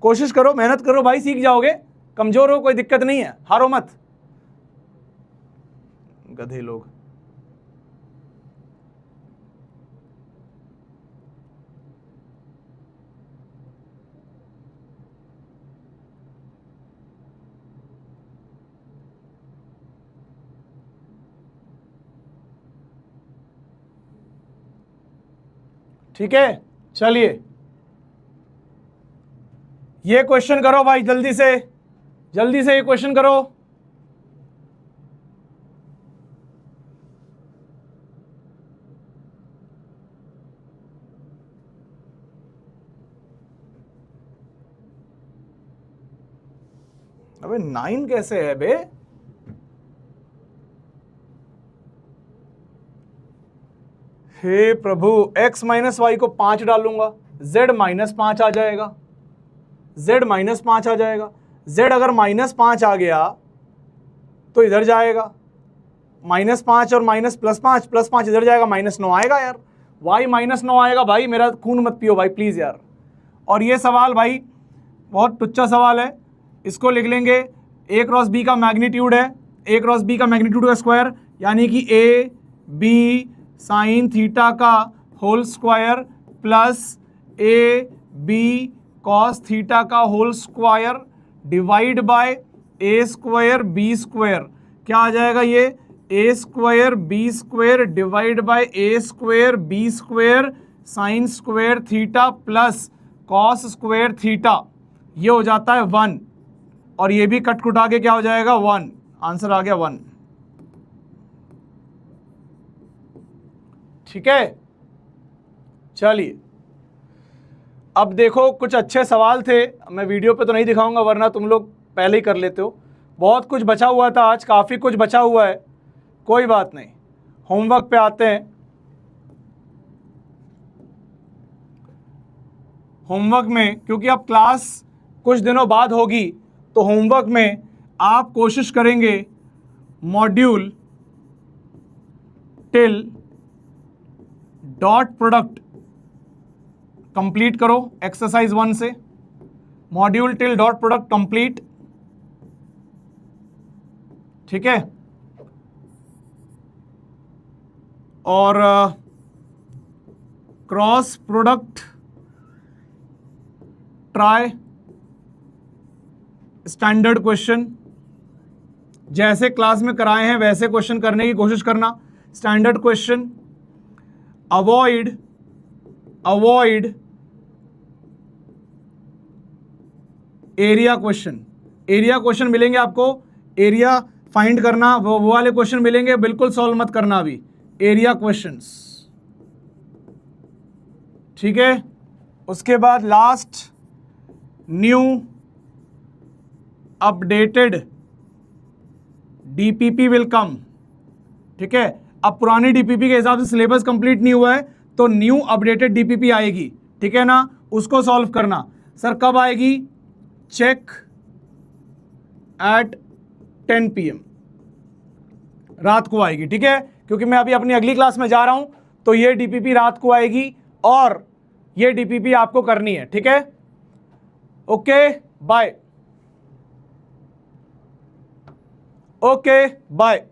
कोशिश करो, मेहनत करो भाई, सीख जाओगे। कमजोर हो कोई दिक्कत नहीं है, हारो मत, गधे लोग। ठीक है, चलिए ये क्वेश्चन करो भाई, जल्दी से ये क्वेश्चन करो। अबे 9 कैसे है बे? हे प्रभु, x माइनस वाई को 5 डालूंगा, z -5 आ जाएगा, z -5 आ जाएगा। z अगर -5 आ गया तो इधर जाएगा, -5 और माइनस +5 इधर जाएगा, -9 आएगा यार। y -9 आएगा भाई, मेरा खून मत पियो भाई प्लीज़ यार। और ये सवाल भाई बहुत टुच्चा सवाल है, इसको लिख लेंगे a क्रॉस b का मैग्नीट्यूड है, a क्रॉस b का मैग्नीट्यूड का स्क्वायर, यानी कि a b साइन थीटा का whole square plus a b cos theta का whole square divide by a square b square. क्या आ जाएगा ये, a square b square divide by a square b square sine square theta plus cos square theta, ये हो जाता है 1, और ये भी कट कुटा के क्या हो जाएगा 1, आंसर आ गया 1। ठीक है, चलिए अब देखो कुछ अच्छे सवाल थे, मैं वीडियो पे तो नहीं दिखाऊंगा वरना तुम लोग पहले ही कर लेते हो। बहुत कुछ बचा हुआ था आज, काफ़ी कुछ बचा हुआ है, कोई बात नहीं। होमवर्क पे आते हैं। होमवर्क में क्योंकि अब क्लास कुछ दिनों बाद होगी तो होमवर्क में आप कोशिश करेंगे module till dot product complete करो एक्सरसाइज 1 से। Module till dot product complete, ठीक है। और cross product try standard question, जैसे क्लास में कराए हैं वैसे क्वेश्चन करने की कोशिश करना। Standard question, avoid area question. Area question मिलेंगे आपको, एरिया फाइंड करना, वो वाले क्वेश्चन मिलेंगे, बिल्कुल सॉल्व मत करना अभी, एरिया क्वेश्चंस, ठीक है। उसके बाद last, new updated DPP will come, ठीक है। अब पुरानी डीपीपी के हिसाब से सिलेबस कंप्लीट नहीं हुआ है तो न्यू अपडेटेड डीपीपी आएगी, ठीक है ना, उसको सॉल्व करना। सर कब आएगी, चेक एट 10 PM, रात को आएगी, ठीक है। क्योंकि मैं अभी अपनी अगली क्लास में जा रहा हूं तो ये डीपीपी रात को आएगी और ये डीपीपी आपको करनी है, ठीक है। Okay bye, okay bye.